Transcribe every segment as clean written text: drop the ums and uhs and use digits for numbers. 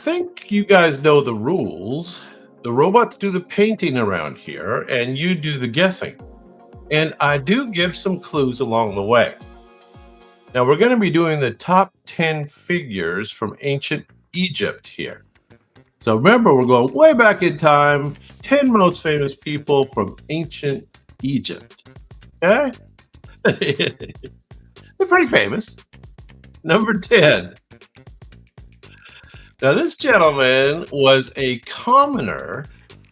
think you guys know the rules. The robots do the painting around here, and you do the guessing. And I do give some clues along the way. Now, we're going to be doing the top 10 figures from ancient Egypt here. So remember, we're going way back in time, 10 most famous people from ancient Egypt. Okay? They're pretty famous. Number 10. Now, this gentleman was a commoner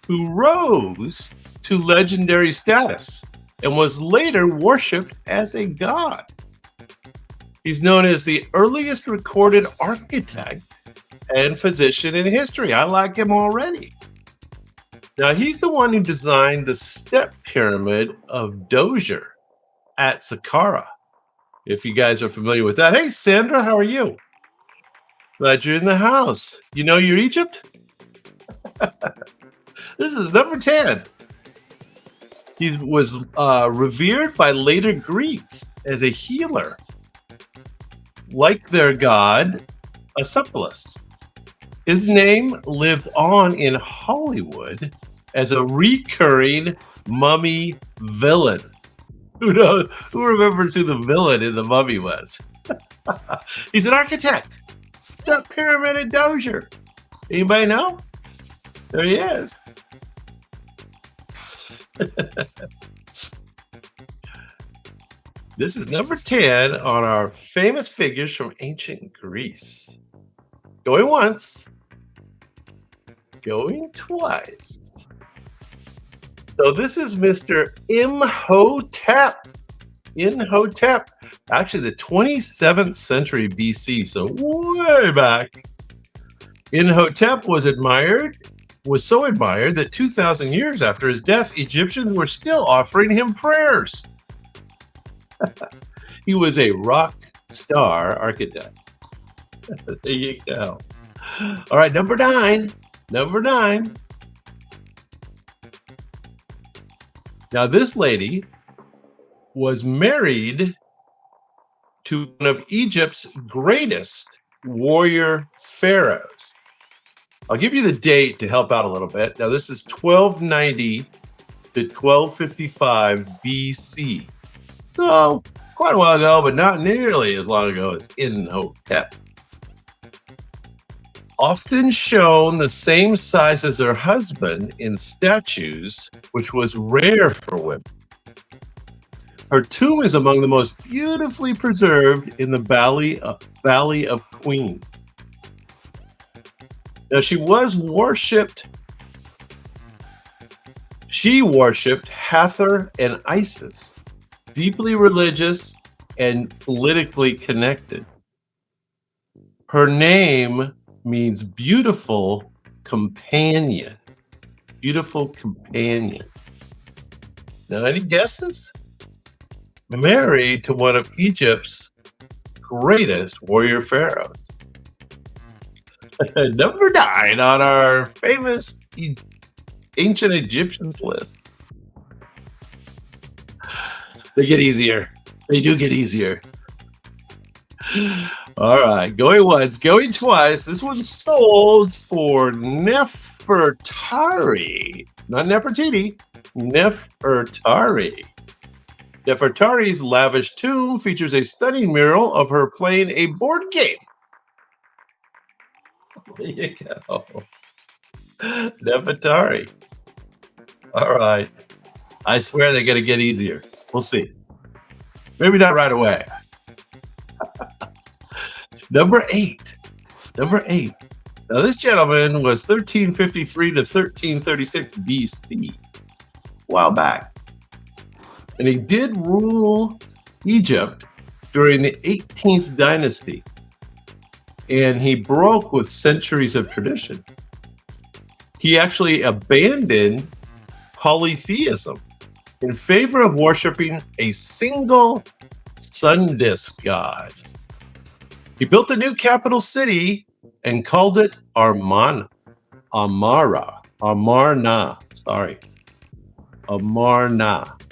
who rose to legendary status and was later worshipped as a god. He's known as the earliest recorded architect and physician in history. I like him already. Now, he's the one who designed the step pyramid of Dozier at Saqqara, if you guys are familiar with that. Hey, Sandra, how are you? Glad you're in the house. You know your Egypt? This is number 10. He was revered by later Greeks as a healer, like their god, Asclepius. His name lives on in Hollywood as a recurring mummy villain. Who knows? Who remembers who the villain in the Mummy was? He's an architect. Step pyramid at Dozier. Anybody know? There he is. This is number 10 on our famous figures from ancient Greece. Going once, going twice. So this is Mr. Imhotep. Imhotep. Actually, the 27th century BC, so way back. Imhotep was so admired that 2,000 years after his death, Egyptians were still offering him prayers. He was a rock star architect. There you go. All right, number 9. Number 9. Now, this lady was married to one of Egypt's greatest warrior pharaohs. I'll give you the date to help out a little bit. Now, this is 1290 to 1255 BC. So, quite a while ago, but not nearly as long ago as Imhotep. Often shown the same size as her husband in statues, which was rare for women. Her tomb is among the most beautifully preserved in the Valley of Queens. Now, she worshipped Hathor and Isis, deeply religious and politically connected. Her name means beautiful companion. Beautiful companion. Now, any guesses? Married to one of Egypt's greatest warrior pharaohs. Number 9 on our famous ancient Egyptians list. They get easier. They do get easier. All right, going once, going twice. This one sold for Nefertari, not Nefertiti, Nefertari. Nefertari's lavish tomb features a stunning mural of her playing a board game. There you go. Nefertari. All right. I swear they're going to get easier. We'll see. Maybe not right away. Number 8. Number 8. Now, this gentleman was 1353 to 1336 BC. A while back. And he did rule Egypt during the 18th dynasty. And he broke with centuries of tradition. He actually abandoned polytheism in favor of worshiping a single sun disk god. He built a new capital city and called it Amarna. I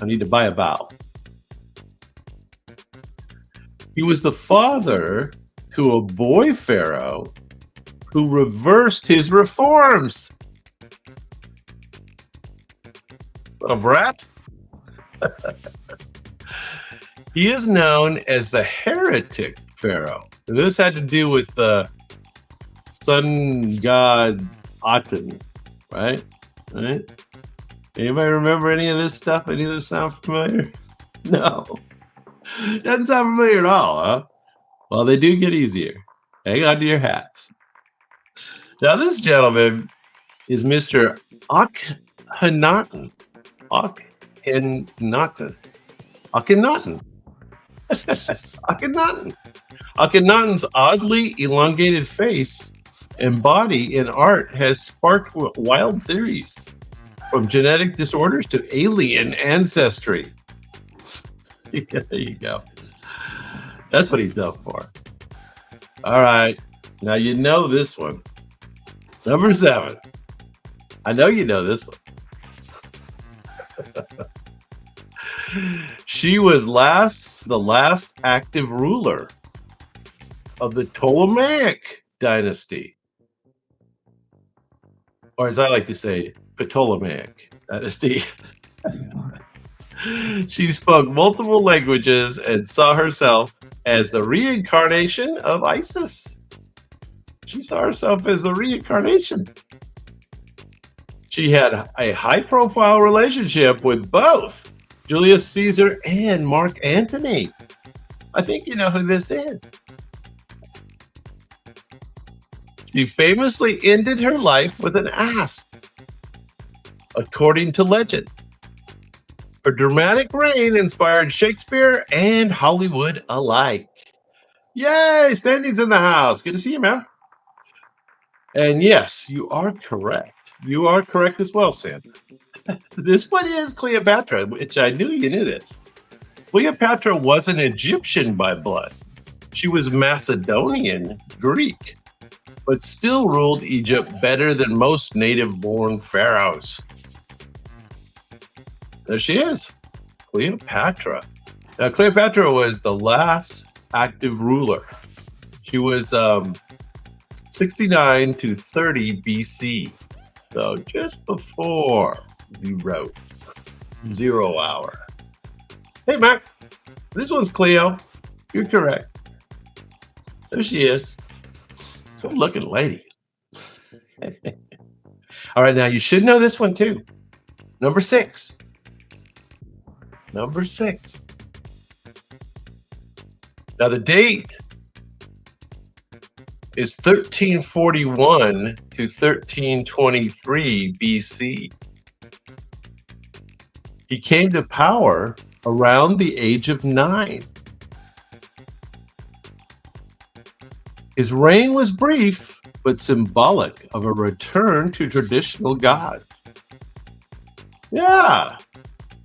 need to buy a vowel. He was the father to a boy pharaoh who reversed his reforms. Little brat. He is known as the heretic pharaoh. This had to do with the sun god Aten, right? Right? Anybody remember any of this stuff? Any of this sound familiar? No. Doesn't sound familiar at all, huh? Well, they do get easier. Hang on to your hats. Now, this gentleman is Mr. Akhenaten. Akhenaten. Akhenaten. Akhenaten. Akhenaten's oddly elongated face and body in art has sparked wild theories, from genetic disorders to alien ancestry. There you go. That's what he's done for. All right. Now you know this one. Number 7. I know you know this one. She was the last active ruler of the Ptolemaic dynasty. Or as I like to say, Ptolemaic dynasty. She spoke multiple languages and saw herself as the reincarnation of Isis. She saw herself as the reincarnation. She had a high-profile relationship with both Julius Caesar and Mark Antony. I think you know who this is. She famously ended her life with an asp, according to legend. Her dramatic reign inspired Shakespeare and Hollywood alike. Yay! Standing's in the house. Good to see you, man. And yes, you are correct. You are correct as well, Sandra. This one is Cleopatra, which I knew you knew this. Cleopatra wasn't Egyptian by blood. She was Macedonian Greek, but still ruled Egypt better than most native-born pharaohs. There she is, Cleopatra. Now, Cleopatra was the last active ruler. She was 69 to 30 BC, so just before we wrote 0 hour. Hey, Mac, this one's Cleo. You're correct. There she is. Good looking lady. All right, now you should know this one too. Number 6. Number 6. Now the date is 1341 to 1323 BC. He came to power around the age of 9. His reign was brief, but symbolic of a return to traditional gods. Yeah.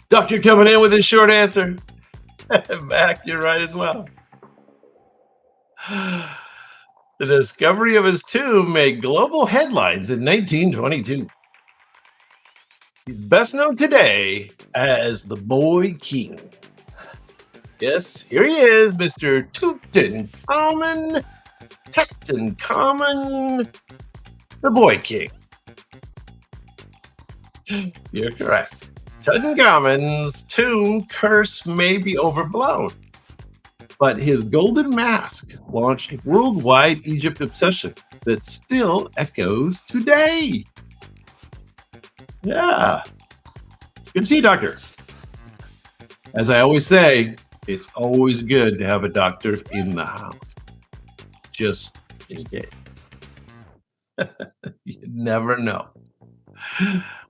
Doctor coming in with his short answer. Mac, you're right as well. The discovery of his tomb made global headlines in 1922. He's best known today as the Boy King. Yes, here he is, Mr. Tutankhamun, the Boy King. You're correct. Tutankhamun's tomb curse may be overblown, but his golden mask launched worldwide Egypt obsession that still echoes today. Yeah. Good to see you, Doctor. As I always say, it's always good to have a doctor in the house. Just in case. You never know.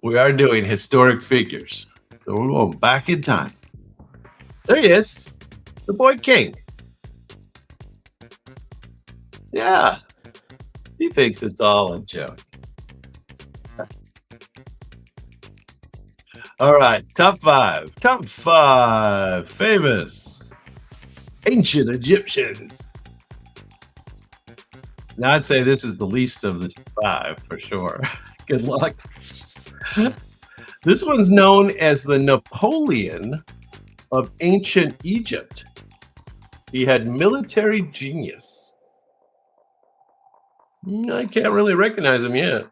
We are doing historic figures. So we're going back in time. There he is. The Boy King. Yeah. He thinks it's all a joke. All right, top 5. Top 5 famous ancient Egyptians. Now, I'd say this is the least of the 5 for sure. Good luck. This one's known as the Napoleon of ancient Egypt. He had military genius. I can't really recognize him yet.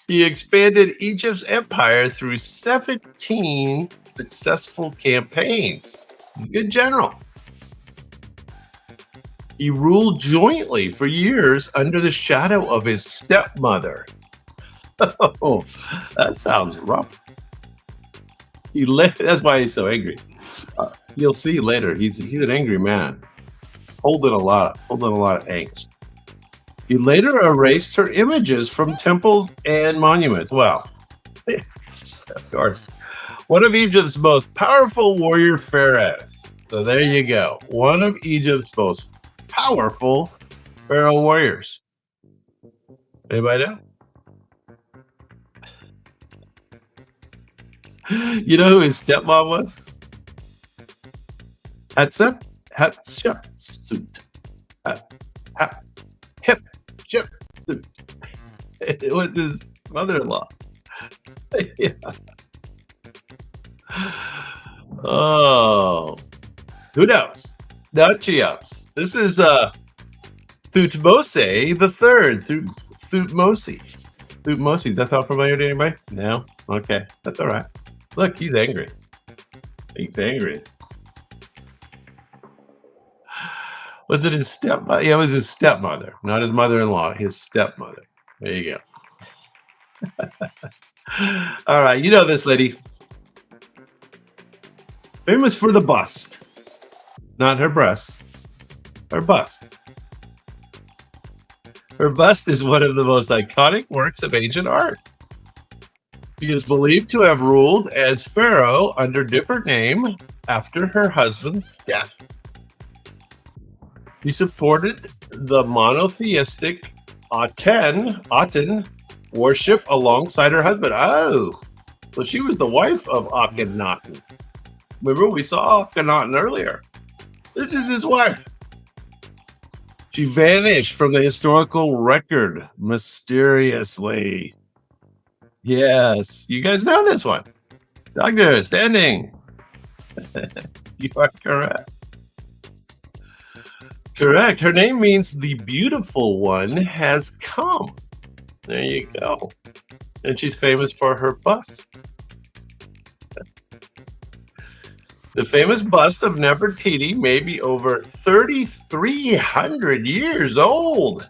He expanded Egypt's empire through 17 successful campaigns. Good general. He ruled jointly for years under the shadow of his stepmother. Oh, that sounds rough. That's why he's so angry. You'll see later. He's an angry man, holding a lot of angst. He later erased her images from temples and monuments. Well, of course, one of Egypt's most powerful warrior pharaohs. So there you go. One of Egypt's most powerful pharaoh warriors. Anybody know? You know who his stepmom was? Hatshepsut. Hatshepsut. It was his mother-in-law. Yeah. Oh, who knows? Not Cheops. This is Thutmose the Third. Thutmose. Thutmose. That sound familiar to anybody? No. Okay, that's all right. Look, he's angry. He's angry. Was it his stepmother? Yeah, it was his stepmother, not his mother-in-law. His stepmother. There you go. All right, you know this lady. Famous for the bust. Not her breasts. Her bust. Her bust is one of the most iconic works of ancient art. She is believed to have ruled as pharaoh under different name after her husband's death. She supported the monotheistic Aten worship alongside her husband. Oh, so she was the wife of Akhenaten. Remember, we saw Akhenaten earlier. This is his wife. She vanished from the historical record mysteriously. Yes, you guys know this one. Doctor, standing. You are correct. Correct. Her name means the beautiful one has come. There you go. And she's famous for her bust. The famous bust of Nefertiti may be over 3,300 years old,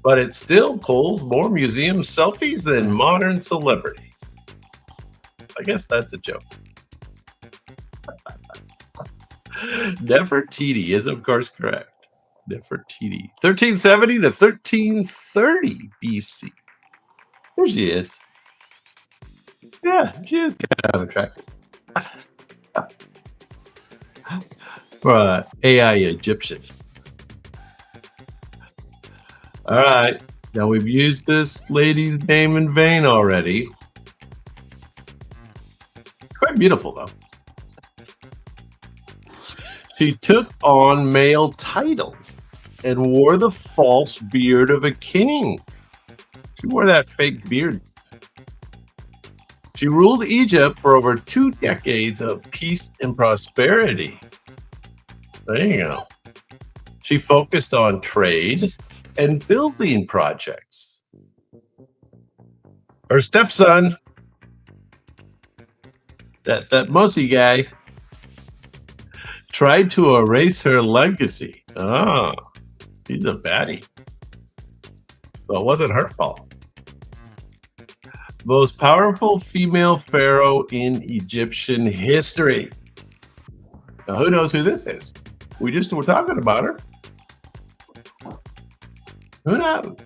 but it still pulls more museum selfies than modern celebrities. I guess that's a joke. Nefertiti is, of course, correct. Nefertiti. 1370 to 1330 BC. There she is. Yeah, she is kind of attractive. For AI Egyptian. All right. Now we've used this lady's name in vain already. Quite beautiful, though. She took on male titles and wore the false beard of a king. She wore that fake beard. She ruled Egypt for over 2 decades of peace and prosperity. There you go. She focused on trade and building projects. Her stepson, that Mosi guy, tried to erase her legacy. Oh, he's a baddie. Well, it wasn't her fault. Most powerful female pharaoh in Egyptian history. Now, who knows who this is? We just were talking about her. Who knows?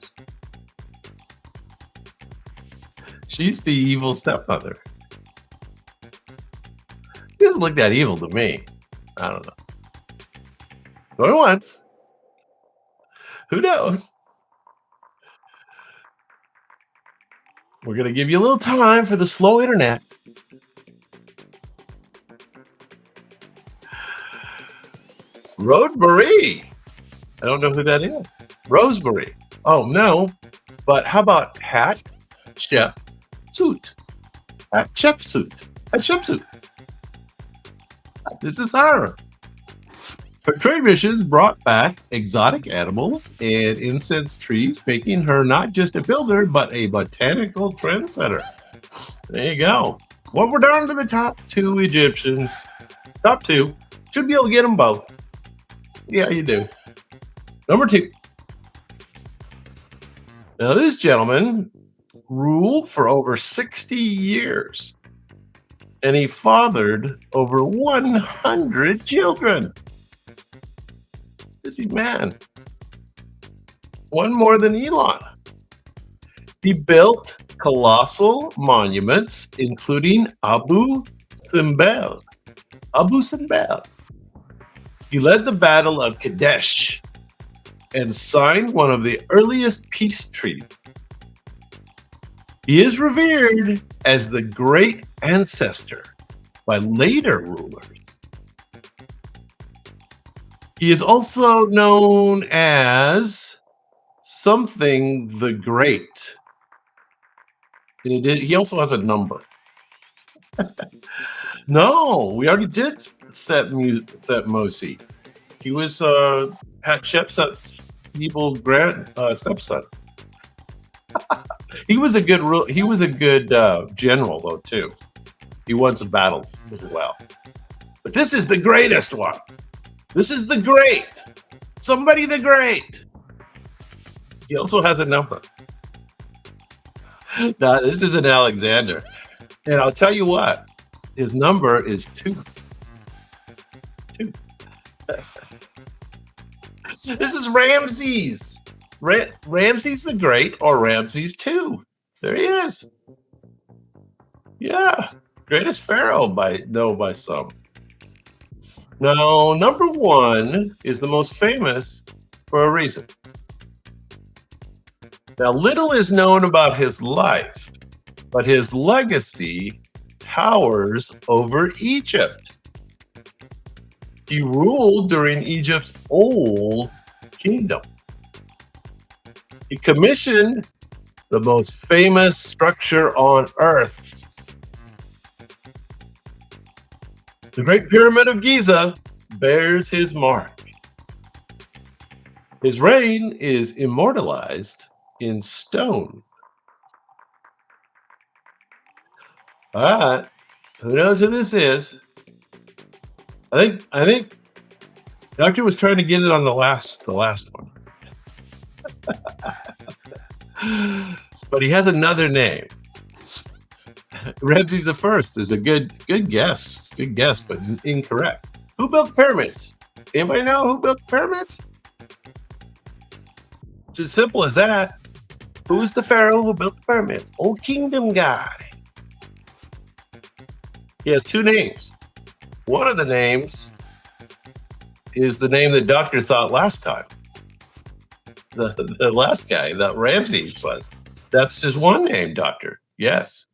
She's the evil stepmother. She doesn't look that evil to me. I don't know. Going once. Who knows? We're going to give you a little time for the slow internet. Rosemary. I don't know who that is. Rosemary. Oh, no. But how about Hatshepsut? Hatshepsut. Hatshepsut. This is her. Her trade missions brought back exotic animals and incense trees, making her not just a builder, but a botanical trendsetter. There you go. Well, we're down to the top two Egyptians. Top two. Should be able to get them both. Yeah, you do. Number two. Now, this gentleman ruled for over 60 years, and he fathered over 100 children. Busy man. One more than Elon. He built colossal monuments, including Abu Simbel. Abu Simbel. He led the Battle of Kadesh and signed one of the earliest peace treaties. He is revered as the great ancestor by later rulers. He is also known as something the Great. And he also has a number. No, we already did Thutmose. He was Hatshepsut's evil stepson. He was a good general though too. He won some battles as well. But this is the greatest one. This is the great. Somebody the great. He also has a number. Now, this is an Alexander. And I'll tell you what, his number is 2. 2. This is Ramses. Ramses the Great, or Ramses II. There he is. Yeah, greatest pharaoh by some. Now, number 1 is the most famous for a reason. Now, little is known about his life, but his legacy towers over Egypt. He ruled during Egypt's old kingdom. He commissioned the most famous structure on earth. The Great Pyramid of Giza bears his mark. His reign is immortalized in stone. All right, who knows who this is? I think Doctor was trying to get it on the last one. But he has another name. Ramses the First is a good guess. Good guess, but incorrect. Who built pyramids? Anybody know who built pyramids? It's as simple as that. Who's the pharaoh who built the pyramids? Old Kingdom guy. He has 2 names. One of the names is the name that Doctor thought last time. The last guy, that Ramses was. That's just one name, Doctor. Yes.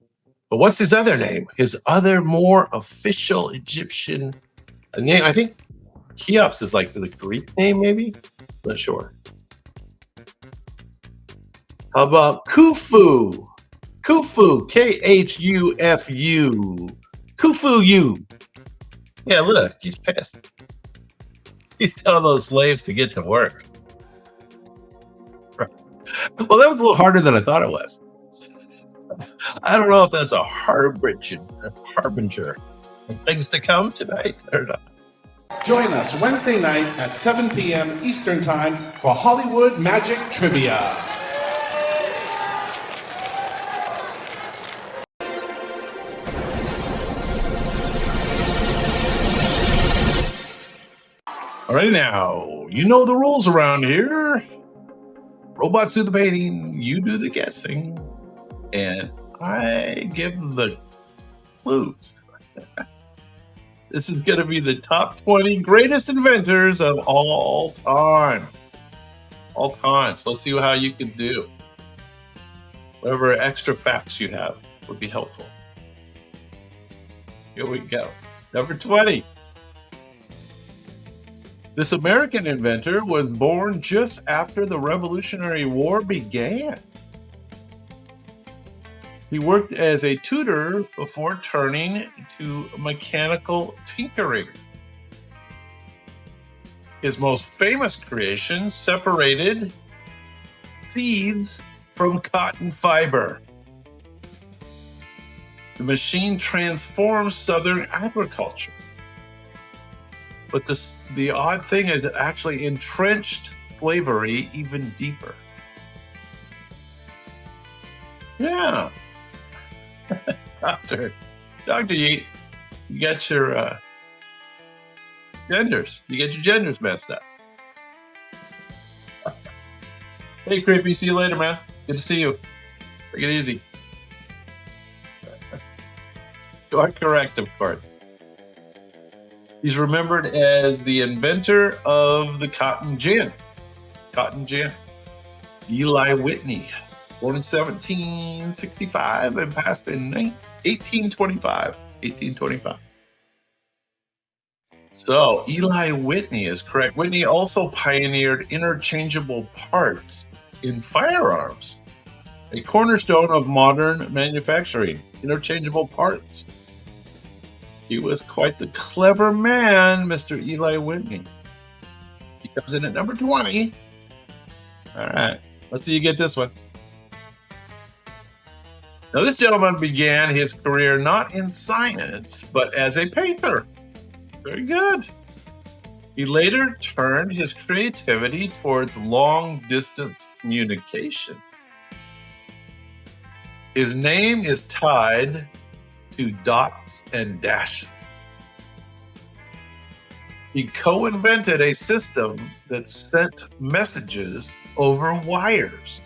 But what's his other name? His other more official Egyptian name. I think Cheops is like the Greek name, maybe? Not sure. How about Khufu? Khufu, Khufu. Khufu. Yeah, look, he's pissed. He's telling those slaves to get to work. Well, that was a little harder than I thought it was. I don't know if that's a harbinger of things to come tonight or not. Join us Wednesday night at 7 p.m. Eastern Time for Hollywood Magic Trivia. All right, now, you know the rules around here. Robots do the painting, you do the guessing, and I give the clues. This is going to be the top 20 greatest inventors of all time. All time. So let's see how you can do. Whatever extra facts you have would be helpful. Here we go. Number 20. This American inventor was born just after the Revolutionary War began. He worked as a tutor before turning to mechanical tinkering. His most famous creation separated seeds from cotton fiber. The machine transformed southern agriculture. But the odd thing is it actually entrenched slavery even deeper. Yeah. Doctor, you got your genders. You get your genders messed up. Hey, Creepy, see you later, man. Good to see you. Take it easy. You are correct, of course. He's remembered as the inventor of the cotton gin. Cotton gin. Eli Whitney, born in 1765 and passed in 1825. So Eli Whitney is correct. Whitney also pioneered interchangeable parts in firearms, a cornerstone of modern manufacturing. Interchangeable parts. He was quite the clever man, Mr. Eli Whitney. He comes in at number 20. All right, let's see you get this one. Now, this gentleman began his career not in science, but as a painter. Very good. He later turned his creativity towards long-distance communication. His name is tied to dots and dashes. He co-invented a system that sent messages over wires.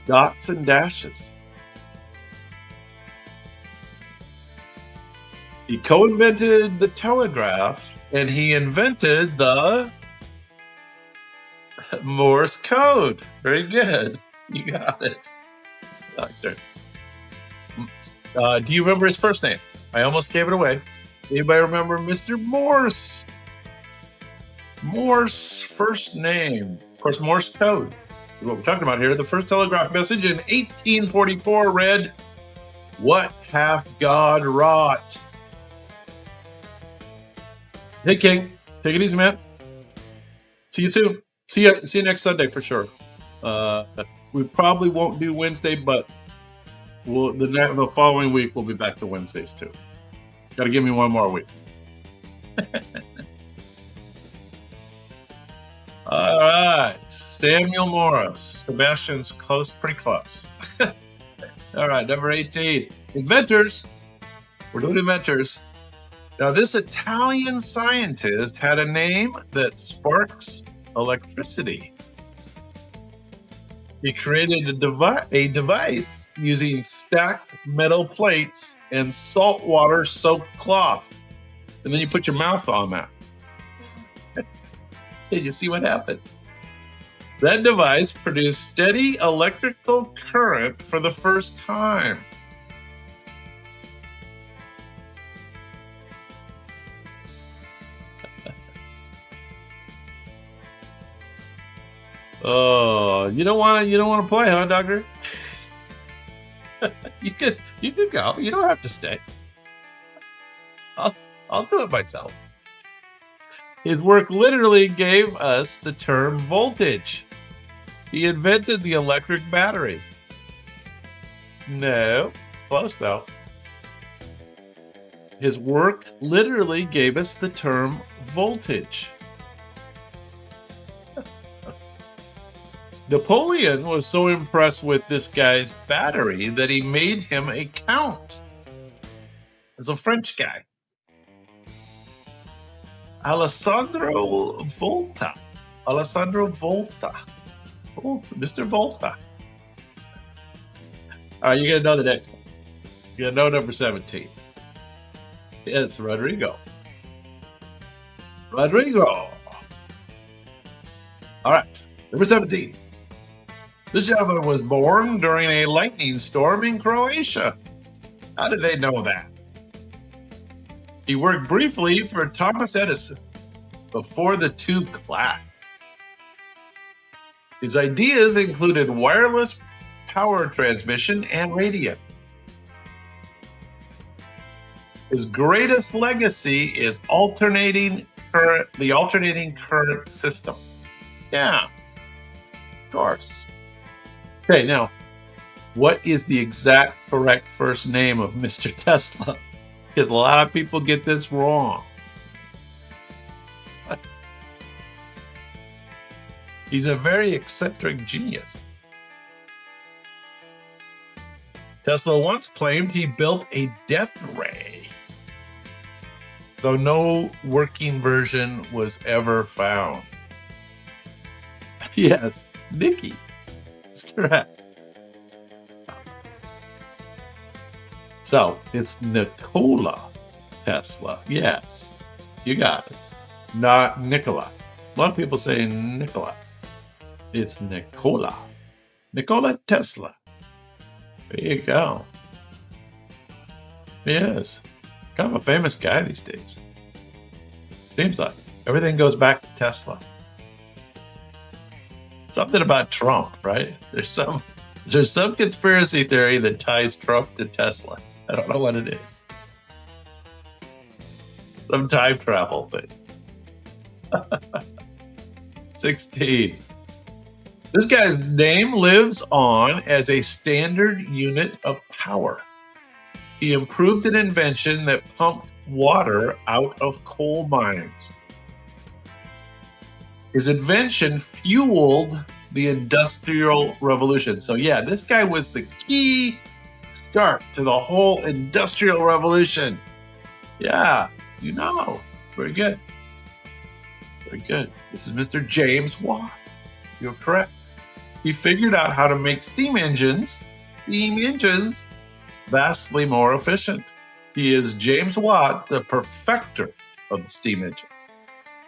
Dots and dashes. He co-invented the telegraph, and he invented the Morse code. Very good. You got it, Doctor. Do you remember his first name? I almost gave it away. Anybody remember Mr. Morse? Morse, first name. Of course, Morse code is what we're talking about here. The first telegraph message in 1844 read, "What hath God wrought?" Hey, King. Take it easy, man. See you soon. See you next Sunday for sure. We probably won't do Wednesday, but the following week we'll be back to Wednesdays too. Got to give me one more week. All right, Samuel Morris. Sebastian's pretty close. All right, number 18. Inventors. We're doing inventors. Now, this Italian scientist had a name that sparks electricity. He created a device using stacked metal plates and saltwater soaked cloth. And then you put your mouth on that. And you see what happens. That device produced steady electrical current for the first time. Oh, you don't want to play, huh, Doctor? You could go. You don't have to stay. I'll do it myself. His work literally gave us the term voltage. He invented the electric battery. No, close though. His work literally gave us the term voltage. Napoleon was so impressed with this guy's battery that he made him a count. As a French guy. Alessandro Volta. Oh, Mr. Volta. All right, you're going to know the next one. You're going to know number 17. It's Rodrigo. All right, number 17. This gentleman was born during a lightning storm in Croatia. How did they know that? He worked briefly for Thomas Edison before the two clashed. His ideas included wireless power transmission and radio. His greatest legacy is the alternating current system. Yeah, of course. Okay, now, what is the exact correct first name of Mr. Tesla? Because a lot of people get this wrong. He's a very eccentric genius. Tesla once claimed he built a death ray, though no working version was ever found. Yes, Nikki. That's correct. So, it's Nikola Tesla. Yes, you got it. Not Nikola. A lot of people say Nikola. It's Nikola. Nikola Tesla. There you go. He is. Kind of a famous guy these days. Seems like. Everything goes back to Tesla. Something about Trump, right? There's some conspiracy theory that ties Trump to Tesla. I don't know what it is. Some time travel thing. 16. This guy's name lives on as a standard unit of power. He improved an invention that pumped water out of coal mines. His invention fueled the Industrial Revolution. So yeah, this guy was the key start to the whole Industrial Revolution. Yeah, you know. Very good. Very good. This is Mr. James Watt. You're correct. He figured out how to make steam engines vastly more efficient. He is James Watt, the perfecter of the steam engine.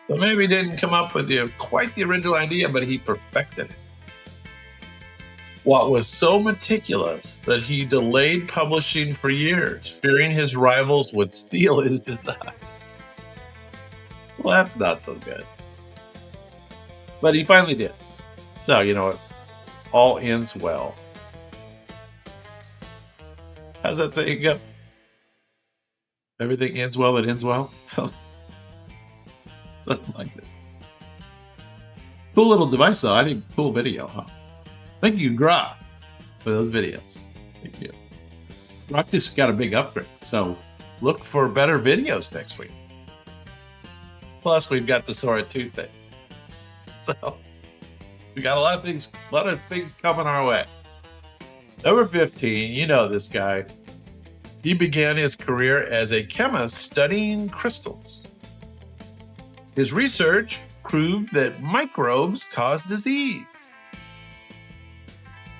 So maybe he didn't come up with quite the original idea, but he perfected it. Watt was so meticulous that he delayed publishing for years, fearing his rivals would steal his designs. Well, that's not so good. But he finally did. So, you know what? All ends well. How's that saying go? Everything ends well that ends well? Something like that. Cool little device, though. I think cool video, huh? Thank you, Grok, for those videos. Thank you. Grok just got a big upgrade, so look for better videos next week. Plus, we've got the Sora 2 thing. So, we got a lot of things coming our way. Number 15, you know this guy. He began his career as a chemist studying crystals. His research proved that microbes cause disease.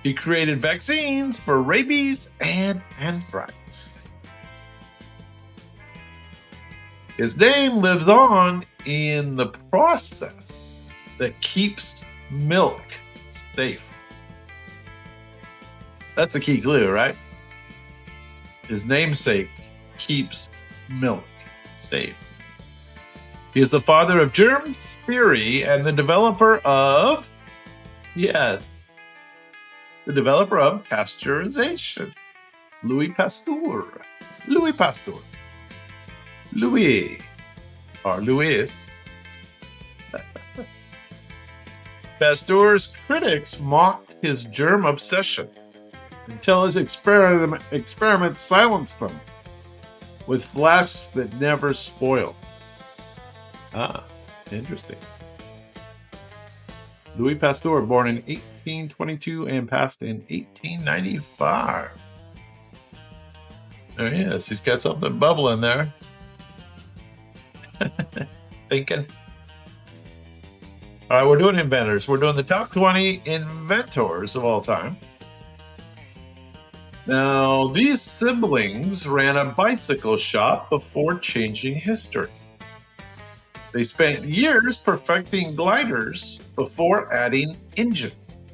He created vaccines for rabies and anthrax. His name lives on in the process that keeps milk safe. That's the key clue, right? His namesake keeps milk safe. He is the father of germ theory and the developer of, yes, the developer of pasteurization. Louis Pasteur. Louis Pasteur. Louis. Or Louis. Pasteur's critics mocked his germ obsession until his experiments silenced them with flasks that never spoiled. Ah, interesting. Louis Pasteur, born in 1822 and passed in 1895. There he is. He's got something bubbling there. Thinking. All right, we're doing inventors. We're doing the top 20 inventors of all time. Now, these siblings ran a bicycle shop before changing history. They spent years perfecting gliders before adding engines.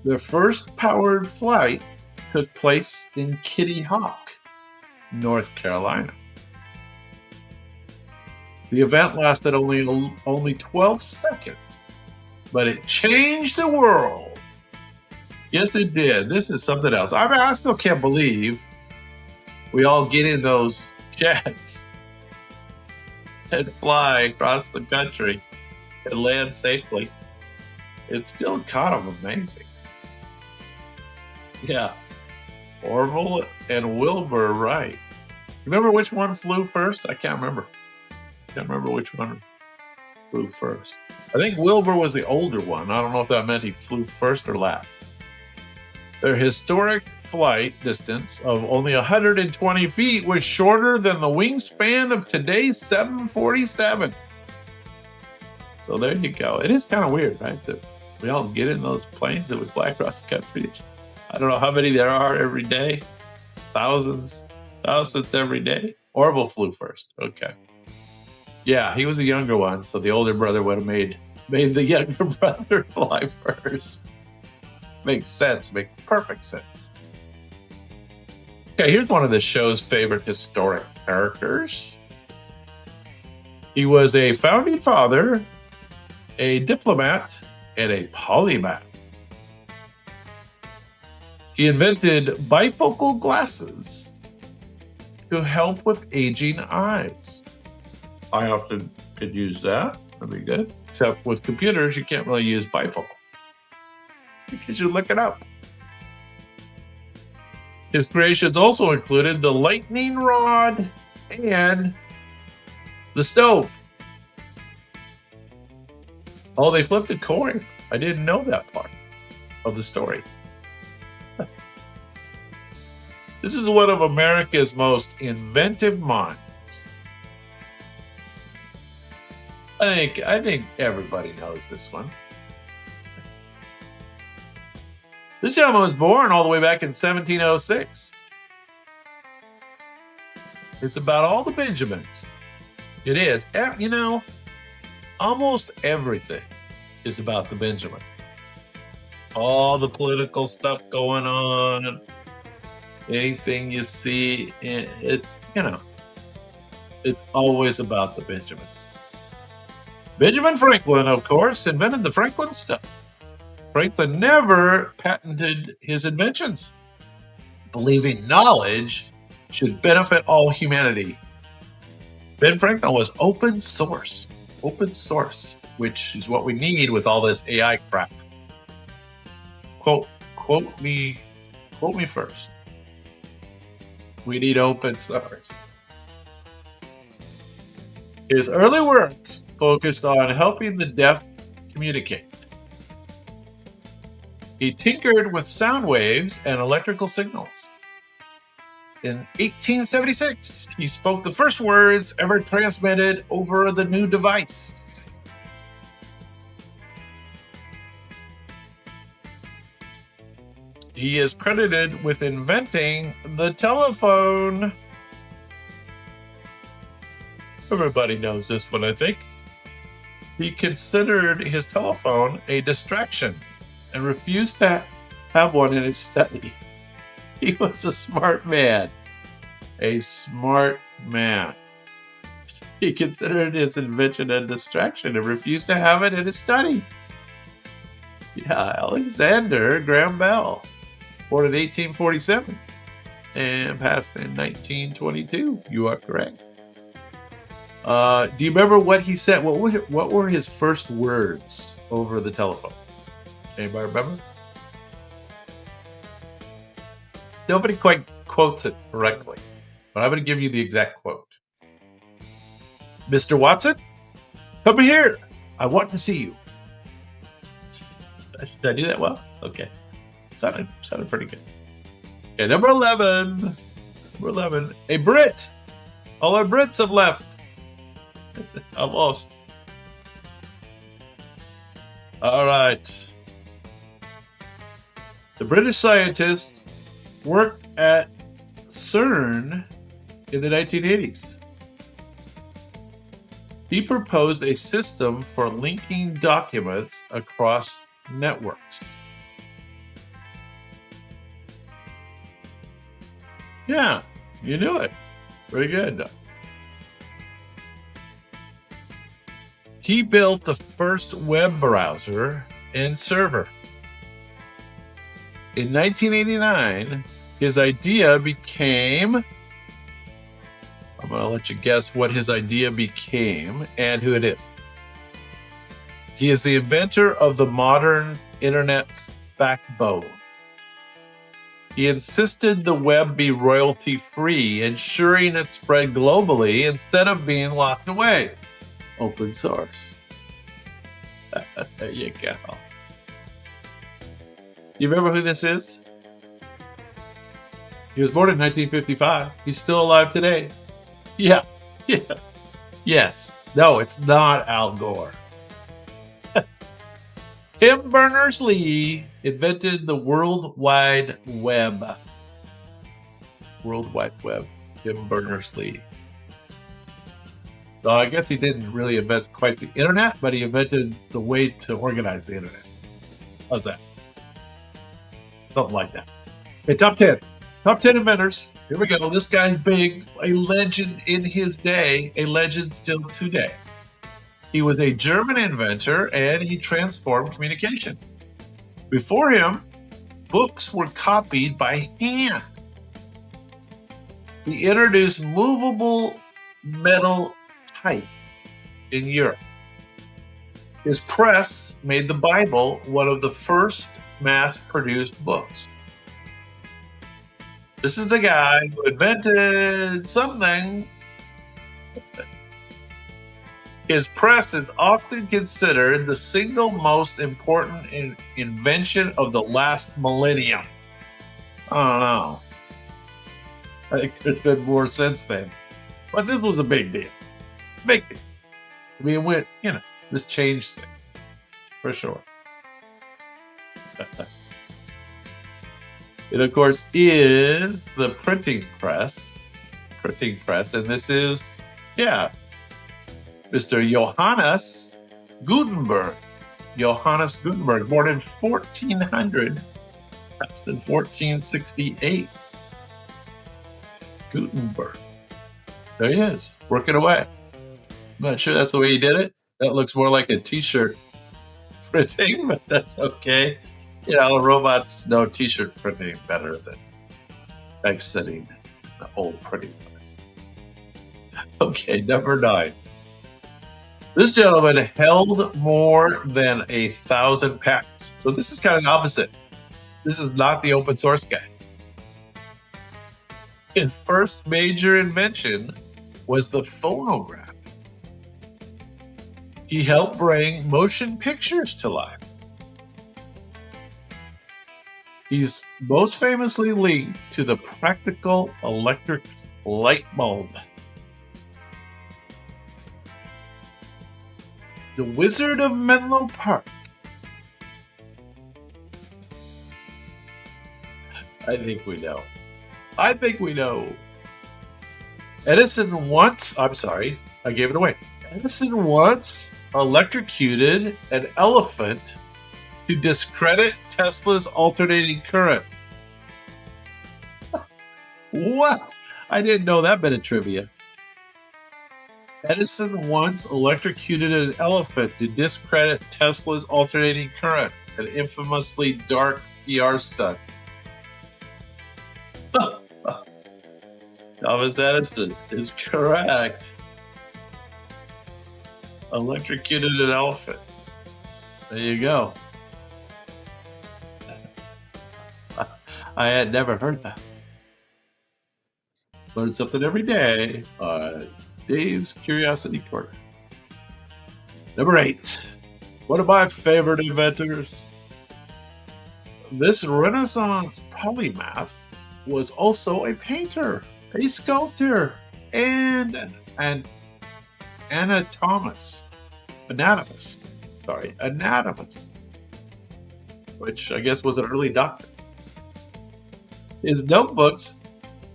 Their first powered flight took place in Kitty Hawk, North Carolina. The event lasted only 12 seconds, but it changed the world. Yes, it did. This is something else. I mean, I still can't believe we all get in those jets and fly across the country and land safely. It's still kind of amazing. Yeah. Orville and Wilbur, right. Remember which one flew first? I can't remember. Can't remember which one flew first. I think Wilbur was the older one. I don't know if that meant he flew first or last. Their historic flight distance of only 120 feet was shorter than the wingspan of today's 747. So there you go. It is kind of weird, right? That we all get in those planes and we fly across the country. I don't know how many there are every day. Thousands every day. Orville flew first. Okay. Yeah, he was a younger one, so the older brother would have made the younger brother fly first. Makes sense. Makes perfect sense. Okay, here's one of the show's favorite historic characters. He was a founding father, a diplomat, and a polymath. He invented bifocal glasses to help with aging eyes. I often could use that. That'd be good. Except with computers, you can't really use bifocals because you look it up. His creations also included the lightning rod and the stove. Oh, they flipped a coin. I didn't know that part of the story. This is one of America's most inventive minds. I think everybody knows this one. This gentleman was born all the way back in 1706. It's about all the Benjamins. It is. You know, almost everything is about the Benjamin. All the political stuff going on, anything you see, it's, you know, it's always about the Benjamins. Benjamin Franklin, of course, invented the Franklin stuff. Franklin never patented his inventions, believing knowledge should benefit all humanity. Ben Franklin was open source, which is what we need with all this AI crap. Quote me first. We need open source. His early work focused on helping the deaf communicate. He tinkered with sound waves and electrical signals. In 1876, he spoke the first words ever transmitted over the new device. He is credited with inventing the telephone. Everybody knows this one, I think. He considered his telephone a distraction and refused to have one in his study. He was a smart man. A smart man. He considered his invention a distraction and refused to have it in his study. Yeah, Alexander Graham Bell, born in 1847 and passed in 1922. You are correct. Do you remember what he said? What were his first words over the telephone? Anybody remember? Nobody quite quotes it correctly, but I'm going to give you the exact quote. Mr. Watson, come here. I want to see you. Did I do that well? Okay. Sounded pretty good. Okay, number 11. A Brit. All our Brits have left. Almost. All right. The British scientist worked at CERN in the 1980s. He proposed a system for linking documents across networks. Yeah, you knew it. Pretty good. He built the first web browser and server. In 1989, his idea became... I'm going to let you guess what his idea became and who it is. He is the inventor of the modern internet's backbone. He insisted the web be royalty-free, ensuring it spread globally instead of being locked away. Open source. There you go. You remember who this is? He was born in 1955. He's still alive today. Yeah. Yes. No, it's not Al Gore. Tim Berners-Lee invented the World Wide Web. World Wide Web. Tim Berners-Lee. So I guess he didn't really invent quite the internet, but he invented the way to organize the internet. How's that? Something like that. Okay, top 10. Top 10 inventors. Here we go. This guy's big, a legend in his day, a legend still today. He was a German inventor and he transformed communication. Before him, books were copied by hand. He introduced movable metal type in Europe. His press made the Bible one of the first mass-produced books. This is the guy who invented something. His press is often considered the single most important invention of the last millennium. I don't know. I think there's been more since then. But this was a big deal. Big deal. I mean, it went, this changed things. For sure. It, of course, is the printing press. And this is, Mr. Johannes Gutenberg. Johannes Gutenberg, born in 1400, passed in 1468. Gutenberg. There he is, working away. I'm not sure that's the way he did it. That looks more like a t-shirt printing, but that's okay. Robots know t-shirt printing better than typesetting the old printing press. Okay, number 9. This gentleman held more than 1,000 patents. So this is kind of the opposite. This is not the open source guy. His first major invention was the phonograph. He helped bring motion pictures to life. He's most famously linked to the practical electric light bulb. The Wizard of Menlo Park. I think we know. Edison once electrocuted an elephant to discredit Tesla's alternating current. What? I didn't know that bit of trivia. Edison once electrocuted an elephant to discredit Tesla's alternating current, an infamously dark PR stunt. Thomas Edison is correct. Electrocuted an elephant. There you go. I had never heard that. Learn something every day. Dave's Curiosity Corner. Number 8. One of my favorite inventors. This Renaissance polymath was also a painter, a sculptor, and an anatomist, which I guess was an early doctor. His notebooks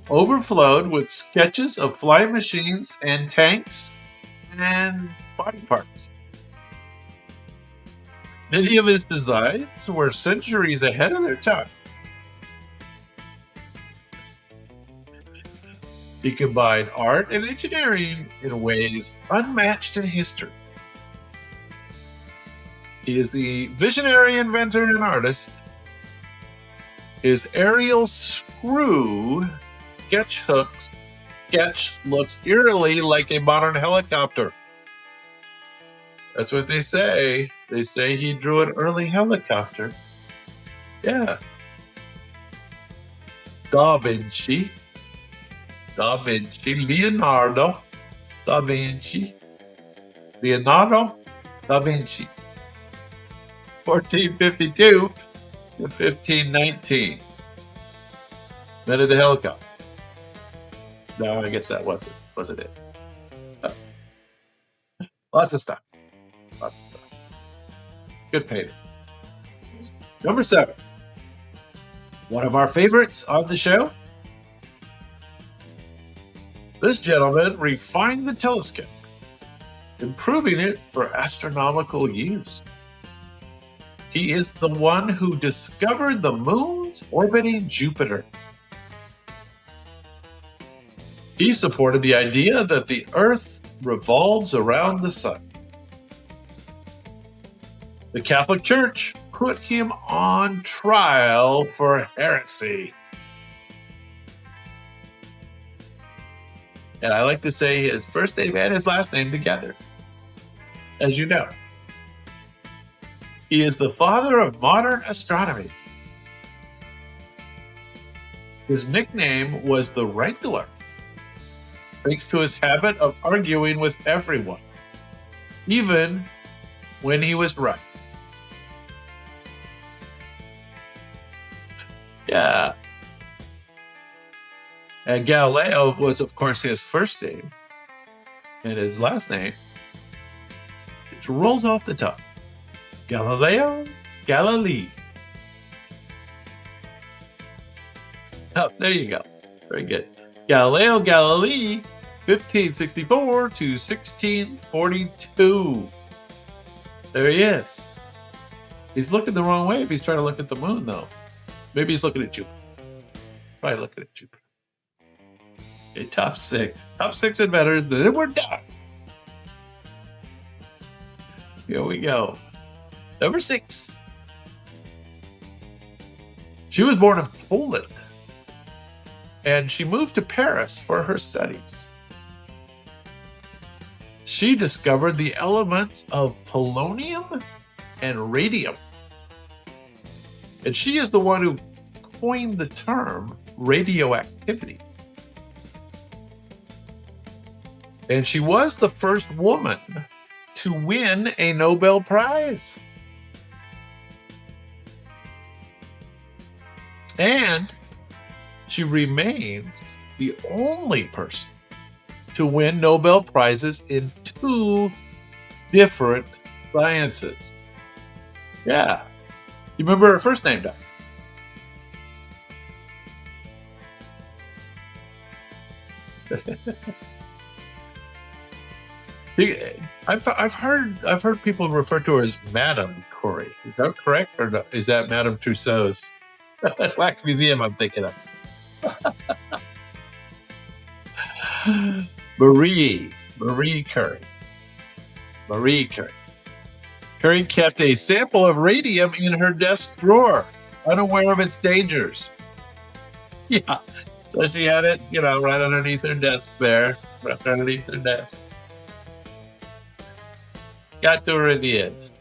overflowed with sketches of flying machines and tanks and body parts. Many of his designs were centuries ahead of their time. He combined art and engineering in ways unmatched in history. He is the visionary inventor and artist His aerial screw sketch looks eerily like a modern helicopter. That's what they say. They say he drew an early helicopter. Yeah. Da Vinci, Leonardo da Vinci, 1452 to 1519. Invented the helicopter. No, I guess that wasn't it. Lots of stuff. Good painting. Number 7. One of our favorites on the show. This gentleman refined the telescope, improving it for astronomical use. He is the one who discovered the moons orbiting Jupiter. He supported the idea that the Earth revolves around the sun. The Catholic Church put him on trial for heresy. And I like to say his first name and his last name together, as you know. He is the father of modern astronomy. His nickname was the Wrangler, thanks to his habit of arguing with everyone, even when he was right. Yeah. And Galileo was, of course, his first name, and his last name, which rolls off the tongue. Galileo Galilei. Oh, there you go. Very good. Galileo Galilei, 1564 to 1642. There he is. He's looking the wrong way if he's trying to look at the moon, though. Maybe he's looking at Jupiter. Probably looking at Jupiter. Okay, top 6. Top 6 inventors, then we're done. Here we go. Number 6. She was born in Poland, and she moved to Paris for her studies. She discovered the elements of polonium and radium. And she is the one who coined the term radioactivity. And she was the first woman to win a Nobel Prize. And she remains the only person to win Nobel Prizes in 2 different sciences. Yeah. You remember her first name, Doc? I've heard people refer to her as Madame Curie. Is that correct, or no? Is that Madame Tussauds Wax Museum I'm thinking of? Marie Curie. Curie kept a sample of radium in her desk drawer, unaware of its dangers. Yeah, so she had it, right underneath her desk there, right underneath her desk. Got to her in the end.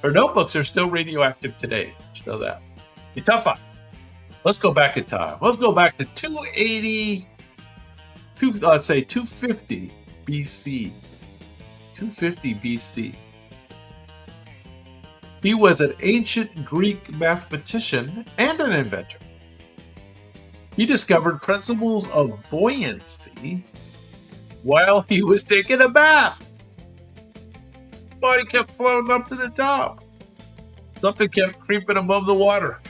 Her notebooks are still radioactive today. Did you know that? The top 5. Let's go back in time. Let's go back to 250 BC. 250 BC. He was an ancient Greek mathematician and an inventor. He discovered principles of buoyancy while he was taking a bath. Body kept floating up to the top. Something kept creeping above the water.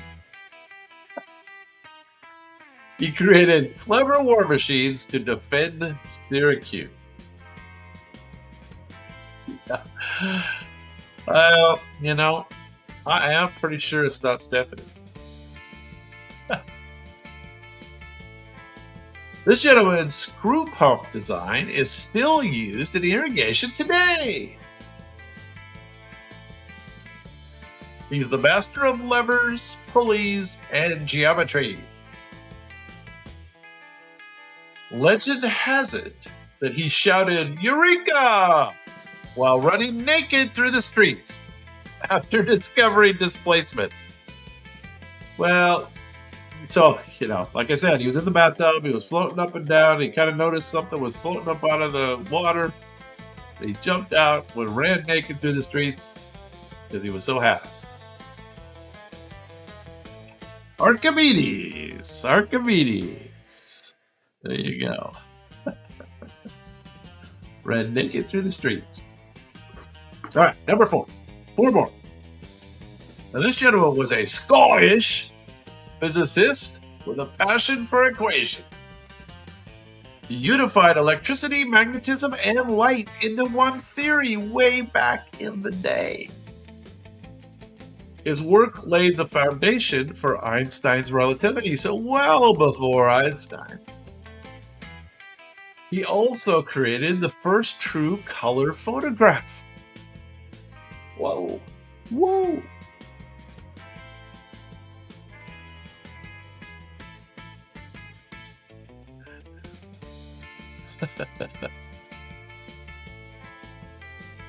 He created clever war machines to defend Syracuse. Well, I am pretty sure it's not Stephanie. This gentleman's screw pump design is still used in irrigation today. He's the master of levers, pulleys, and geometry. Legend has it that he shouted, "Eureka!" while running naked through the streets after discovering displacement. Well, so, like I said, he was in the bathtub, he was floating up and down, he kind of noticed something was floating up out of the water. He jumped out and ran naked through the streets because he was so happy. Archimedes. There you go. Ran naked through the streets. All right, number 4. 4 more. Now, this gentleman was a Scottish physicist with a passion for equations. He unified electricity, magnetism, and light into one theory way back in the day. His work laid the foundation for Einstein's relativity, so well before Einstein. He also created the first true color photograph. Whoa.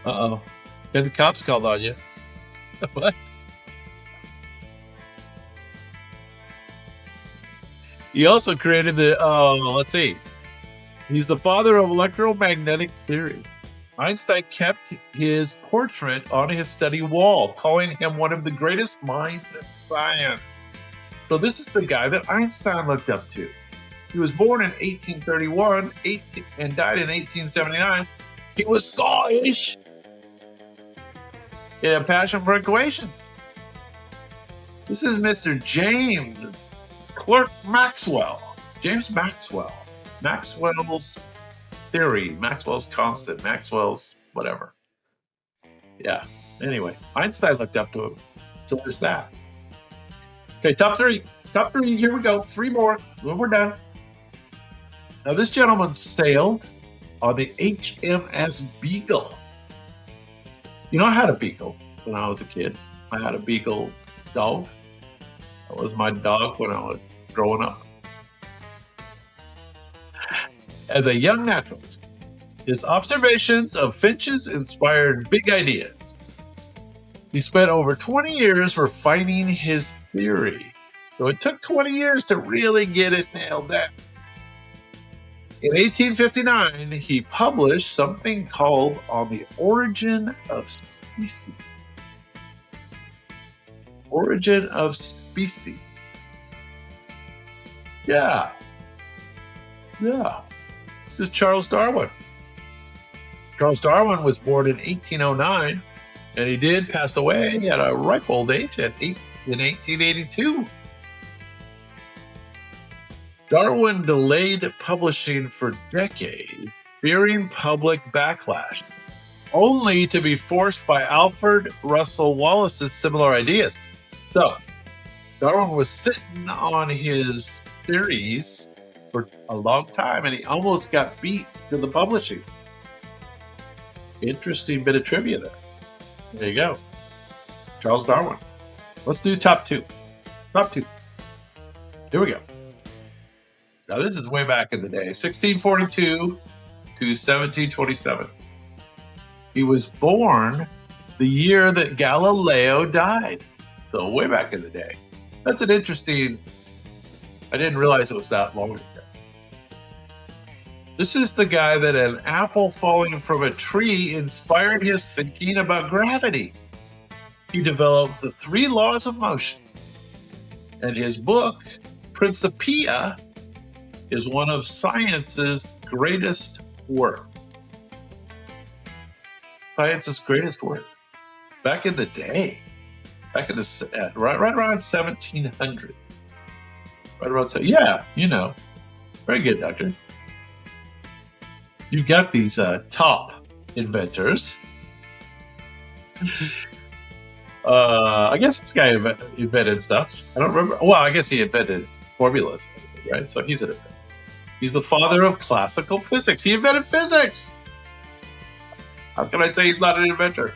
Uh-oh. Get the cops called on you. What? He also created let's see. He's the father of electromagnetic theory. Einstein kept his portrait on his study wall, calling him one of the greatest minds in science. So this is the guy that Einstein looked up to. He was born in 1831 and died in 1879. He was Scottish. He had a passion for equations. This is Mr. James Clerk Maxwell. James Maxwell. Maxwell's theory, Maxwell's constant, Maxwell's whatever. Yeah. Anyway, Einstein looked up to him. So there's that. Okay, top 3. Top 3, here we go. 3 more. Then we're done. Now, this gentleman sailed on the HMS Beagle. I had a Beagle when I was a kid. I had a Beagle dog. That was my dog when I was growing up. As a young naturalist, his observations of finches inspired big ideas. He spent over 20 years refining his theory. So it took 20 years to really get it nailed down. In 1859, he published something called On the Origin of Species. Origin of Species. Yeah. This is Charles Darwin. Charles Darwin was born in 1809, and he did pass away at a ripe old age in 1882. Darwin delayed publishing for decades, fearing public backlash, only to be forced by Alfred Russel Wallace's similar ideas. So, Darwin was sitting on his theories for a long time, and he almost got beat to the publishing. Interesting bit of trivia there. There you go. Charles Darwin. Let's do top 2. Top 2. Here we go. Now, this is way back in the day, 1642 to 1727. He was born the year that Galileo died. So way back in the day. That's an interesting, I didn't realize it was that long ago. This is the guy that an apple falling from a tree inspired his thinking about gravity. He developed the 3 laws of motion. And his book, Principia, is one of science's greatest work. Science's greatest work. Back in the day. Back in the, right around 1700. Right around, very good, Doctor. You got these top inventors. I guess this guy invented stuff. I don't remember. Well, I guess he invented formulas, right? So he's an inventor. He's the father of classical physics. He invented physics. How can I say he's not an inventor?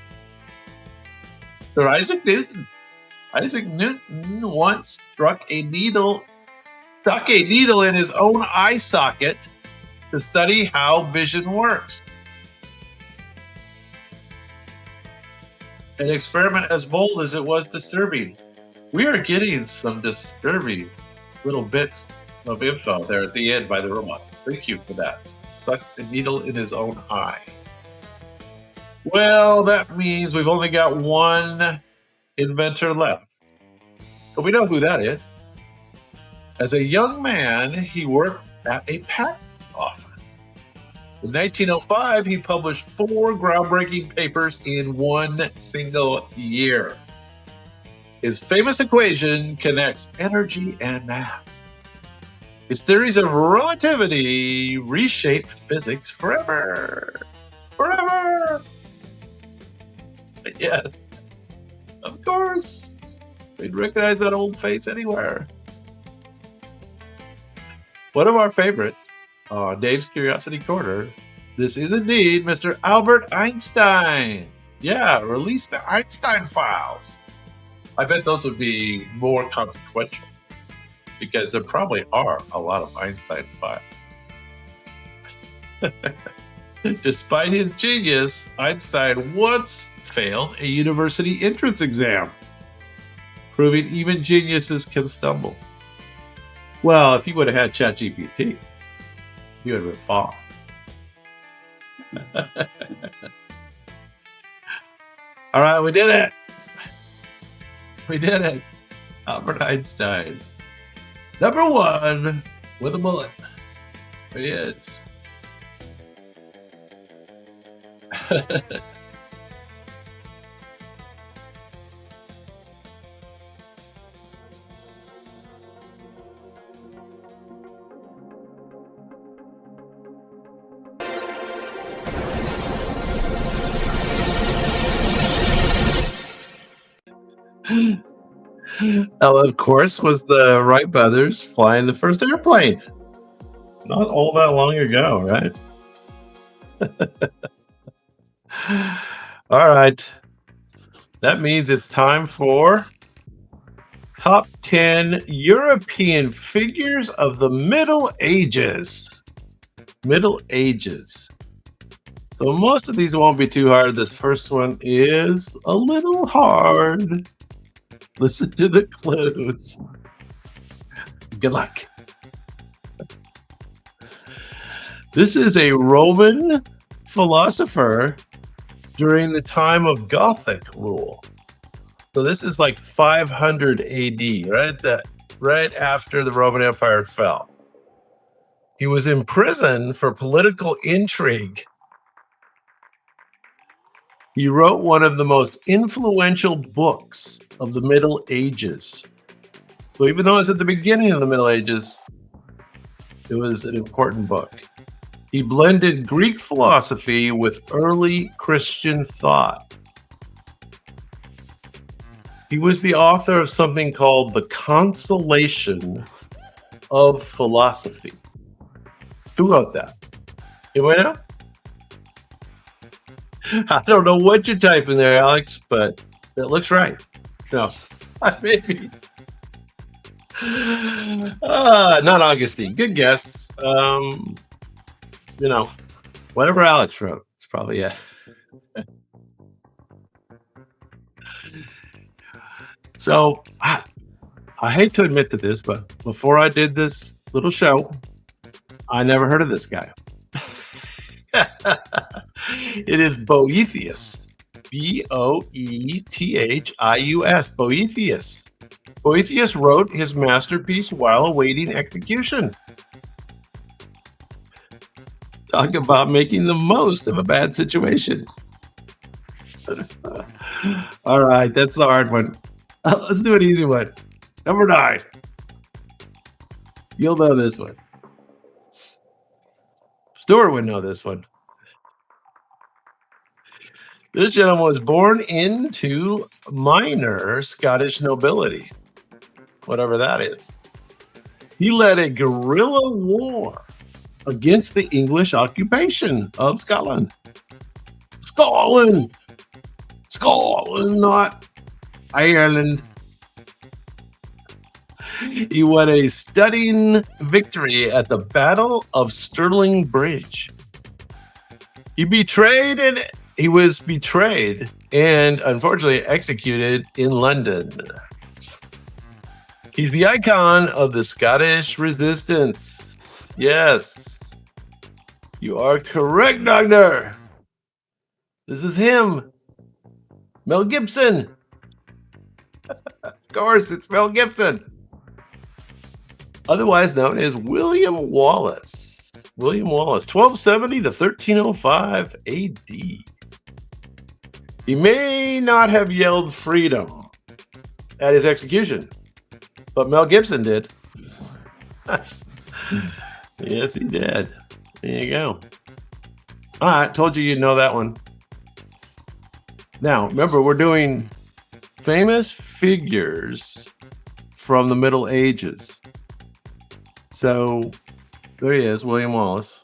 Sir Isaac Newton. Isaac Newton once stuck a needle in his own eye socket to study how vision works. An experiment as bold as it was disturbing. We are getting some disturbing little bits of info there at the end by the robot. Thank you for that. Stuck a needle in his own eye. Well, that means we've only got one inventor left. So we know who that is. As a young man, he worked at a patent office. In 1905, he published 4 groundbreaking papers in one single year. His famous equation connects energy and mass. His theories of relativity reshaped physics forever. Forever! Yes, of course. We'd recognize that old face anywhere. One of our favorites on Dave's Curiosity Corner. This is indeed Mr. Albert Einstein. Yeah, release the Einstein files. I bet those would be more consequential because there probably are a lot of Einstein files. Despite his genius, Einstein once failed a university entrance exam, proving even geniuses can stumble. Well, if he would have had ChatGPT, he would have been fine. All right, we did it. We did it. Albert Einstein. Number 1 with a bullet. There he is. Of course, was the Wright brothers flying the first airplane. Not all that long ago, right? All right. That means it's time for top 10 European figures of the Middle Ages. Middle Ages. So most of these won't be too hard. This first one is a little hard. Listen to the clues. Good luck. This is a Roman philosopher during the time of Gothic rule. So this is like 500 AD, right after the Roman Empire fell. He was imprisoned for political intrigue. He wrote one of the most influential books of the Middle Ages. So even though it's at the beginning of the Middle Ages, it was an important book. He blended Greek philosophy with early Christian thought. He was the author of something called The Consolation of Philosophy. Who wrote that? Anyone know? I don't know what you're typing there, Alex, but it looks right. No, maybe. Not Augustine. Good guess. Whatever Alex wrote, it's probably it. So I hate to admit to this, but before I did this little show, I never heard of this guy. It is Boethius. Boethius. Boethius. Boethius wrote his masterpiece while awaiting execution. Talk about making the most of a bad situation. All right, that's the hard one. Let's do an easy one. Number 9. You'll know this one. Stuart would know this one. This gentleman was born into minor Scottish nobility, whatever that is. He led a guerrilla war against the English occupation of Scotland. Scotland, not Ireland. He won a stunning victory at the Battle of Stirling Bridge. He was betrayed and unfortunately executed in London. He's the icon of the Scottish resistance. Yes. You are correct, Doctor. This is him. Mel Gibson. Of course, it's Mel Gibson. Otherwise known as William Wallace. William Wallace, 1270 to 1305 AD. He may not have yelled freedom at his execution, but Mel Gibson did. Yes, he did. There you go. All right, told you you'd know that one. Now, remember, we're doing famous figures from the Middle Ages. So, there he is, William Wallace.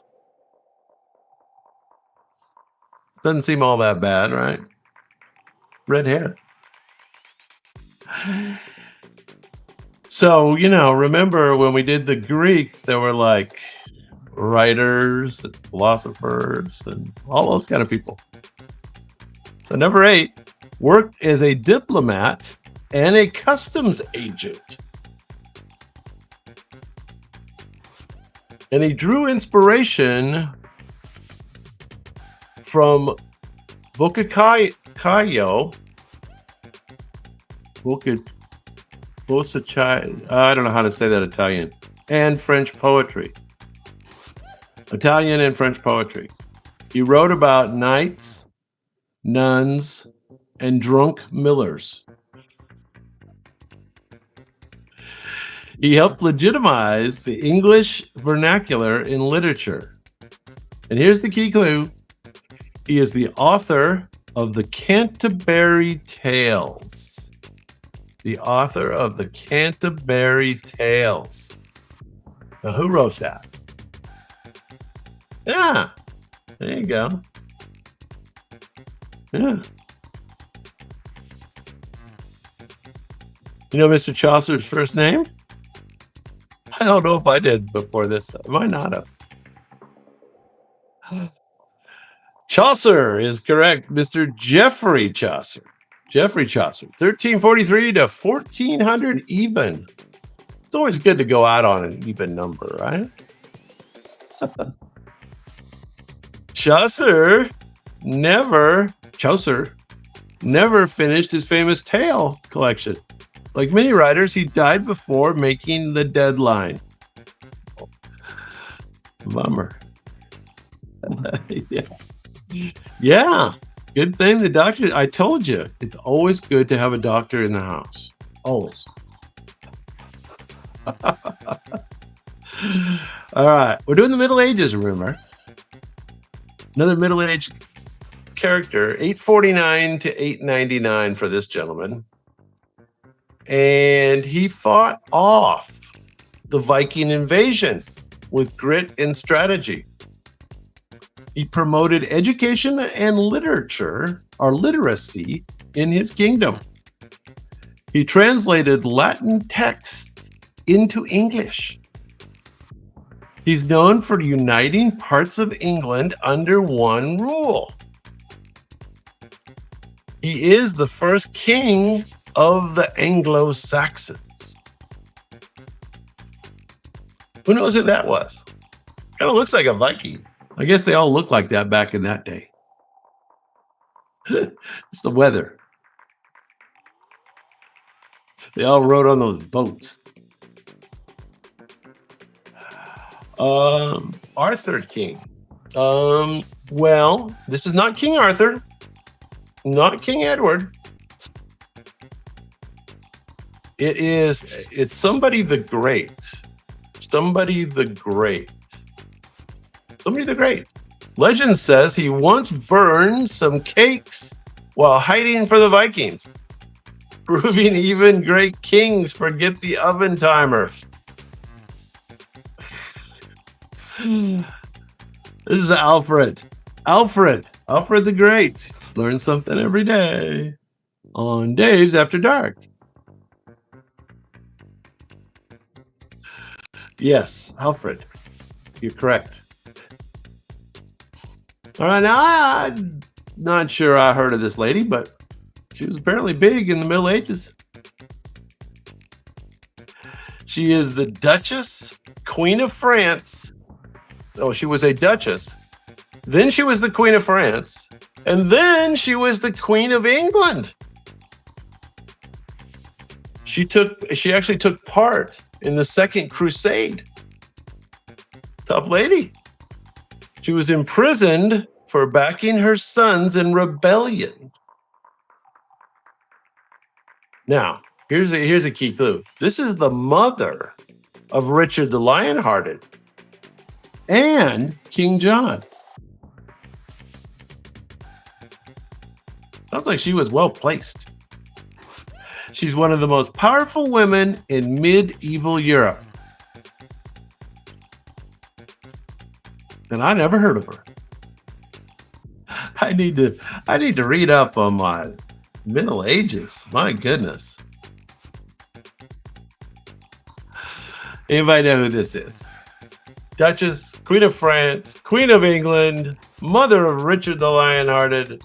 Doesn't seem all that bad, right? Red hair. So, remember when we did the Greeks, there were like writers and philosophers and all those kind of people. So number 8, worked as a diplomat and a customs agent. And he drew inspiration from Boccaccio, I don't know how to say that Italian, and French poetry. Italian and French poetry. He wrote about knights, nuns, and drunk millers. He helped legitimize the English vernacular in literature. And here's the key clue. He is the author of the Canterbury Tales. The author of the Canterbury Tales. Now, who wrote that? Yeah, there you go. Yeah. You know Mr. Chaucer's first name? I don't know if I did before this. I might not have. Chaucer is correct. Mr. Geoffrey Chaucer. Geoffrey Chaucer, 1343 to 1400 even. It's always good to go out on an even number, right? Chaucer never finished his famous tale collection. Like many writers, he died before making the deadline. Bummer. Yeah. Good thing the doctor, I told you, it's always good to have a doctor in the house. Always. All right. We're doing the Middle Ages, remember? Another Middle Age character, 849 to 899 for this gentleman. And he fought off the Viking invasion with grit and strategy. He promoted education and literature, or literacy, in his kingdom. He translated Latin texts into English. He's known for uniting parts of England under one rule. He is the first king of the Anglo-Saxons. Who knows who that was? Kind of looks like a Viking. I guess they all looked like that back in that day. It's the weather. They all rode on those boats. Arthur King. Well, this is not King Arthur, not King Edward. It's somebody the great. Somebody the Great. Legend says he once burned some cakes while hiding from the Vikings, proving even great kings forget the oven timer. This is Alfred the Great. Learn something every day on Dave's After Dark. Yes, Alfred. You're correct. All right, now I'm not sure I heard of this lady, but she was apparently big in the Middle Ages. She is the Duchess, Queen of France. Oh, she was a Duchess. Then she was the Queen of France. And then she was the Queen of England. She actually took part in the Second Crusade. Tough lady. She was imprisoned for backing her sons in rebellion. Now, here's a key clue. This is the mother of Richard the Lionhearted and King John. Sounds like she was well placed. She's one of the most powerful women in medieval Europe. And I never heard of her. I need to read up on my Middle Ages. My goodness. Anybody know who this is? Duchess, Queen of France, Queen of England, mother of Richard the Lionhearted.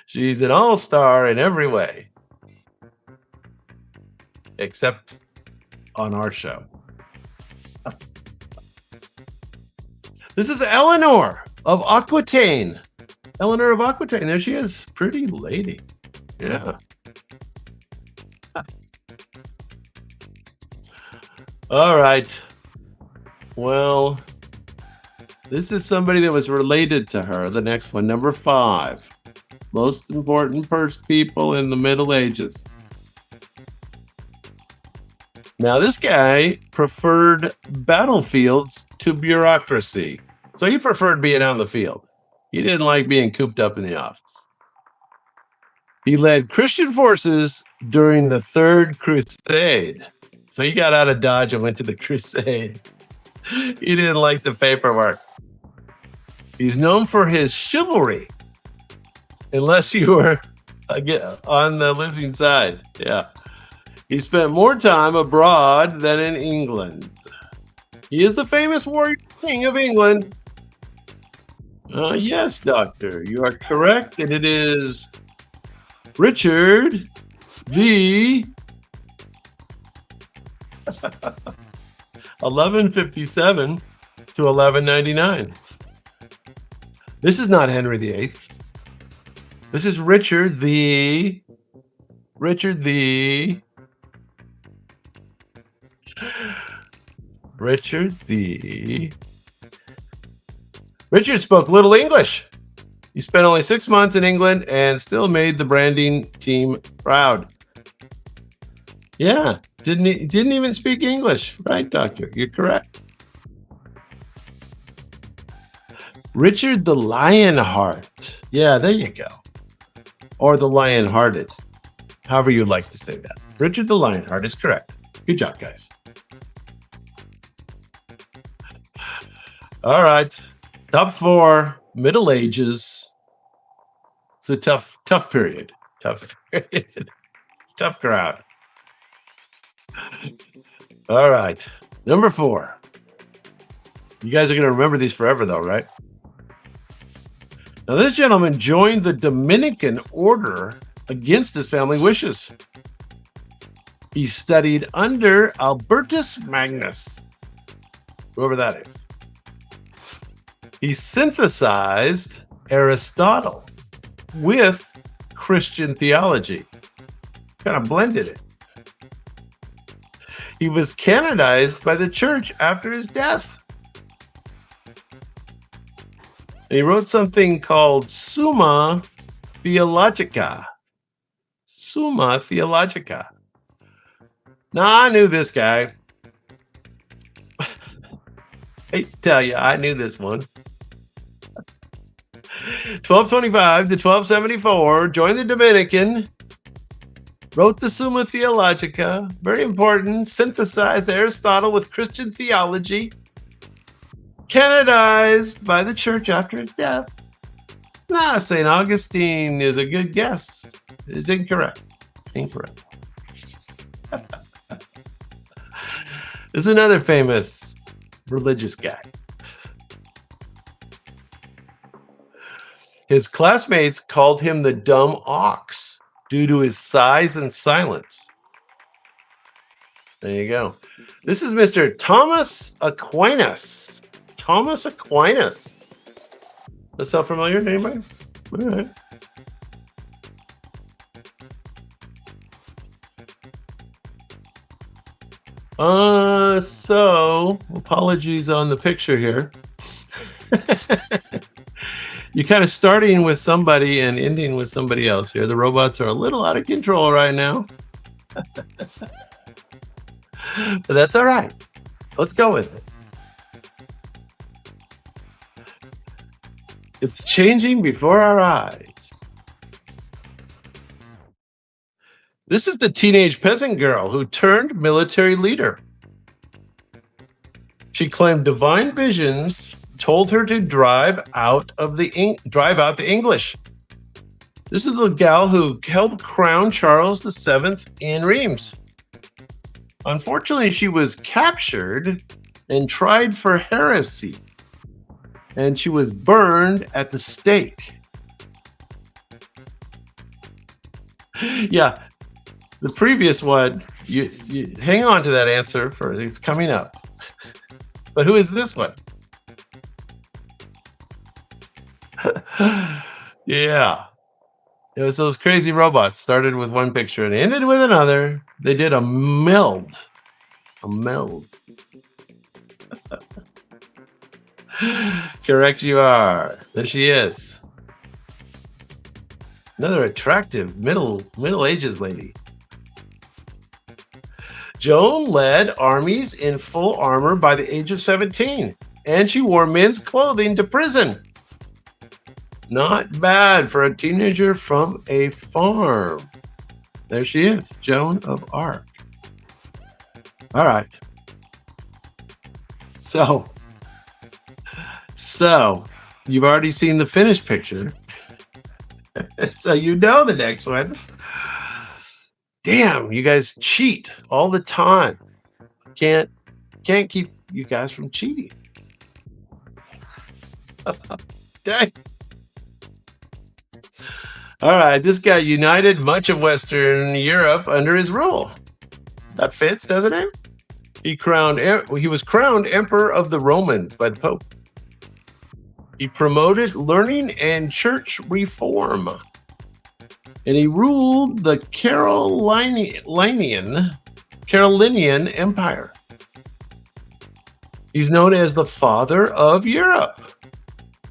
She's an all-star in every way. Except on our show. This is Eleanor of Aquitaine. Eleanor of Aquitaine. There she is. Pretty lady. Yeah. All right. Well, this is somebody that was related to her. The next one, number 5. Most important people in the Middle Ages. Now, this guy preferred battlefields to bureaucracy. So he preferred being out in the field. He didn't like being cooped up in the office. He led Christian forces during the Third Crusade. So he got out of Dodge and went to the Crusade. He didn't like the paperwork. He's known for his chivalry. Unless you were on the losing side. Yeah. He spent more time abroad than in England. He is the famous warrior king of England. Yes, doctor, you are correct. And it is Richard the 1157 to 1199. This is not Henry VIII. This is Richard the Richard spoke little English. He spent only 6 months in England and still made the branding team proud. Yeah, didn't even speak English, right, doctor? You're correct. Richard the Lionheart. Yeah, there you go. Or the Lionhearted. However you'd like to say that. Richard the Lionheart is correct. Good job, guys. All right. Top 4, Middle Ages. It's a tough period. Tough period. Tough crowd. All right. Number 4. You guys are going to remember these forever, though, right? Now, this gentleman joined the Dominican order against his family wishes. He studied under Albertus Magnus, whoever that is. He synthesized Aristotle with Christian theology, kind of blended it. He was canonized by the church after his death. And he wrote something called Summa Theologica. Summa Theologica. Now, I knew this guy. Hate to tell you, I knew this one. 1225 to 1274, joined the Dominican, wrote the Summa Theologica, very important, synthesized Aristotle with Christian theology, canonized by the church after his death. Nah, St. Augustine is a good guess. It is incorrect. Incorrect. This is another famous religious guy. His classmates called him the dumb ox due to his size and silence. There you go. This is Mr. Thomas Aquinas. Thomas Aquinas. That sound familiar to anybody? All right. So apologies on the picture here. You're kind of starting with somebody and ending with somebody else here. The robots are a little out of control right now. But that's all right. Let's go with it. It's changing before our eyes. This is the teenage peasant girl who turned military leader. She claimed divine visions told her to drive out the English. This is the gal who helped crown Charles VII in Reims. Unfortunately, she was captured and tried for heresy, and she was burned at the stake. Yeah, the previous one, you hang on to that answer for it's coming up. But who is this one? Yeah. It was those crazy robots. Started with one picture and ended with another. They did a meld. A meld. Correct you are. There she is. Another attractive Middle Ages lady. Joan led armies in full armor by the age of 17, and she wore men's clothing to prison. Not bad for a teenager from a farm. There she is, Joan of Arc. All right. So you've already seen the finished picture. So you know the next one. Damn, you guys cheat all the time. Can't keep you guys from cheating. Dang. All right, this guy united much of Western Europe under his rule. That fits, doesn't it? He was crowned Emperor of the Romans by the Pope. He promoted learning and church reform. And he ruled the Carolingian Empire. He's known as the father of Europe.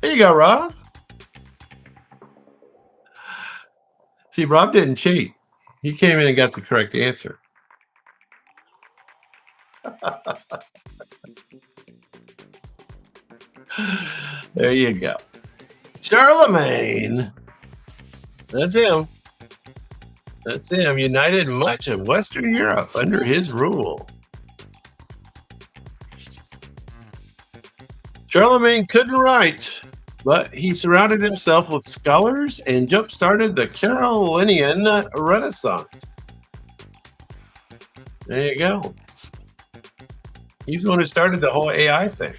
There you go, Rob. See, Rob didn't cheat. He came in and got the correct answer. There you go. Charlemagne. That's him. That's him. United much of Western Europe under his rule. Charlemagne couldn't write, but he surrounded himself with scholars and jump-started the Carolingian Renaissance. There you go. He's the one who started the whole AI thing.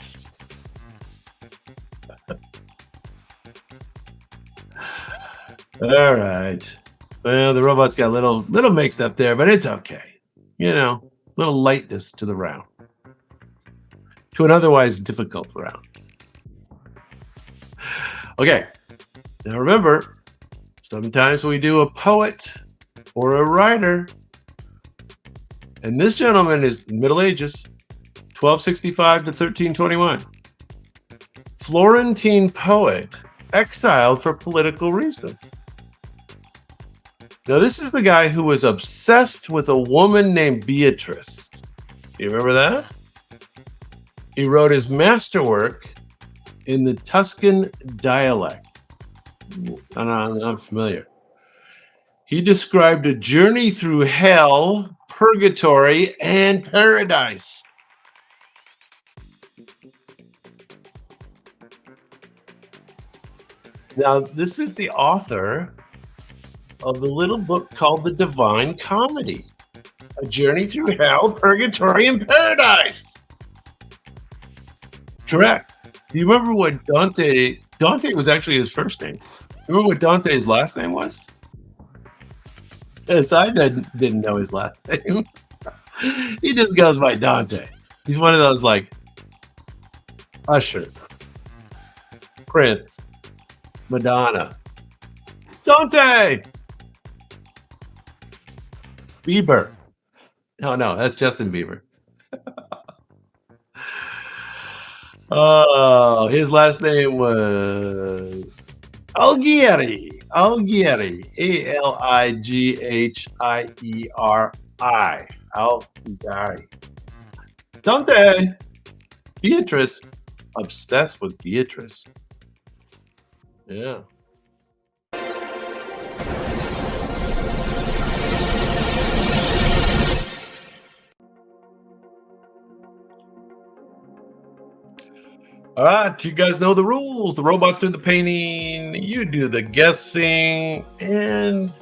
All right. Well, the robot's got a little mixed up there, but it's okay. You know, little lightness to the round. To an otherwise difficult round. Okay. Now remember, sometimes we do a poet or a writer. And this gentleman is Middle Ages, 1265 to 1321. Florentine poet, exiled for political reasons. Now, this is the guy who was obsessed with a woman named Beatrice. Do you remember that? He wrote his masterwork in the Tuscan dialect. I'm not familiar. He described a journey through hell, purgatory, and paradise. Now, this is the author of the little book called The Divine Comedy, a A Journey Through Hell, Purgatory, and Paradise. Correct. Do you remember what Dante was actually his first name? Remember what Dante's last name was? Yes, I didn't know his last name. He just goes by Dante. He's one of those like Usher, Prince, Madonna, Dante, Bieber. No, that's Justin Bieber. Oh, his last name was Alighieri. Alighieri. Alighieri. Alighieri. Dante. Beatrice. Obsessed with Beatrice. Yeah. All right, you guys know the rules. The robots do the painting, you do the guessing, and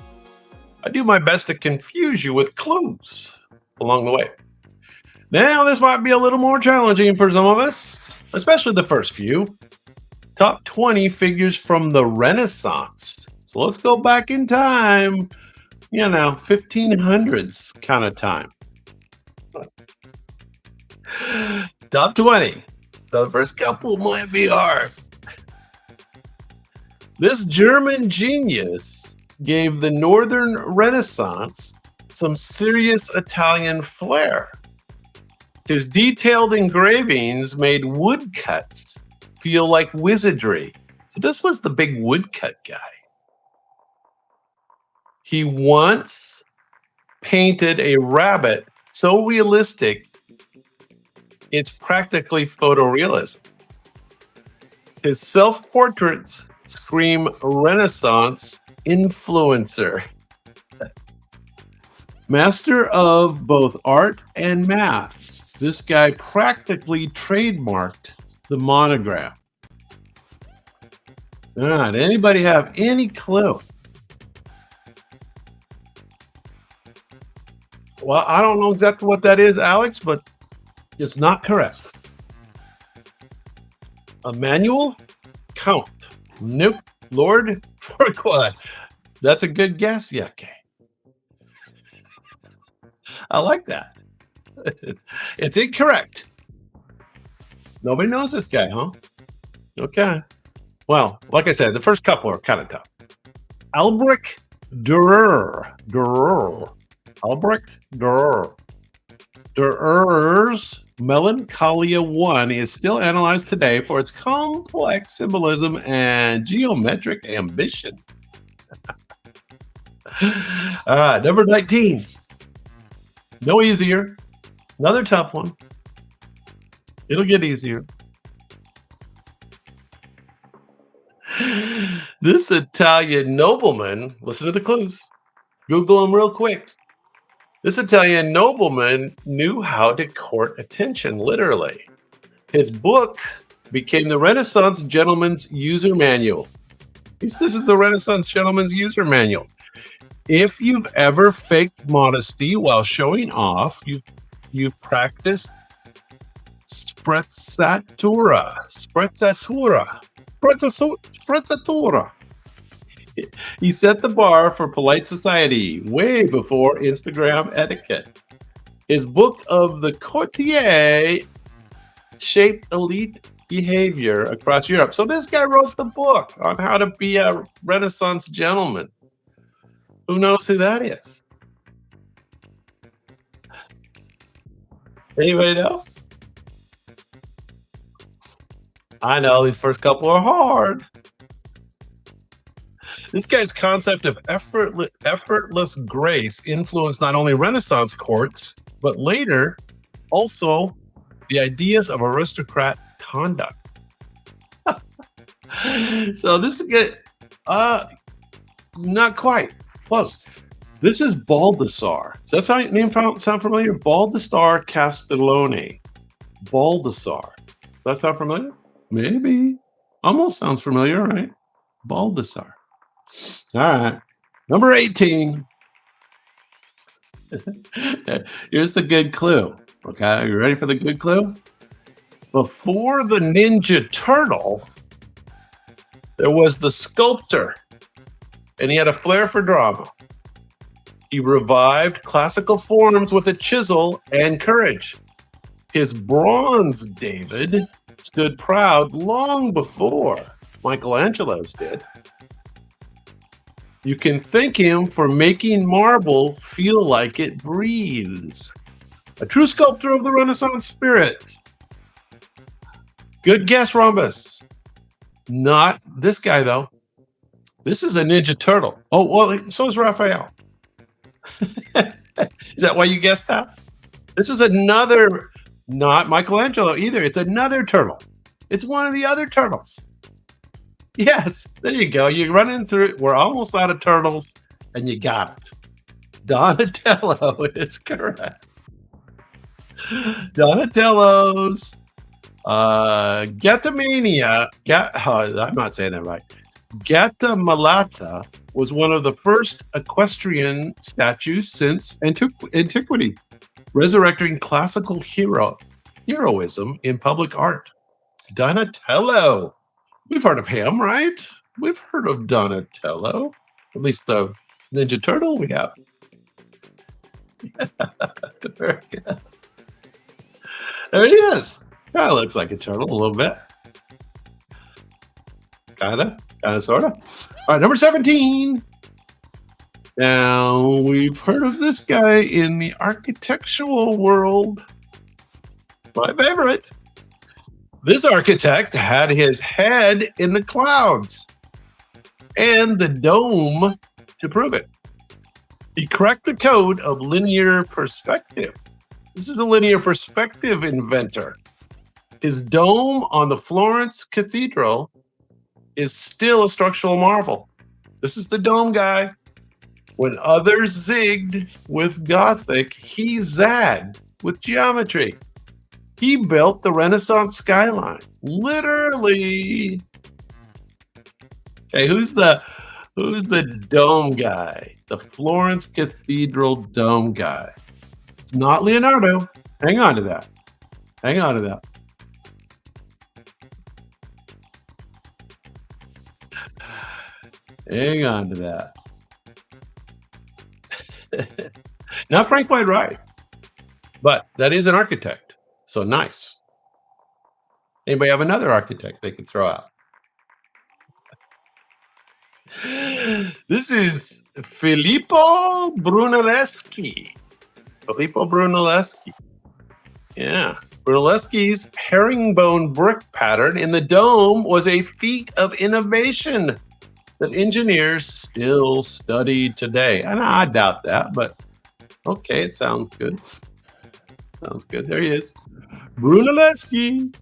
I do my best to confuse you with clues along the way. Now, this might be a little more challenging for some of us, especially the first few. Top 20 figures from the Renaissance. So let's go back in time, 1500s kind of time. Top 20. So the first couple might be hard. This German genius gave the Northern Renaissance some serious Italian flair. His detailed engravings made woodcuts feel like wizardry. So this was the big woodcut guy. He once painted a rabbit so realistic it's practically photorealism. His self-portraits scream Renaissance influencer. Master of both art and math, this guy practically trademarked the monogram. All right, anybody have any clue? Well, I don't know exactly what that is, Alex, but it's not correct. Emmanuel Count. Nope. Lord Farquaad. That's a good guess, yeah, okay. I like that. It's incorrect. Nobody knows this guy, huh? Okay. Well, like I said, the first couple are kind of tough. Albrecht Dürer. Albrecht Dürer. Dürer's Melancholia 1 is still analyzed today for its complex symbolism and geometric ambition. All right, number 19. No easier. Another tough one. It'll get easier. This Italian nobleman, listen to the clues. Google them real quick. This Italian nobleman knew how to court attention, literally. His book became the Renaissance Gentleman's User Manual. This is the Renaissance Gentleman's User Manual. If you've ever faked modesty while showing off, you've practiced sprezzatura. He set the bar for polite society way before Instagram etiquette. His book of the courtier shaped elite behavior across Europe. So this guy wrote the book on how to be a Renaissance gentleman. Who knows who that is? Anybody else? I know these first couple are hard. This guy's concept of effortless grace influenced not only Renaissance courts, but later also the ideas of aristocrat conduct. So this is good. Not quite. Close. This is Baldassar. Does that name sound familiar? Baldassar Castellone. Baldassar. Does that sound familiar? Maybe. Almost sounds familiar, right? Baldassar. All right. Number 18. Here's the good clue. Okay, are you ready for the good clue? Before the Ninja Turtle, there was the sculptor, and he had a flair for drama. He revived classical forms with a chisel and courage. His bronze David stood proud long before Michelangelo's did. You can thank him for making marble feel like it breathes. A true sculptor of the Renaissance spirit. Good guess, Rhombus. Not this guy, though. This is a Ninja Turtle. Oh, well, so is Raphael. Is that why you guessed that? This is another, not Michelangelo either. It's another turtle. It's one of the other turtles. Yes, there you go. You're running through. We're almost out of turtles, and you got it. Donatello is correct. Donatello's Gatamania. I'm not saying that right. Gatamalata was one of the first equestrian statues since antiquity, resurrecting classical heroism in public art. Donatello. We've heard of him, right? We've heard of Donatello. At least the Ninja Turtle we have. Very good. There he is. Kind of looks like a turtle a little bit. Kind of, sort of. All right, number 17. Now, we've heard of this guy in the architectural world. My favorite. This architect had his head in the clouds and the dome to prove it. He cracked the code of linear perspective. This is a linear perspective inventor. His dome on the Florence Cathedral is still a structural marvel. This is the dome guy. When others zigged with Gothic, he zagged with geometry. He built the Renaissance skyline. Literally. Okay, who's the dome guy? The Florence Cathedral dome guy. It's not Leonardo. Hang on to that. Hang on to that. Hang on to that. Not Frank Lloyd Wright, but that is an architect. So nice. Anybody have another architect they could throw out? This is Filippo Brunelleschi. Filippo Brunelleschi. Yeah. Brunelleschi's herringbone brick pattern in the dome was a feat of innovation that engineers still study today. And I doubt that, but okay, it sounds good. Sounds good. There he is. Brunelleschi.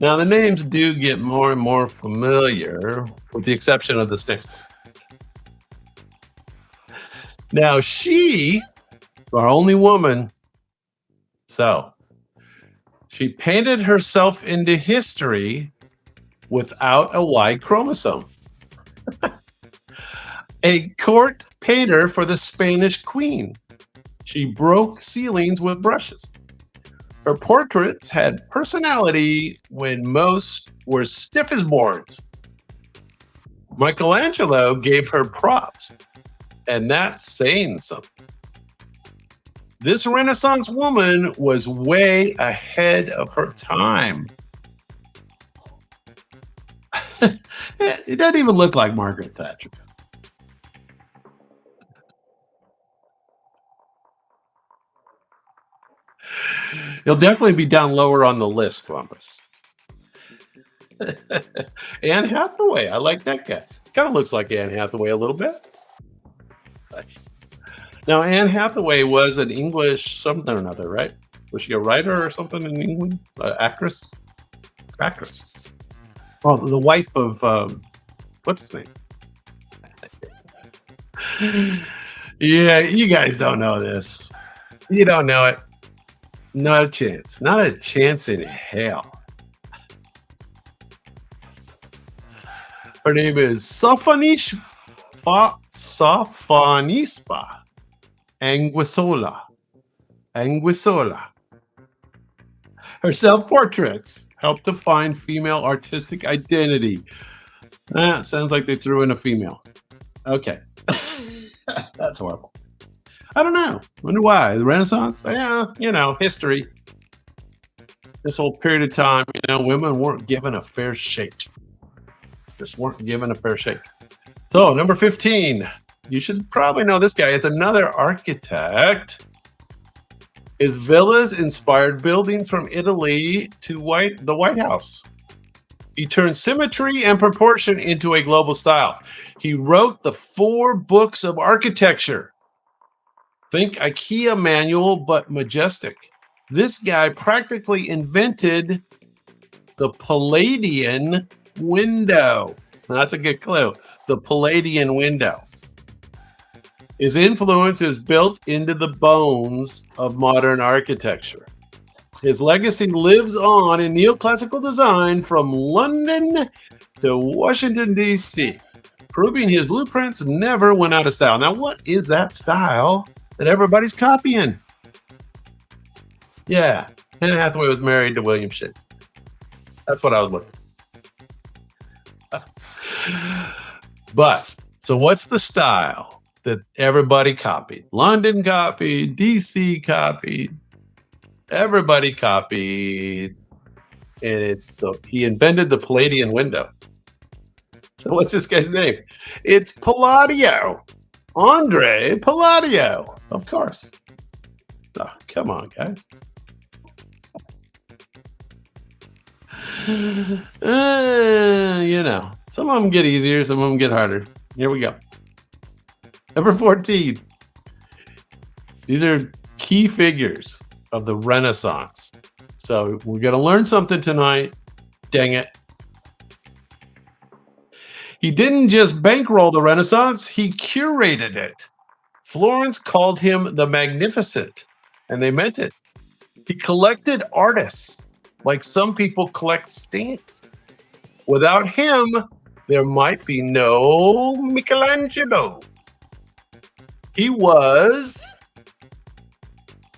Now, the names do get more and more familiar, with the exception of this next. Now, she, our only woman, so she painted herself into history without a Y chromosome. A court painter for the Spanish queen. She broke ceilings with brushes. Her portraits had personality when most were stiff as boards. Michelangelo gave her props, and that's saying something. This Renaissance woman was way ahead of her time. It doesn't even look like Margaret Thatcher. He'll definitely be down lower on the list, Columbus. Anne Hathaway, I like that guess. Kind of looks like Anne Hathaway a little bit. Now, Anne Hathaway was an English something or another, right? Was she a writer or something in England? Actress? Actress. Well, the wife of, what's his name? Yeah, you guys don't know this. You don't know it. Not a chance. Not a chance in hell. Her name is Sophonish Sophonisba Anguissola. Her self-portraits help define female artistic identity. Sounds like they threw in a female. Okay. That's horrible. I don't know. Wonder why. The Renaissance? Yeah, history. This whole period of time, women weren't given a fair shake. Just weren't given a fair shake. So, number 15. You should probably know this guy. It's another architect. His villas inspired buildings from Italy to the White House. He turned symmetry and proportion into a global style. He wrote the 4 books of architecture. Think IKEA manual, but majestic. This guy practically invented the Palladian window. Now, that's a good clue. The Palladian window. His influence is built into the bones of modern architecture. His legacy lives on in neoclassical design from London to Washington, D.C., proving his blueprints never went out of style. Now, what is that style that everybody's copying? Yeah, Anne Hathaway was married to William Shakespeare. That's what I was looking for. But, so what's the style that everybody copied? London copied, DC copied, everybody copied, and he invented the Palladian window. So what's this guy's name? It's Palladio. Andre Palladio, of course. Oh, come on, guys. Some of them get easier, some of them get harder. Here we go. Number 14. These are key figures of the Renaissance. So we're going to learn something tonight. Dang it. He didn't just bankroll the Renaissance, he curated it. Florence called him the Magnificent, and they meant it. He collected artists like some people collect stamps. Without him, there might be no Michelangelo. He was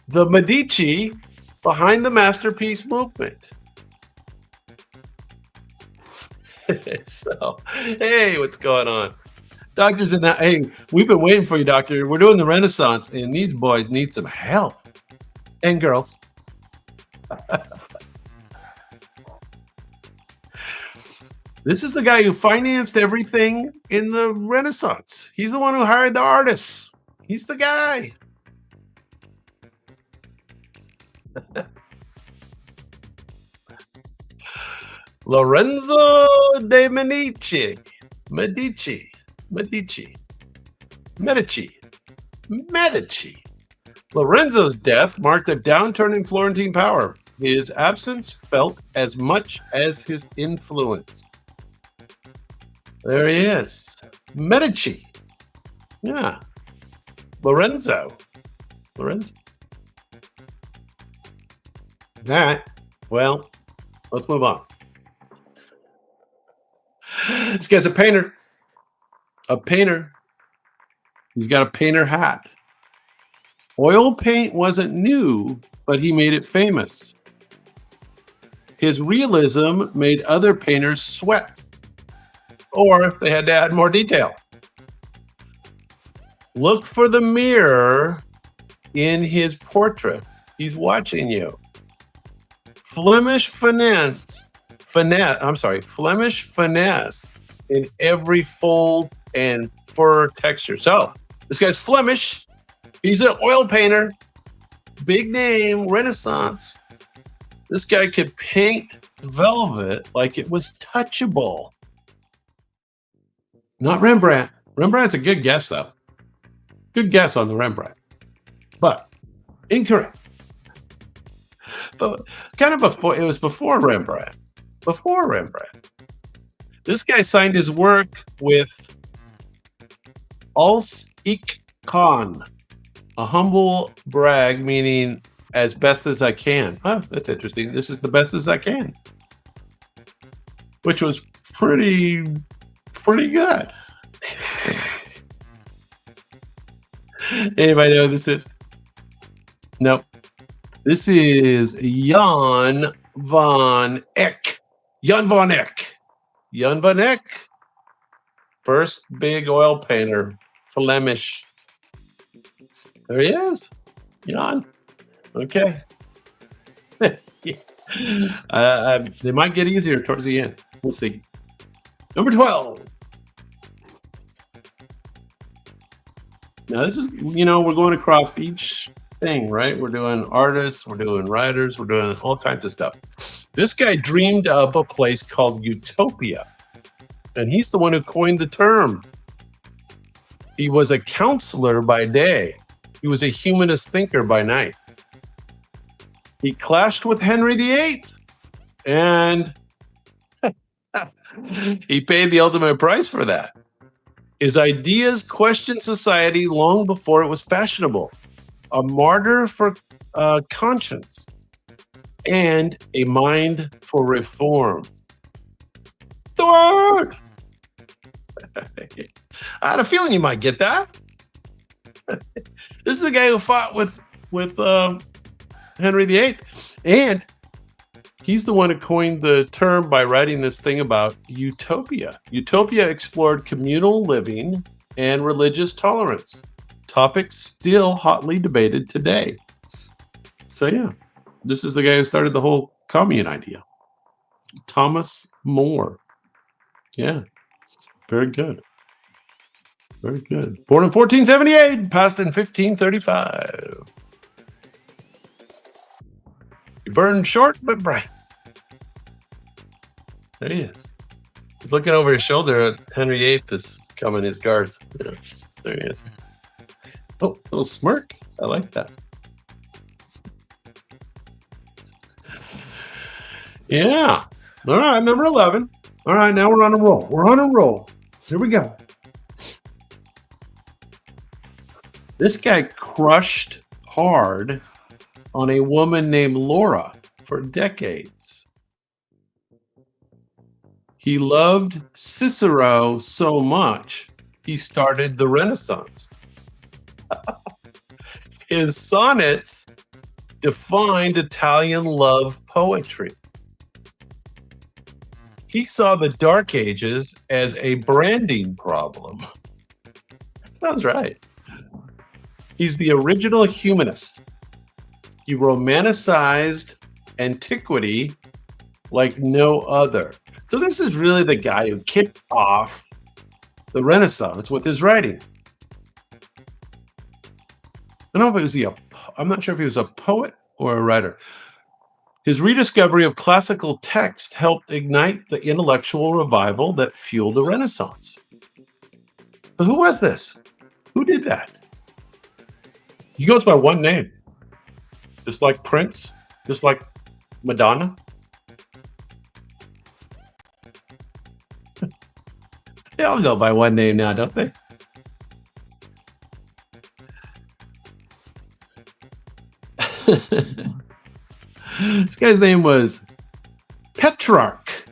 the Medici behind the masterpiece movement. So, hey, what's going on? Doctor's in that. Hey, we've been waiting for you, doctor. We're doing the Renaissance, and these boys need some help. And girls. This is the guy who financed everything in the Renaissance. He's the one who hired the artists. He's the guy. Lorenzo de Medici. Lorenzo's death marked a downturn in Florentine power. His absence felt as much as his influence. There he is. Medici. Yeah. Lorenzo. All right. Well, let's move on. This guy's a painter. He's got a painter hat. Oil paint wasn't new, but he made it famous. His realism made other painters sweat, or they had to add more detail. Look for the mirror in his portrait. He's watching you. Flemish finesse in every fold and fur texture. So, this guy's Flemish. He's an oil painter. Big name, Renaissance. This guy could paint velvet like it was touchable. Not Rembrandt. Rembrandt's a good guess, though. Good guess on the Rembrandt. But incorrect. But kind of before, it was before Rembrandt. This guy signed his work with Als ik kan, a humble brag, meaning as best as I can. Oh, that's interesting. This is the best as I can, which was pretty good. Anybody know who this is? Nope. This is Jan van Eyck. Jan van Eyck. Jan van Eyck. First big oil painter. Flemish. There he is. Jan. Okay. They might get easier towards the end. We'll see. Number 12. Now this is, we're going across each thing, right? We're doing artists, we're doing writers, we're doing all kinds of stuff. This guy dreamed up a place called Utopia, and he's the one who coined the term. He was a counselor by day. He was a humanist thinker by night. He clashed with Henry VIII, and he paid the ultimate price for that. His ideas questioned society long before it was fashionable. A martyr for conscience and a mind for reform. The word! I had a feeling you might get that. This is the guy who fought with Henry VIII, and he's the one who coined the term by writing this thing about utopia. Utopia explored communal living and religious tolerance, topics still hotly debated today. So yeah, this is the guy who started the whole commune idea. Thomas More. Yeah, very good. Very good. Born in 1478, passed in 1535. He burned short but bright. There he is. He's looking over his shoulder at Henry VIII is coming, his guards. Yeah, there he is. Oh, little smirk. I like that. Yeah. All right, number 11. All right, now we're on a roll. We're on a roll. Here we go. This guy crushed hard on a woman named Laura for decades. He loved Cicero so much, he started the Renaissance. His sonnets defined Italian love poetry. He saw the Dark Ages as a branding problem. Sounds right. He's the original humanist. He romanticized antiquity like no other. So this is really the guy who kicked off the Renaissance with his writing. I don't know if I'm not sure if he was a poet or a writer. His rediscovery of classical text helped ignite the intellectual revival that fueled the Renaissance. So who was this? Who did that? He goes by one name. Just like Prince, just like Madonna. They all go by one name now, don't they? This guy's name was Petrarch.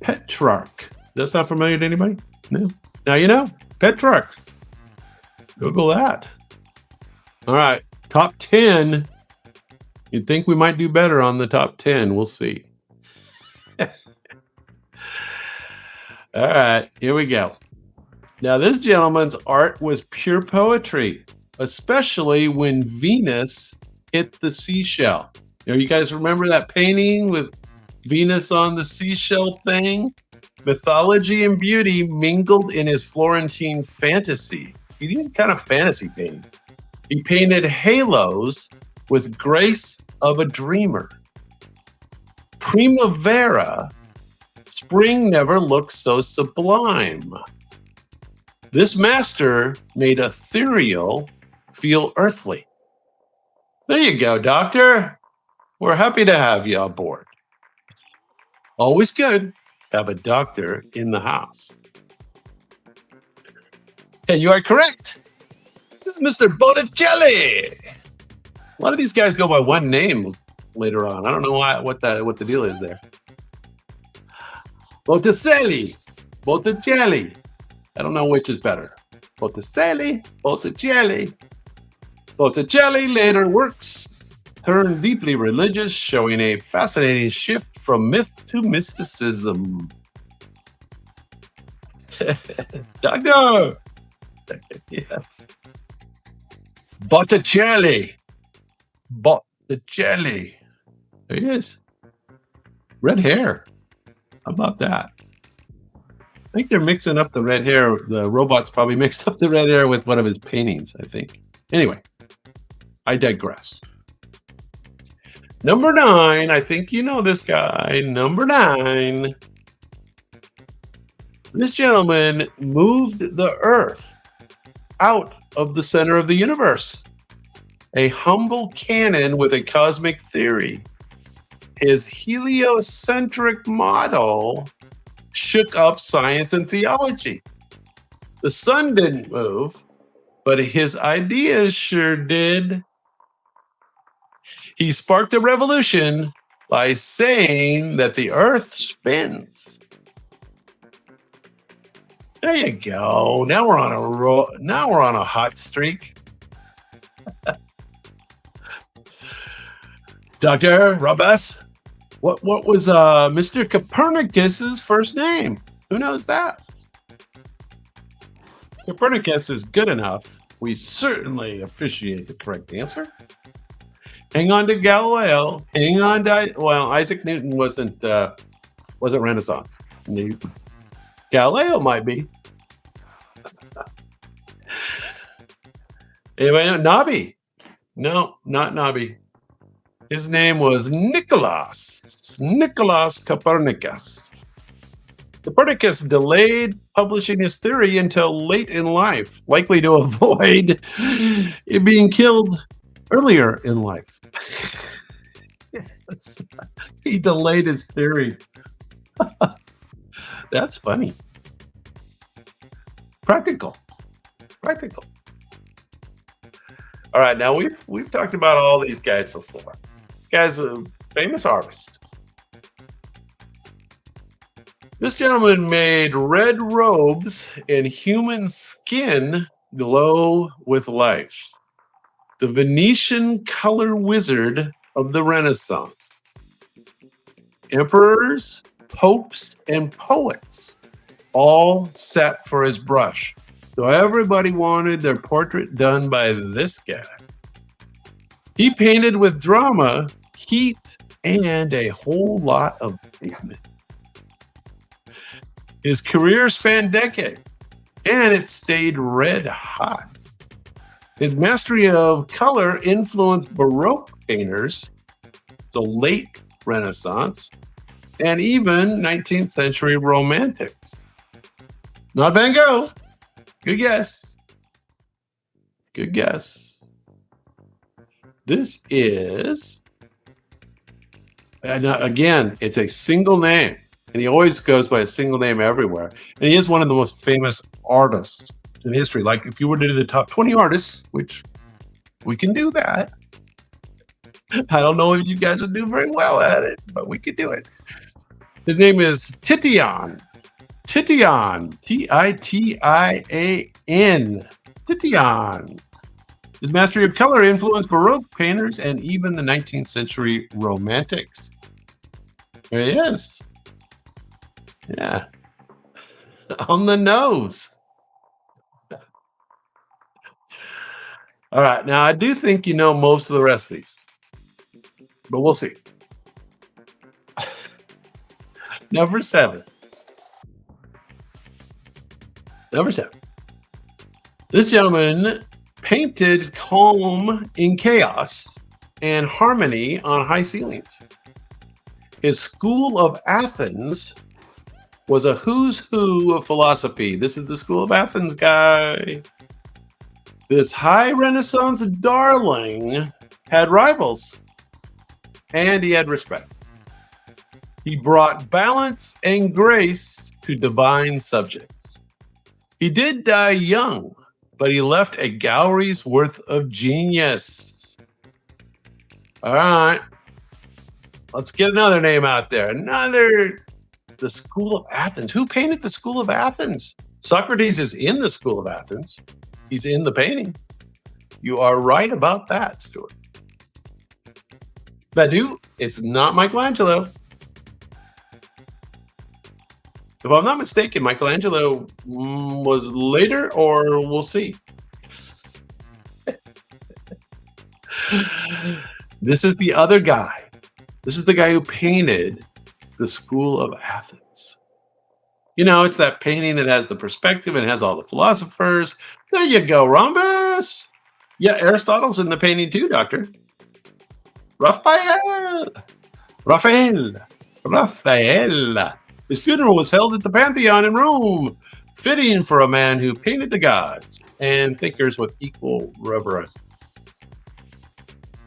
Petrarch. Does that sound familiar to anybody? No? Now you know. Petrarch. Google that. All right. Top 10. You'd think we might do better on the top 10. We'll see. All right. Here we go. Now, this gentleman's art was pure poetry, especially when Venus hit the seashell. You guys remember that painting with Venus on the seashell thing? Mythology and beauty mingled in his Florentine fantasy. He did kind of fantasy painting. He painted halos with grace of a dreamer. Primavera, spring never looked so sublime. This master made ethereal feel earthly. There you go, Doctor. We're happy to have you on board. Always good to have a doctor in the house. And you are correct. This is Mr. Botticelli. A lot of these guys go by one name later on. I don't know what the deal is there. Botticelli. Botticelli. I don't know which is better. Botticelli, Botticelli. Botticelli later works turned deeply religious, showing a fascinating shift from myth to mysticism. Doctor! Yes. Botticelli. Botticelli. There he is. Red hair. How about that? I think they're mixing up the red hair. The robots probably mixed up the red hair with one of his paintings, I think. Anyway, I digress. Number 9. I think you know this guy. Number 9. This gentleman moved the Earth out of the center of the universe. A humble canon with a cosmic theory. His heliocentric model shook up science and theology. The sun didn't move, but his ideas sure did. He sparked a revolution by saying that the Earth spins. There you go. Now we're on a hot streak. Dr. Robus, what was Mr. Copernicus's first name? Who knows that? Copernicus is good enough. We certainly appreciate the correct answer. Hang on to Galileo. Hang on to Isaac Newton wasn't Renaissance. Galileo might be. Anybody know Nobby? No, not Nobby. His name was Nicholas Copernicus. Copernicus delayed publishing his theory until late in life, likely to avoid it being killed earlier in life. Yes. He delayed his theory. That's funny. Practical. All right, now we've talked about all these guys before. This guy's a famous artist. This gentleman made red robes and human skin glow with life. The Venetian color wizard of the Renaissance. Emperors, popes, and poets all sat for his brush. So everybody wanted their portrait done by this guy. He painted with drama, heat, and a whole lot of pigment. His career spanned decades, and it stayed red hot. His mastery of color influenced Baroque painters, so late Renaissance, and even 19th century romantics. Not Van Gogh. Good guess. This is, again, it's a single name. And he always goes by a single name everywhere. And he is one of the most famous artists in history. Like if you were to do the top 20 artists, which we can do that. I don't know if you guys will do very well at it, but we could do it. His name is Titian. Titian. Titian. Titian. His mastery of color influenced Baroque painters and even the 19th century romantics. There he is. Yeah. On the nose. All right. Now, I do think you know most of the rest of these, but we'll see. Number 7. This gentleman painted calm in chaos and harmony on high ceilings. His school of Athens was a who's who of philosophy. This is the school of Athens guy. This high Renaissance darling had rivals, and he had respect. He brought balance and grace to divine subjects. He did die young, but he left a gallery's worth of genius. All right. Let's get another name out there. The School of Athens. Who painted the School of Athens? Socrates is in the School of Athens. He's in the painting. You are right about that, Stuart. Badu, it's not Michelangelo. If I'm not mistaken, Michelangelo was later, or we'll see. This is the other guy. This is the guy who painted the School of Athens. You know, it's that painting that has the perspective and has all the philosophers. There you go, Rhombus. Yeah, Aristotle's in the painting too, Doctor. Raphael. His funeral was held at the Pantheon in Rome, fitting for a man who painted the gods and thinkers with equal reverence.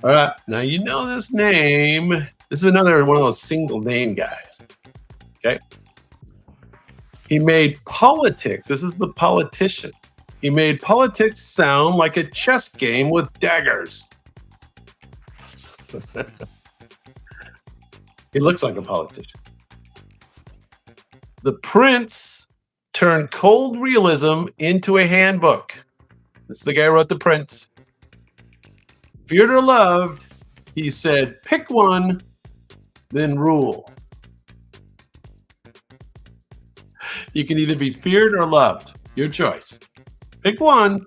All right, now you know this name. This is another one of those single name guys. Okay. He made politics. This is the politician. He made politics sound like a chess game with daggers. He looks like a politician. The Prince turned cold realism into a handbook. This is the guy who wrote The Prince. Feared or loved, he said, pick one, then rule. You can either be feared or loved. Your choice. Pick one.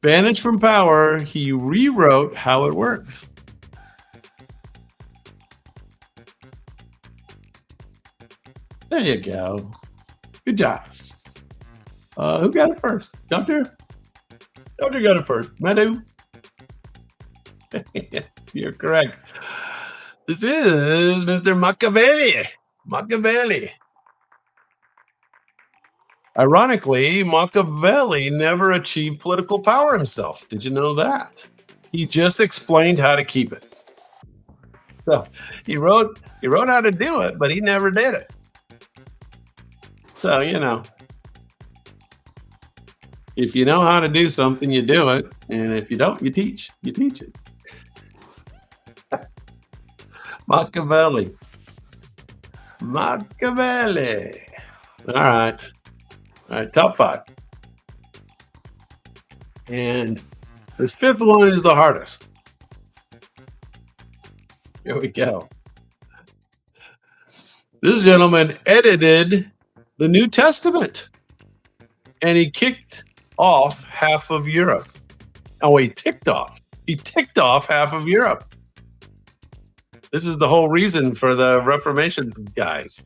Banished from power, he rewrote how it works. There you go. Good job. Who got it first? Doctor? Doctor got it first. Madhu? You're correct. This is Mr. Machiavelli. Machiavelli. Ironically, Machiavelli never achieved political power himself. Did you know that? He just explained how to keep it. So he wrote how to do it, but he never did it. So, you know, if you know how to do something, you do it. And if you don't, you teach it. Machiavelli. All right, top five. And this fifth one is the hardest. Here we go. This gentleman edited the New Testament, and he kicked off half of Europe. Oh, he ticked off half of Europe. This is the whole reason for the Reformation, guys.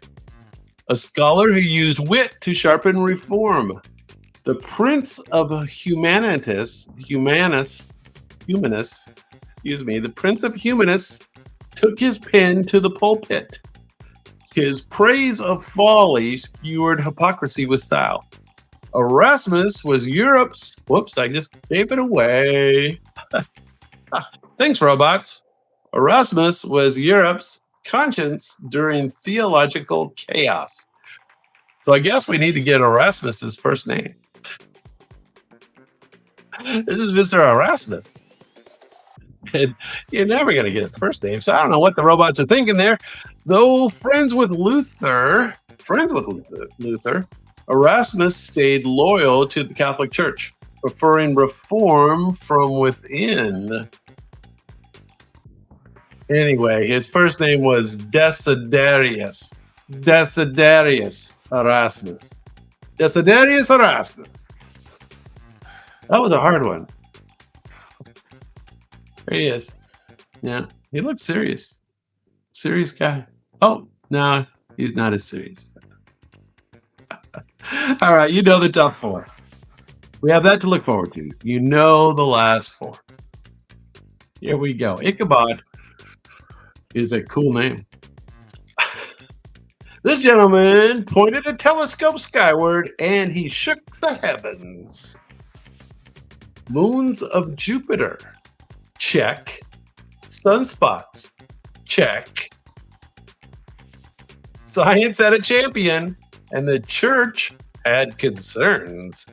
A scholar who used wit to sharpen reform. The Prince of Humanists, the Prince of Humanists took his pen to the pulpit. His praise of folly skewered hypocrisy with style. Erasmus was Europe's, whoops, I just gave it away. Thanks, robots. Erasmus was Europe's conscience during theological chaos. So I guess we need to get Erasmus's first name. This is Mr. Erasmus. And you're never going to get his first name. So I don't know what the robots are thinking there. Though friends with Luther, Erasmus stayed loyal to the Catholic Church, preferring reform from within. Anyway, his first name was Desiderius Erasmus. Desiderius Erasmus. That was a hard one. There he is. Yeah, he looks serious. Serious guy. Oh, no, he's not as serious. All right, you know the top four. We have that to look forward to. You know the last four. Here we go. Ichabod is a cool name. This gentleman pointed a telescope skyward and he shook the heavens. Moons of Jupiter. Check. Sunspots. Check. Science had a champion, and the church had concerns.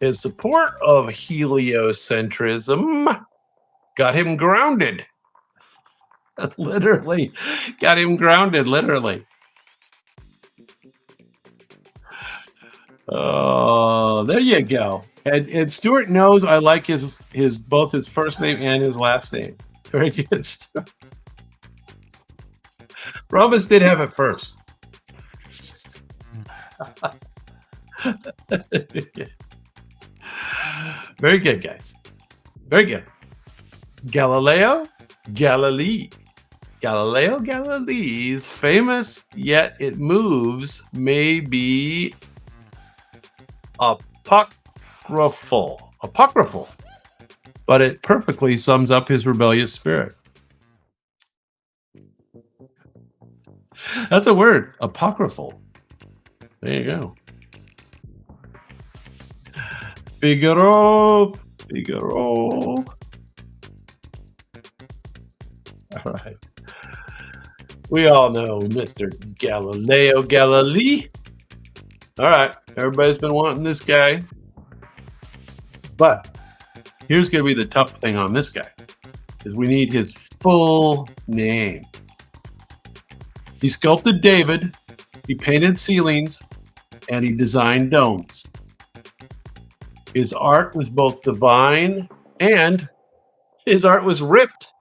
His support of heliocentrism got him grounded. Literally. Got him grounded, literally. Oh, there you go. And Stuart knows I like his both his first name and his last name. Very good stuff. Romus did have it first. Very good, guys. Very good. Galileo Galilei's famous yet it moves may be apocryphal, but it perfectly sums up his rebellious spirit. That's a word, apocryphal. There you go. Figaro. All right. We all know Mr. Galileo Galilei. All right. Everybody's been wanting this guy. But here's going to be the tough thing on this guy, is we need his full name. He sculpted David, he painted ceilings, and he designed domes. His art was both divine and his art was ripped.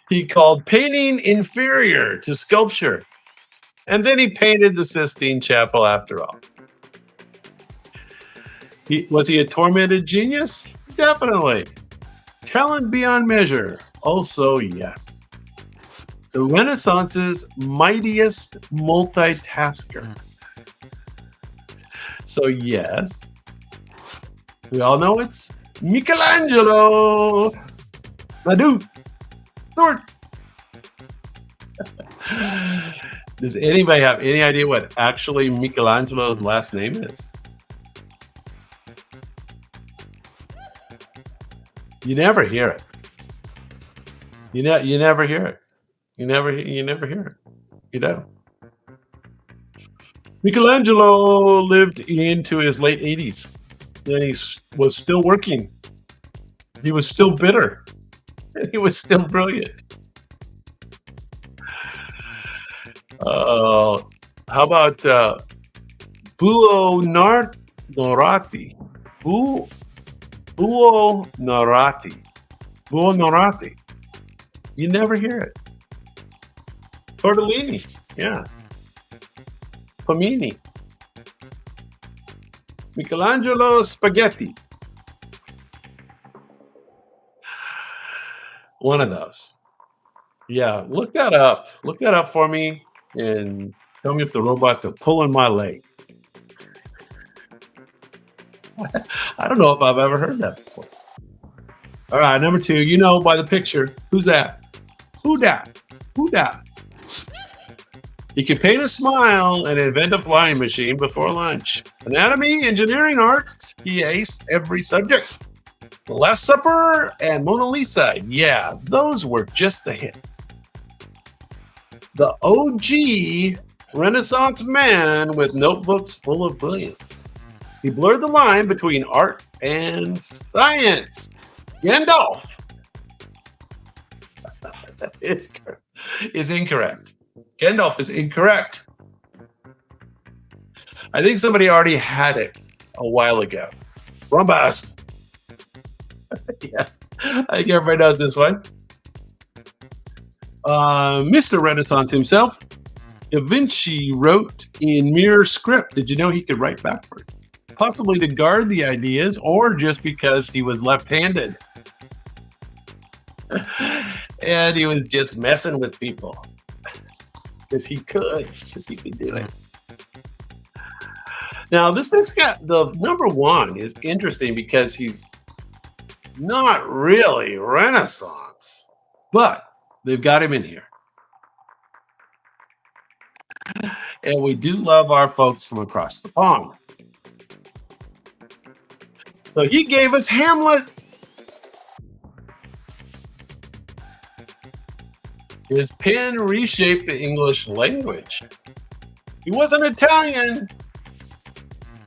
He called painting inferior to sculpture. And then he painted the Sistine Chapel after all. Was he a tormented genius? Definitely. Talent beyond measure? Also, yes. The Renaissance's mightiest multitasker. So, yes, we all know it's Michelangelo. Madu. Lord. Does anybody have any idea what actually Michelangelo's last name is? You never hear it. You never hear it. You never hear it. You know. Michelangelo lived into his late 80s. And he was still working. He was still bitter. And he was still brilliant. How about Buonarroti? Buonarroti. You never hear it. Tortellini. Yeah. Pomini. Michelangelo Spaghetti. One of those. Yeah, look that up. Look that up for me and tell me if the robots are pulling my leg. I don't know if I've ever heard that before. All right, number 2, you know by the picture. Who's that? Who dat? He can paint a smile and invent a flying machine before lunch. Anatomy, engineering, art, he aced every subject. The Last Supper and Mona Lisa, yeah, those were just the hits. The OG Renaissance man with notebooks full of brilliance. He blurred the line between art and science. Gandalf. That is incorrect. Gandalf is incorrect. I think somebody already had it a while ago. Bombast. Yeah, I think everybody knows this one. Mr. Renaissance himself, Da Vinci wrote in mere script. Did you know he could write backward? Possibly to guard the ideas or just because he was left-handed. And he was just messing with people. Because he could do it. Now, this next guy, the number 1, is interesting because he's not really Renaissance, but they've got him in here. And we do love our folks from across the pond. So he gave us Hamlet. His pen reshaped the English language. He wasn't Italian,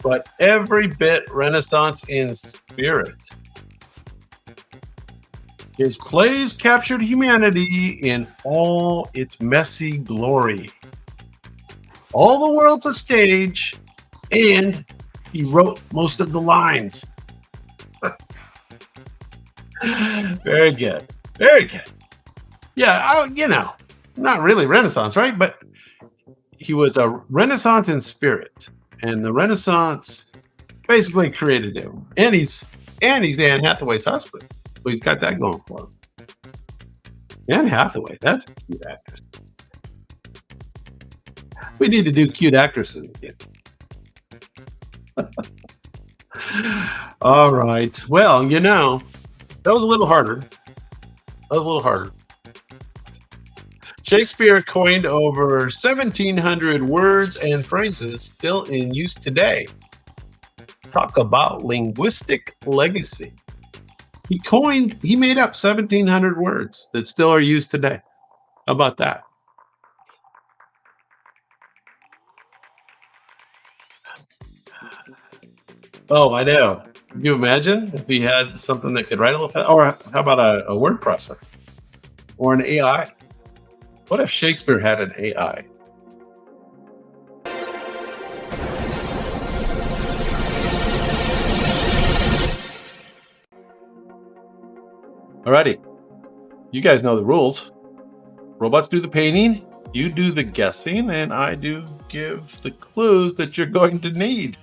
but every bit Renaissance in spirit. His plays captured humanity in all its messy glory. All the world's a stage, and He wrote most of the lines. Very good. Very good. Yeah, not really Renaissance, right? But he was a Renaissance in spirit. And the Renaissance basically created him. And he's Anne Hathaway's husband. So he's got that going for him. Anne Hathaway, that's a cute actress. We need to do cute actresses again. All right. Well, that was a little harder. Shakespeare coined over 1,700 words and phrases still in use today. Talk about linguistic legacy. He made up 1,700 words that still are used today. How about that? Oh, I know. Can you imagine if he had something that could write a little bit? Or how about a word processor? Or an AI? What if Shakespeare had an AI? Alrighty. You guys know the rules. Robots do the painting, you do the guessing, and I do give the clues that you're going to need.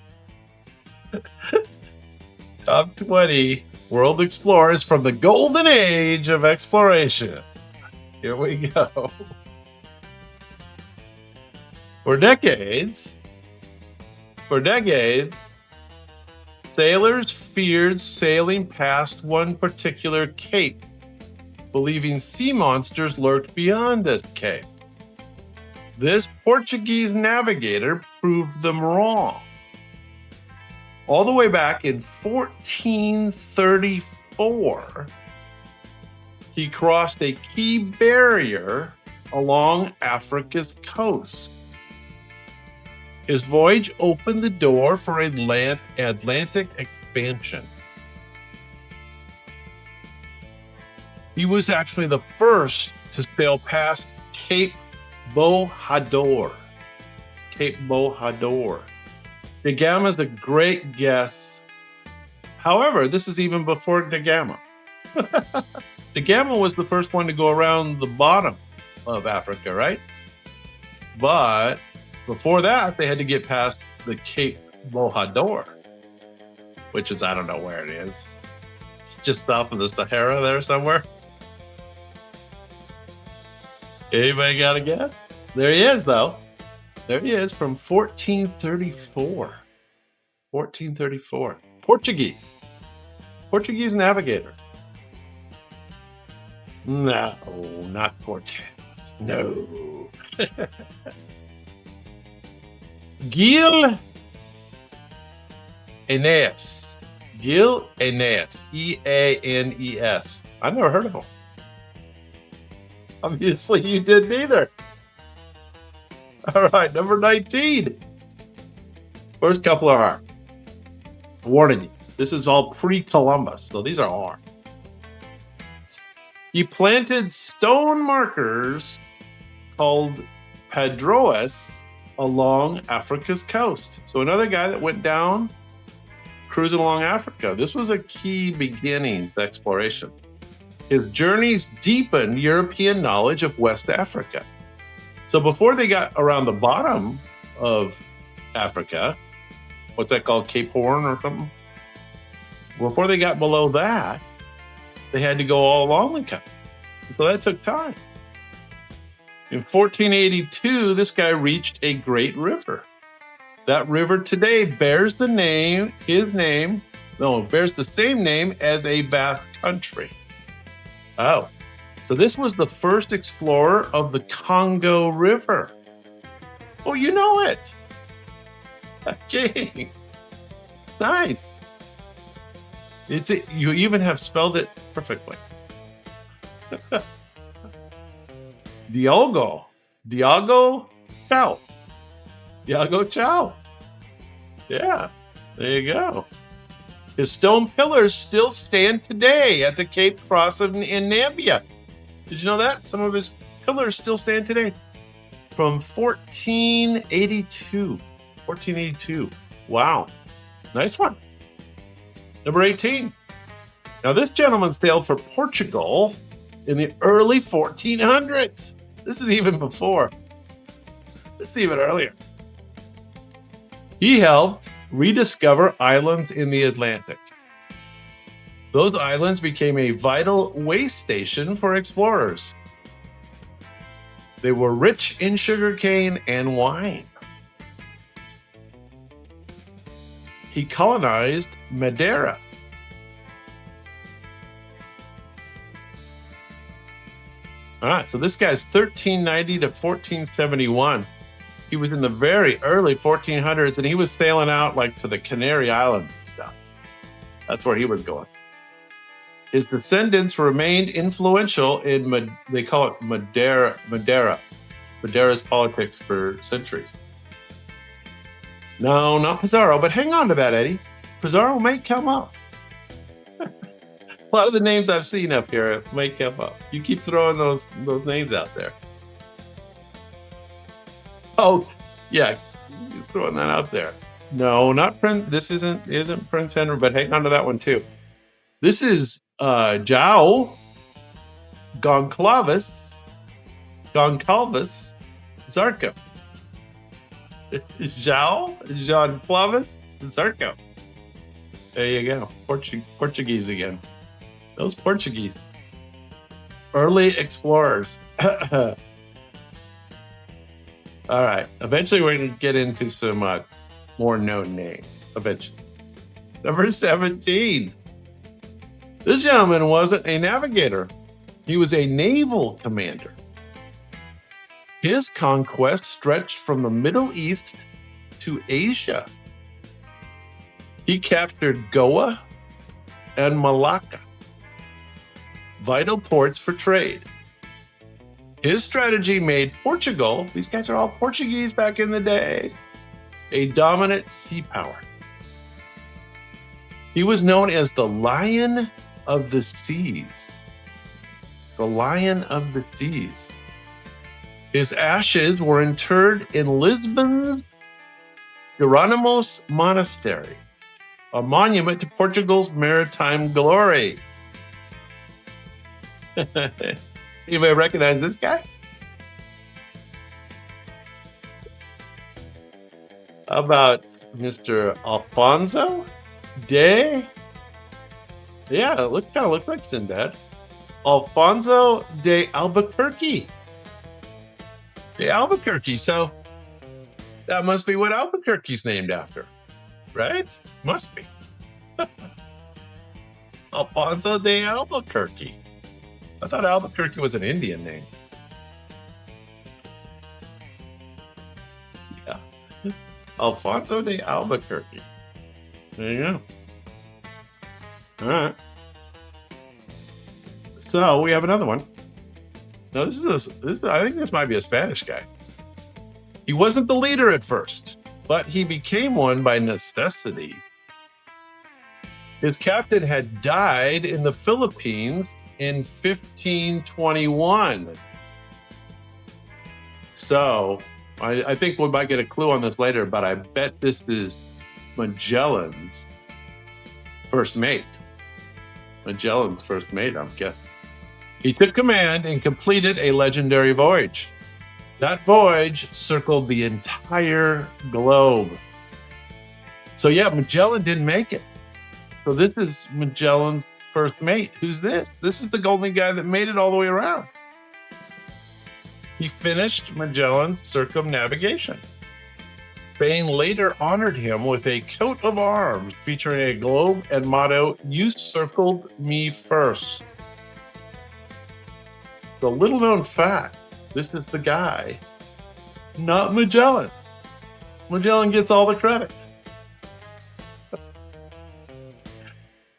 Top 20 world explorers from the golden age of exploration. Here we go. For decades, sailors feared sailing past one particular cape, believing sea monsters lurked beyond this cape. This Portuguese navigator proved them wrong. All the way back in 1434, he crossed a key barrier along Africa's coast. His voyage opened the door for Atlantic expansion. He was actually the first to sail past Cape Bojador. Da Gama is a great guess. However, this is even before Da Gama. Da Gama was the first one to go around the bottom of Africa, right? But before that, they had to get past the Cape Bojador, which is, I don't know where it is. It's just south of the Sahara there somewhere. Anybody got a guess? There he is, though. There he is from 1434. 1434. Portuguese navigator. No, not Cortez. No. Gil Eneas. E-A-N-E-S. I've never heard of him. Obviously, you didn't either. All right, number 19. First couple are hard. Warning you, this is all pre-Columbus, so these are hard. He planted stone markers called padroas along Africa's coast. So another guy that went down cruising along Africa. This was a key beginning to exploration. His journeys deepened European knowledge of West Africa. So before they got around the bottom of Africa, what's that called, Cape Horn or something? Before they got below that, they had to go all along the coast. So that took time. In 1482, this guy reached a great river. That river today bears the same name as a Basque country. Oh, so this was the first explorer of the Congo River. Oh, you know it. Okay. Nice. You even have spelled it perfectly. Diogo Chow. Yeah, there you go. His stone pillars still stand today at the Cape Cross in Namibia. Did you know that? Some of his pillars still stand today. From 1482. Wow. Nice one. Number 18. Now, this gentleman sailed for Portugal in the early 1400s. This is even before. It's even earlier. He helped rediscover islands in the Atlantic. Those islands became a vital way station for explorers. They were rich in sugarcane and wine. He colonized Madeira. All right, so this guy's 1390 to 1471. He was in the very early 1400s, and he was sailing out like to the Canary Islands and stuff. That's where he was going. His descendants remained influential in, they call it Madeira's politics for centuries. No, not Pizarro, but hang on to that, Eddie. Pizarro may come up. A lot of the names I've seen up here may come up. You keep throwing those names out there. Oh, yeah, you're throwing that out there. No, not Prince. This isn't Prince Henry, but hang on to that one too. This is João Goncalves Zarco. Jean Clavis Zarco. There you go. Portuguese again. Those Portuguese. Early explorers. All right. Eventually, we're going to get into some more known names. Eventually. Number 17. This gentleman wasn't a navigator. He was a naval commander. His conquest stretched from the Middle East to Asia. He captured Goa and Malacca, vital ports for trade. His strategy made Portugal, these guys are all Portuguese back in the day, a dominant sea power. He was known as the Lion of the Seas. The Lion of the Seas. His ashes were interred in Lisbon's Jeronimos Monastery, a monument to Portugal's maritime glory. Anybody recognize this guy? How about Mr. Alfonso de... Yeah, it kind of looks like Sinbad. Alfonso de Albuquerque. De Albuquerque. So that must be what Albuquerque's named after, right? Must be. Alfonso de Albuquerque. I thought Albuquerque was an Indian name. Yeah. Alfonso de Albuquerque. There you go. All right. So we have another one. Now this is I think this might be a Spanish guy. He wasn't the leader at first, but he became one by necessity. His captain had died in the Philippines in 1521. So I think we might get a clue on this later, but I bet this is Magellan's first mate. Magellan's first mate, I'm guessing. He took command and completed a legendary voyage. That voyage circled the entire globe. So yeah, Magellan didn't make it. So this is Magellan's first mate. Who's this? This is the golden guy that made it all the way around. He finished Magellan's circumnavigation. Spain later honored him with a coat of arms featuring a globe and motto, "You circled me first." It's a little known fact. This is the guy, not Magellan. Magellan gets all the credit.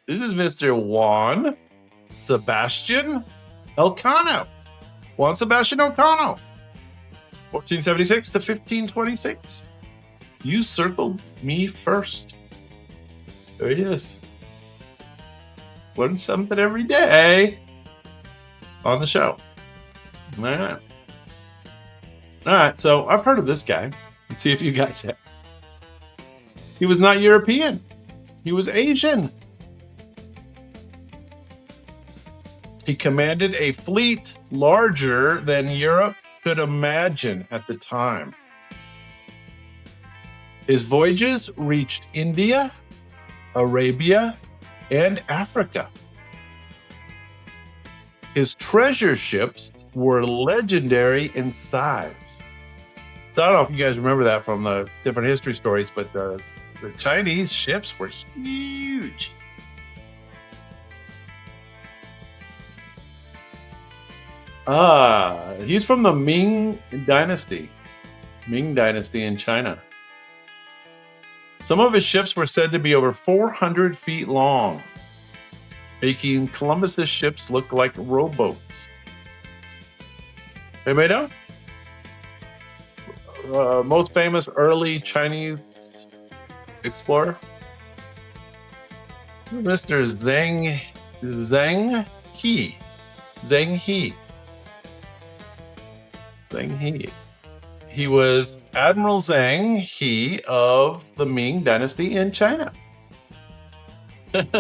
This is Mr. Juan Sebastian Elcano. Juan Sebastian Elcano, 1476 to 1526. You circled me first. There he is. Learn something every day on the show. All right. All right, so I've heard of this guy. Let's see if you guys have. He was not European. He was Asian. He commanded a fleet larger than Europe could imagine at the time. His voyages reached India, Arabia, and Africa. His treasure ships were legendary in size. So I don't know if you guys remember that from the different history stories, but the Chinese ships were huge. He's from the Ming Dynasty in China. Some of his ships were said to be over 400 feet long, making Columbus's ships look like rowboats. Anybody know? Most famous early Chinese explorer? Mr. Zheng He. Zheng He. He was Admiral Zheng He of the Ming Dynasty in China. Kind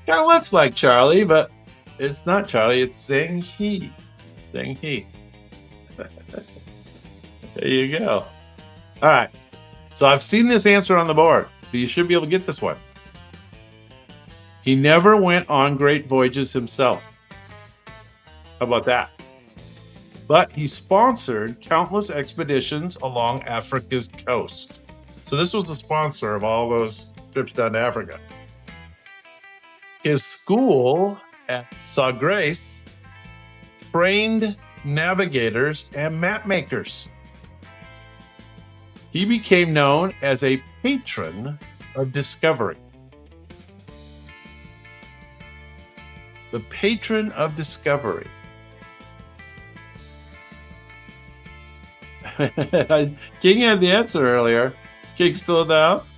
of looks like Charlie, but it's not Charlie. It's Zheng He. Zheng He. There you go. All right. So I've seen this answer on the board, so you should be able to get this one. He never went on great voyages himself. How about that? But he sponsored countless expeditions along Africa's coast. So this was the sponsor of all those trips down to Africa. His school at Sagres trained navigators and map makers. He became known as a patron of discovery. The patron of discovery. King had the answer earlier. Is King still in the house?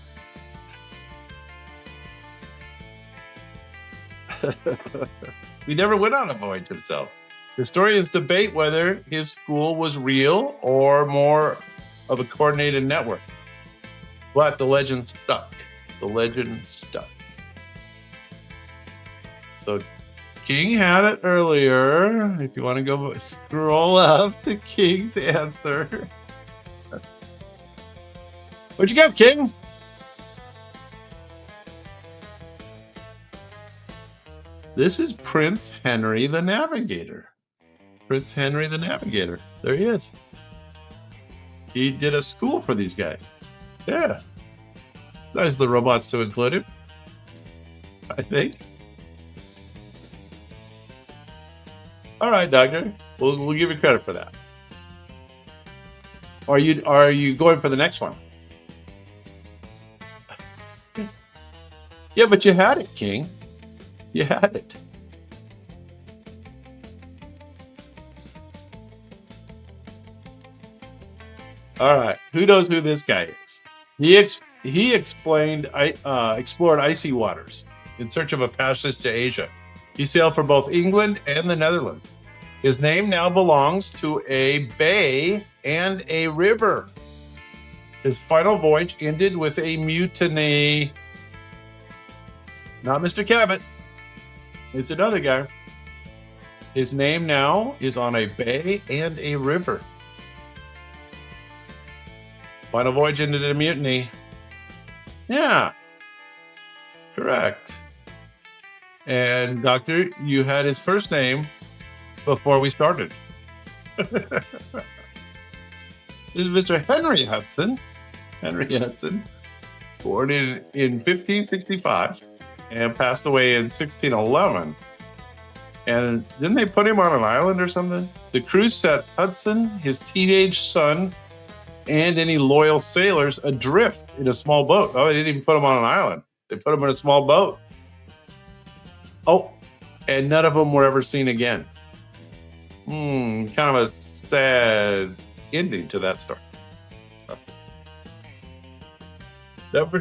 He never went on a voyage himself. Historians debate whether his school was real or more of a coordinated network. But the legend stuck. The legend stuck. So King had it earlier. If you want to go scroll up to King's answer. What'd you get, King? This is Prince Henry the Navigator. Prince Henry the Navigator. There he is. He did a school for these guys. Yeah. Nice the robots to include him, I think. All right, Doctor. We'll give you credit for that. Are you going for the next one? Yeah, but you had it, King. You had it. All right. Who knows who this guy is? He explored icy waters in search of a passage to Asia. He sailed for both England and the Netherlands. His name now belongs to a bay and a river. His final voyage ended with a mutiny. Not Mr. Cabot. It's another guy. His name now is on a bay and a river. Final voyage ended in a mutiny. Yeah. Correct. And Doctor, you had his first name before we started. This is Mr. Henry Hudson. Henry Hudson, born in 1565 and passed away in 1611. And didn't they put him on an island or something? The crew set Hudson, his teenage son, and any loyal sailors adrift in a small boat. Oh, they didn't even put him on an island. They put him in a small boat. Oh, and none of them were ever seen again. Kind of a sad ending to that story. Number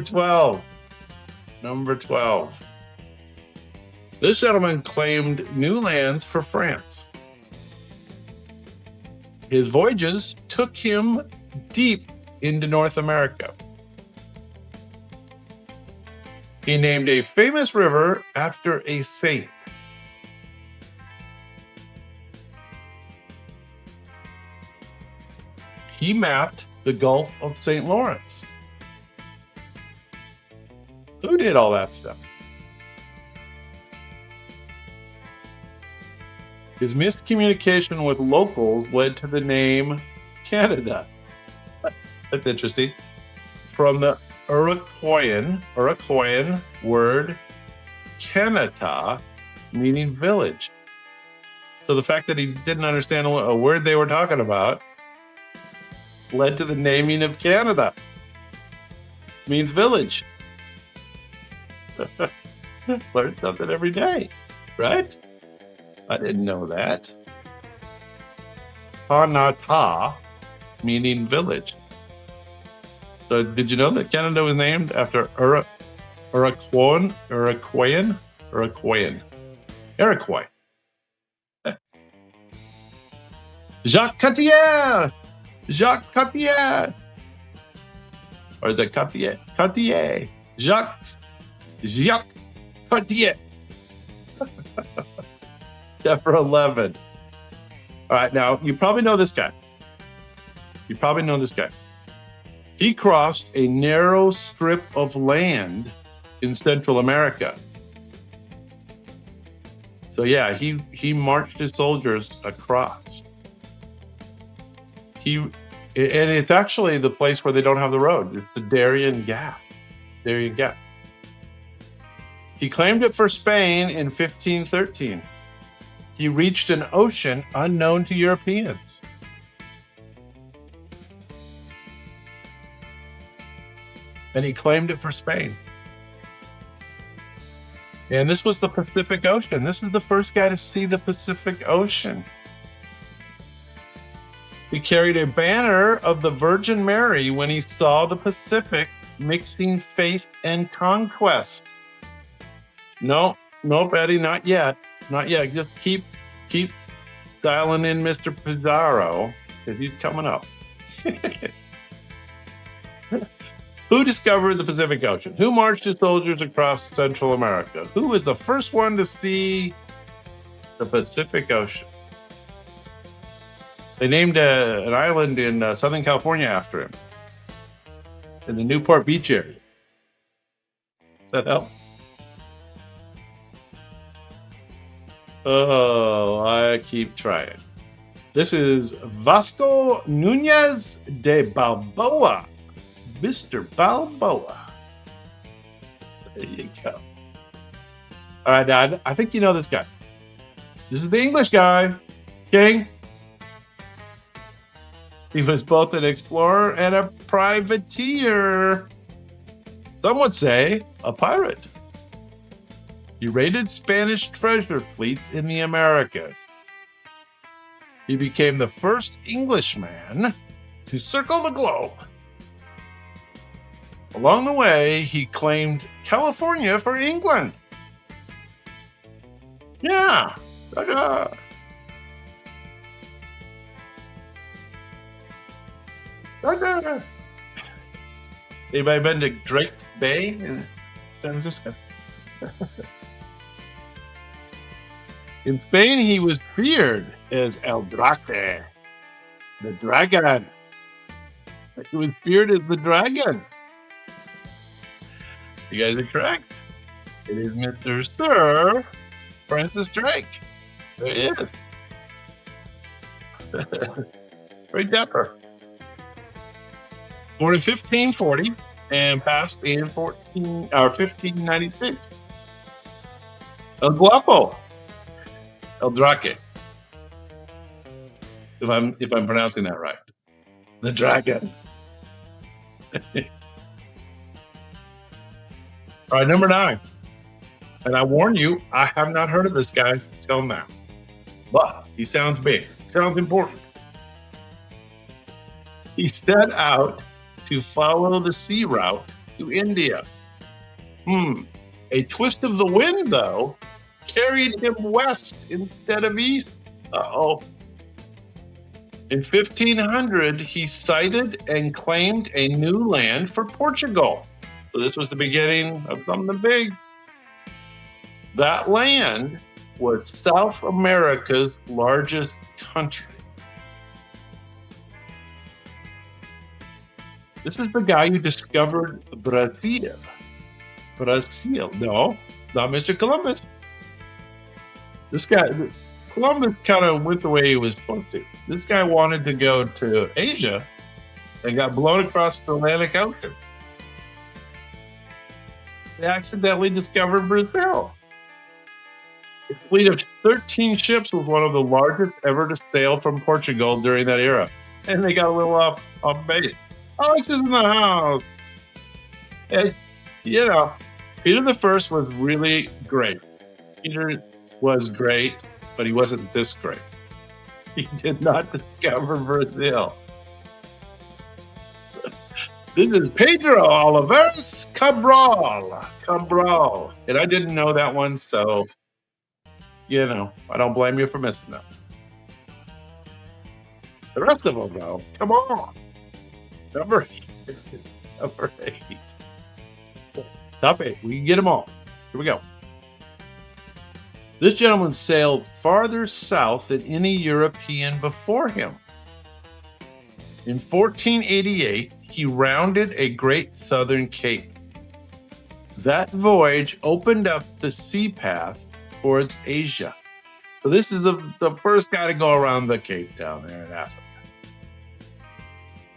12. This gentleman claimed new lands for France. His voyages took him deep into North America. He named a famous river after a saint. He mapped the Gulf of St. Lawrence. Who did all that stuff? His miscommunication with locals led to the name Canada. That's interesting. From the Iroquoian word Canada, meaning village. So the fact that he didn't understand a word they were talking about led to the naming of Canada. Means village. Learn something every day, right? I didn't know that. Kanata, meaning village. So did you know that Canada was named after Iroquois? Jacques Cartier! Jacques Cartier! Or is it Cartier? Cartier! Jacques Cartier! Chapter 11. All right, now you probably know this guy. He crossed a narrow strip of land in Central America. So yeah, he marched his soldiers across. And it's actually the place where they don't have the road. It's the Darien Gap. He claimed it for Spain in 1513. He reached an ocean unknown to Europeans. And he claimed it for Spain. And this was the Pacific Ocean. This is the first guy to see the Pacific Ocean. He carried a banner of the Virgin Mary when he saw the Pacific mixing faith and conquest. No, Betty, not yet. Not yet. Just keep dialing in Mr. Pizarro, because he's coming up. Who discovered the Pacific Ocean? Who marched his soldiers across Central America? Who was the first one to see the Pacific Ocean? They named an island in Southern California after him, in the Newport Beach area. Does that help? Oh, I keep trying. This is Vasco Nunez de Balboa. Mr. Balboa. There you go. All right, Dad, I think you know this guy. This is the English guy, King. He was both an explorer and a privateer. Some would say a pirate. He raided Spanish treasure fleets in the Americas. He became the first Englishman to circle the globe. Along the way, he claimed California for England. Yeah. Anybody been to Drake's Bay in San Francisco? In Spain, he was feared as El Drake, the dragon. He was feared as the dragon. You guys are correct. It is Mr. Sir Francis Drake. There he is. Very dapper. Born in 1540 and passed in 1596. El Guapo. El Drake. If I'm pronouncing that right. The dragon. All right, number 9. And I warn you, I have not heard of this guy till now. But he sounds big. Sounds important. He set out to follow the sea route to India. A twist of the wind, though, carried him west instead of east. Uh-oh. In 1500, he sighted and claimed a new land for Portugal. So this was the beginning of something big. That land was South America's largest country. This is the guy who discovered Brazil. Brazil. No, not Mr. Columbus. This guy, Columbus kind of went the way he was supposed to. This guy wanted to go to Asia and got blown across the Atlantic Ocean. They accidentally discovered Brazil. A fleet of 13 ships was one of the largest ever to sail from Portugal during that era. And they got a little off base. Alex is in the house. And, you know, Peter the First was really great. Peter was great, but he wasn't this great. He did not discover Brazil. This is Pedro Oliveras Cabral. And I didn't know that one, so, you know, I don't blame you for missing that. The rest of them, though, come on. Number 8. Top 8. We can get them all. Here we go. This gentleman sailed farther south than any European before him. In 1488, he rounded a great southern cape. That voyage opened up the sea path towards Asia. So this is the first guy to go around the cape down there in Africa.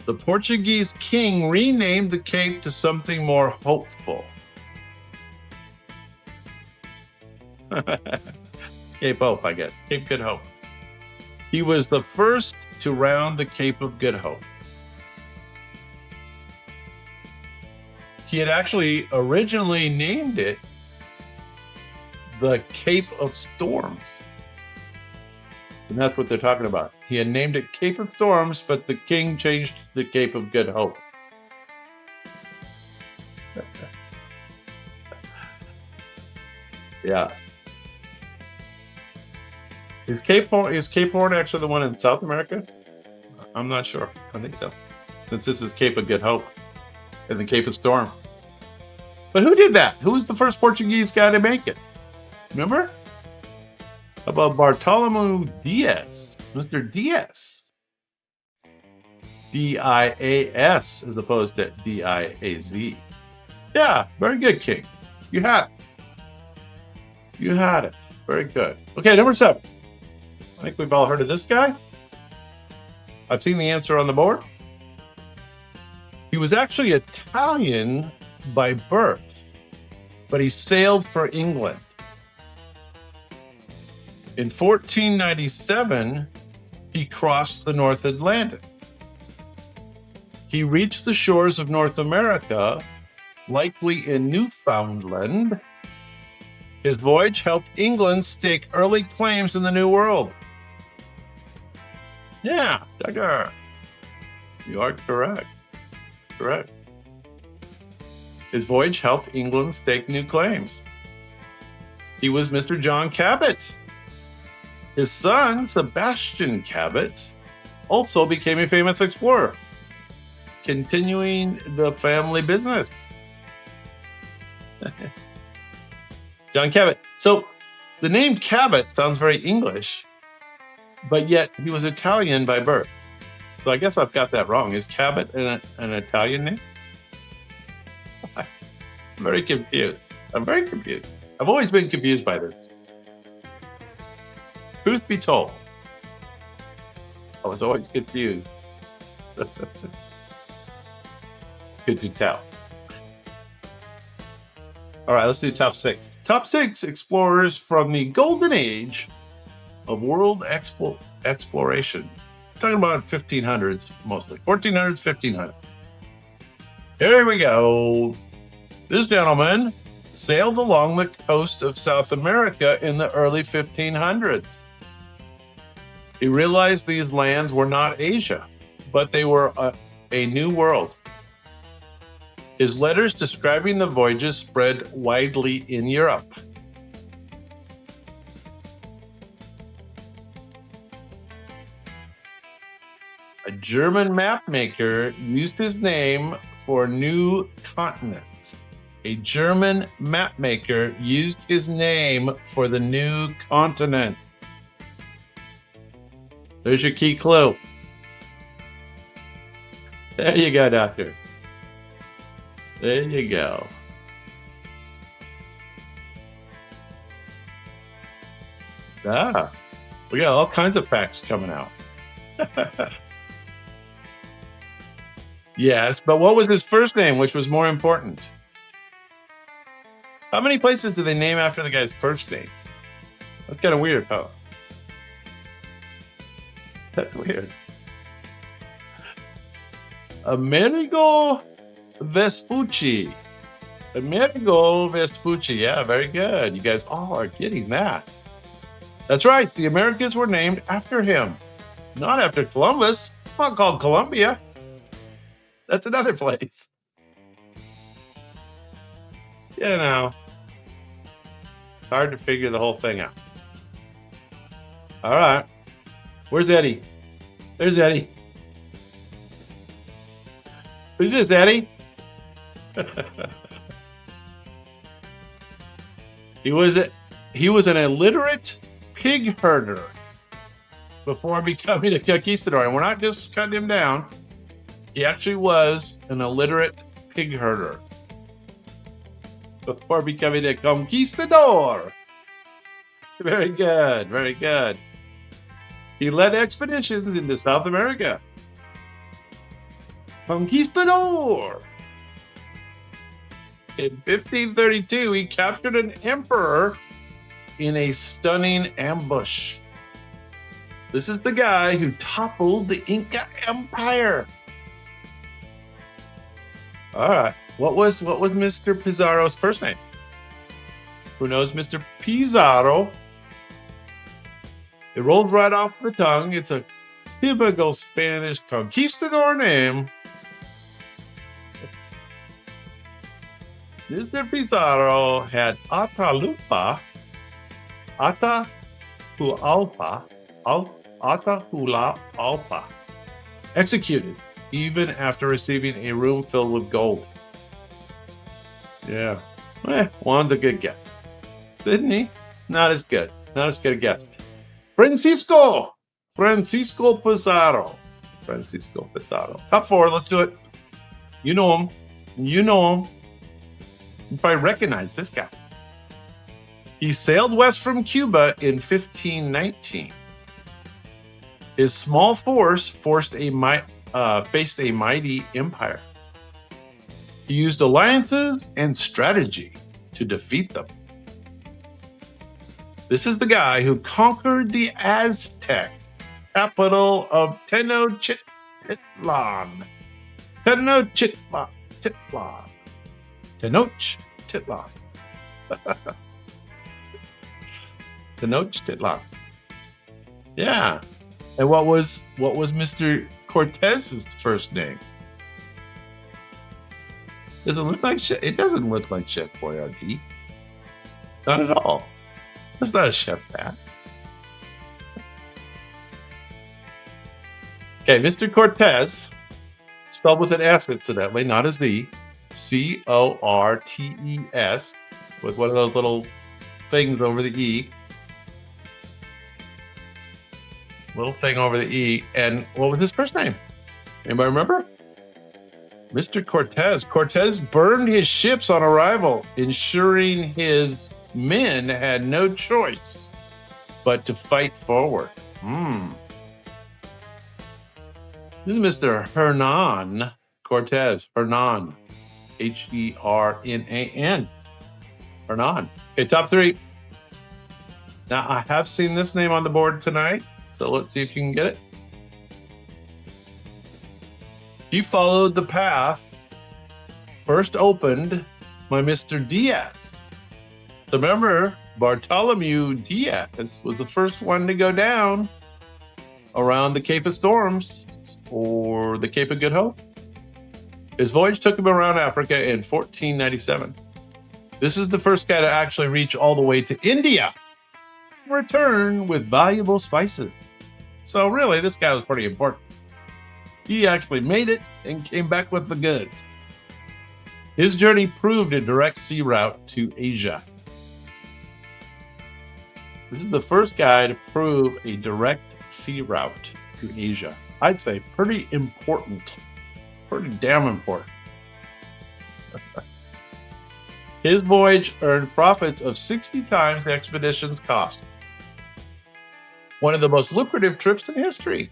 The Portuguese king renamed the cape to something more hopeful. Cape Hope, I guess. Cape Good Hope. He was the first to round the Cape of Good Hope. He had actually originally named it the Cape of Storms. And that's what they're talking about. He had named it Cape of Storms, but the king changed to Cape of Good Hope. Yeah. Is Cape Horn actually the one in South America? I'm not sure. I think so. Since this is Cape of Good Hope and the Cape of Storm. But who did that? Who was the first Portuguese guy to make it? Remember? About Bartolomeu Dias. Mr. Dias. D-I-A-S as opposed to D-I-A-Z. Yeah, very good, King. You had it. You had it. Very good. Okay, number 7. I think we've all heard of this guy. I've seen the answer on the board. He was actually Italian by birth, but he sailed for England. In 1497, he crossed the North Atlantic. He reached the shores of North America, likely in Newfoundland. His voyage helped England stake early claims in the New World. Yeah, Dagger. You are correct. Correct. His voyage helped England stake new claims. He was Mr. John Cabot. His son, Sebastian Cabot, also became a famous explorer, continuing the family business. John Cabot. So the name Cabot sounds very English, but yet he was Italian by birth. So I guess I've got that wrong. Is Cabot an Italian name? I'm very confused. I'm very confused. I've always been confused by this. Truth be told, I was always confused. Could you tell? All right, let's do top 6. Top 6 explorers from the golden age of world exploration. Talking about 1500s mostly. 1400s, 1500s. Here we go. This gentleman sailed along the coast of South America in the early 1500s. He realized these lands were not Asia, but they were a new world. His letters describing the voyages spread widely in Europe. A German map maker used his name for new continents. A German map maker used his name for the new continents. There's your key clue. There you go, Doctor. There you go. Ah, we got all kinds of facts coming out. Yes, but what was his first name, which was more important? How many places do they name after the guy's first name? That's kind of weird, huh? That's weird. Amerigo Vespucci. Amerigo Vespucci. Yeah, very good. You guys all are getting that. That's right. The Americas were named after him, not after Columbus. It's not called Columbia. That's another place. You know, hard to figure the whole thing out. All right. Where's Eddie? There's Eddie. Who's this, Eddie? He was an illiterate pig herder before becoming a conquistador. And we're not just cutting him down. He actually was an illiterate pig herder before becoming a conquistador. Very good, very good. He led expeditions into South America. Conquistador. In 1532, he captured an emperor in a stunning ambush. This is the guy who toppled the Inca Empire. All right. What was Mr. Pizarro's first name? Who knows Mr. Pizarro? It rolled right off the tongue. It's a typical Spanish conquistador name. Mr. Pizarro had Atahualpa executed, even after receiving a room filled with gold. Yeah. Juan's a good guess. Isn't he? Not as good. Not as good a guess. Francisco Pizarro. Top four. Let's do it. You know him. You probably recognize this guy. He sailed west from Cuba in 1519. His small force faced a mighty empire. He used alliances and strategy to defeat them. This is the guy who conquered the Aztec capital of Tenochtitlan. Tenochtitlan. Yeah. And what was Mr. Cortez's first name? Does it look like shit? It doesn't look like Chef Boyardee. Not at all. That's not a chef hat. Okay, Mr. Cortez, spelled with an S incidentally, not a Z. Cortes, with one of those little things over the E. Little thing over the E. And what was his first name? Anybody remember? Mr. Cortez. Cortez burned his ships on arrival, ensuring his men had no choice but to fight forward. This is Mr. Hernan Cortez. Hernan. Hernan. Hernan. Okay, top three. Now, I have seen this name on the board tonight, so let's see if you can get it. He followed the path first opened by Mr. Diaz. So remember, Bartholomew Diaz was the first one to go down around the Cape of Storms, or the Cape of Good Hope. His voyage took him around Africa in 1497. This is the first guy to actually reach all the way to India, return with valuable spices. So really, this guy was pretty important. He actually made it and came back with the goods. His journey proved a direct sea route to Asia. This is the first guy to prove a direct sea route to Asia. I'd say pretty important. Pretty damn important. His voyage earned profits of 60 times the expedition's cost. One of the most lucrative trips in history.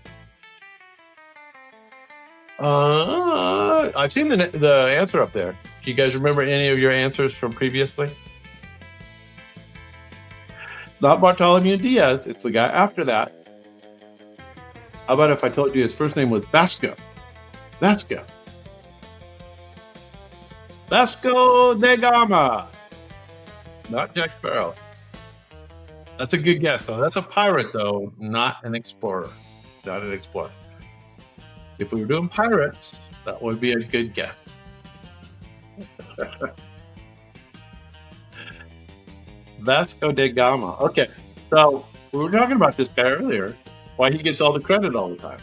I've seen the answer up there. Do you guys remember any of your answers from previously? It's not Bartholomew Diaz. It's the guy after that. How about if I told you his first name was Vasco? Vasco. Vasco da Gama. Not Jack Sparrow. That's a good guess, though. That's a pirate, though, not an explorer. Not an explorer. If we were doing pirates, that would be a good guess. Vasco da Gama. Okay, so we were talking about this guy earlier, why he gets all the credit all the time.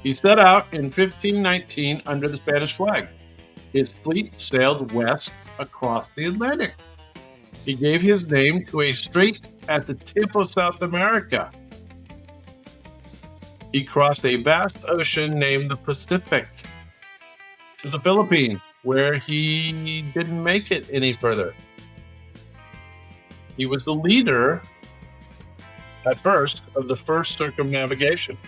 He set out in 1519 under the Spanish flag. His fleet sailed west across the Atlantic. He gave his name to a strait at the tip of South America. He crossed a vast ocean named the Pacific to the Philippines, where he didn't make it any further. He was the leader, at first, of the first circumnavigation.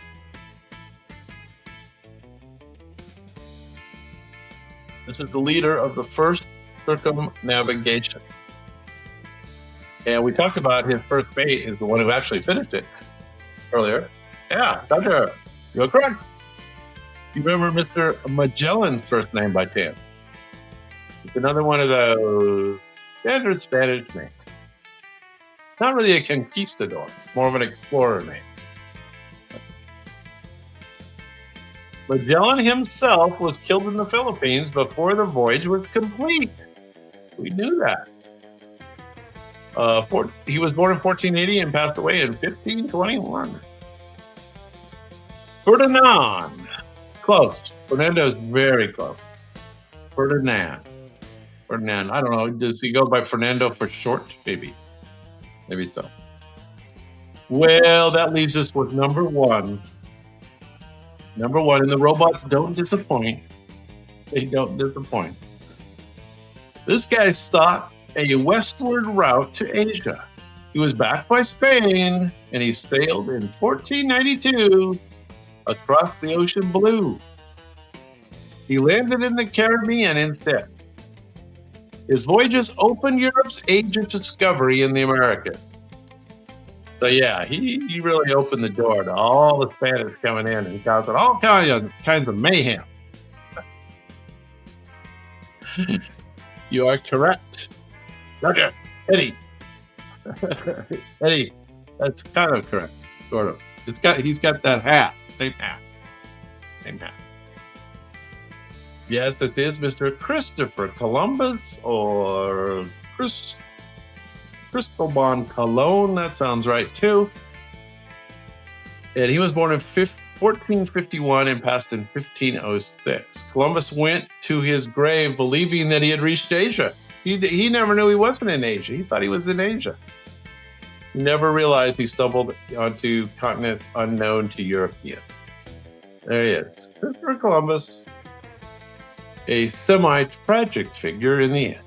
This is the leader of the first circumnavigation. And we talked about his first mate is the one who actually finished it earlier. Yeah, Doctor, you're correct. You remember Mr. Magellan's first name by chance? It's another one of those standard Spanish names. Not really a conquistador, more of an explorer name. Magellan himself was killed in the Philippines before the voyage was complete. We knew that. He was born in 1480 and passed away in 1521. Ferdinand. Close. Fernando's very close. Ferdinand. I don't know. Does he go by Fernando for short? Maybe so. Well, that leaves us with number one. Number one, and the robots don't disappoint. They don't disappoint. This guy sought a westward route to Asia. He was backed by Spain, and he sailed in 1492 across the ocean blue. He landed in the Caribbean instead. His voyages opened Europe's age of discovery in the Americas. So yeah, he really opened the door to all the Spanish coming in and causing all kinds of mayhem. You are correct. Roger. Eddie. Eddie, that's kind of correct. Sort of. He's got that hat. Same hat. Yes, this is Mr. Christopher Columbus or Cristobal Colon. That sounds right too. And he was born in 1451 and passed in 1506. Columbus went to his grave believing that he had reached Asia. He never knew he wasn't in Asia. He thought he was in Asia. He never realized he stumbled onto continents unknown to Europeans. There he is. Christopher Columbus, a semi-tragic figure in the end.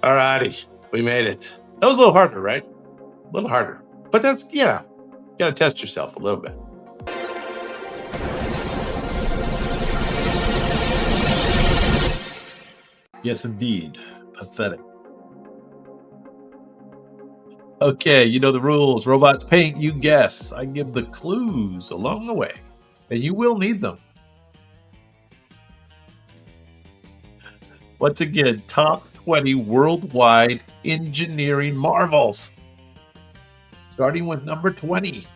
Alrighty, we made it. That was a little harder, right? A little harder. But that's, you gotta test yourself a little bit. Yes, indeed. Pathetic. Okay, you know the rules. Robots paint, you guess. I give the clues along the way. And you will need them. Once again, top 20 worldwide engineering marvels. Starting with number 20.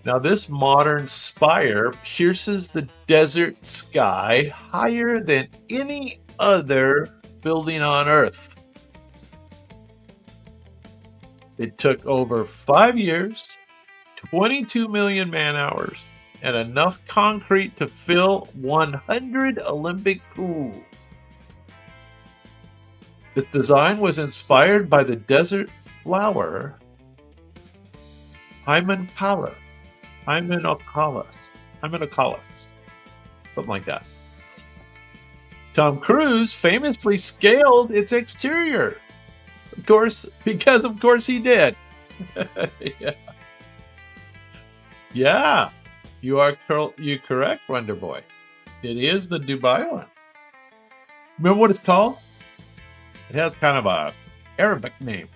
Now, this modern spire pierces the desert sky higher than any other building on Earth. It took over 5 years, 22 million man-hours, and enough concrete to fill 100 Olympic pools. Its design was inspired by the desert flower Hymenaeus. Hymenaeus. Something like that. Tom Cruise famously scaled its exterior. Of course he did. Yeah. Yeah. You correct, Wonder Boy. It is the Dubai one. Remember what it's called? It has kind of a Arabic name.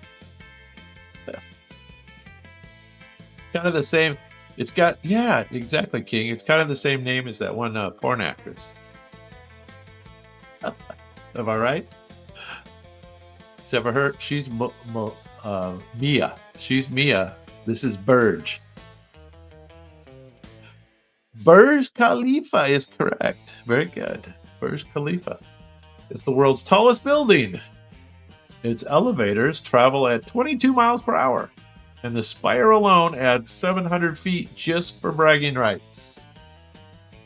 Kind of the same. It's got, yeah, exactly, King. It's kind of the same name as that one porn actress. Am I right? Except for her, she's Mia. She's Mia. This is Burj. Burj Khalifa is correct. Very good. Burj Khalifa. It's the world's tallest building. Its elevators travel at 22 miles per hour, and the spire alone adds 700 feet just for bragging rights.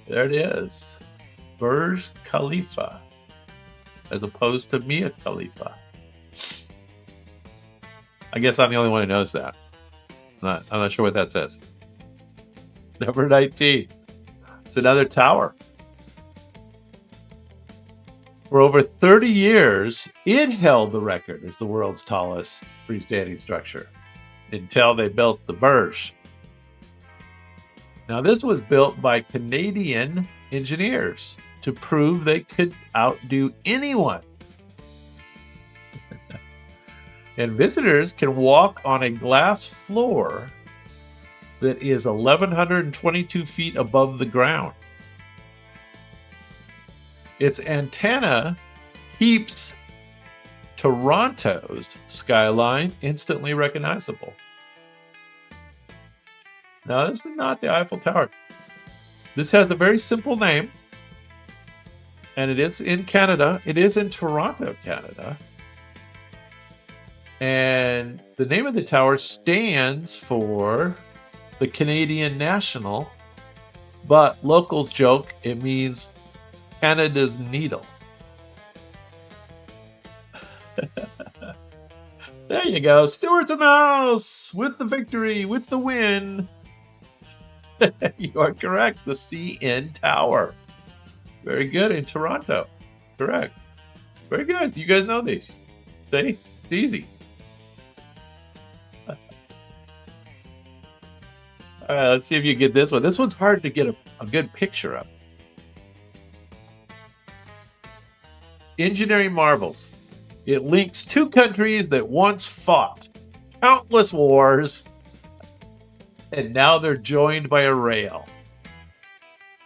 There it is. Burj Khalifa, as opposed to Mia Khalifa. I guess I'm the only one who knows that. I'm not sure what that says. Number 19. It's another tower. For over 30 years, it held the record as the world's tallest freestanding structure until they built the Burj. Now, this was built by Canadian engineers to prove they could outdo anyone. And visitors can walk on a glass floor that is 1,122 feet above the ground. Its antenna keeps Toronto's skyline instantly recognizable. Now, this is not the Eiffel Tower. This has a very simple name, and it is in Canada. It is in Toronto, Canada. And the name of the tower stands for the Canadian National, but locals joke it means Canada's needle. There you go. Stewart's in the house with the victory, with the win. You are correct. The CN Tower. Very good in Toronto. Correct. Very good. You guys know these. See? It's easy. All right, let's see if you get this one. This one's hard to get a good picture of. Engineering marvels. It links two countries that once fought countless wars, and now they're joined by a rail.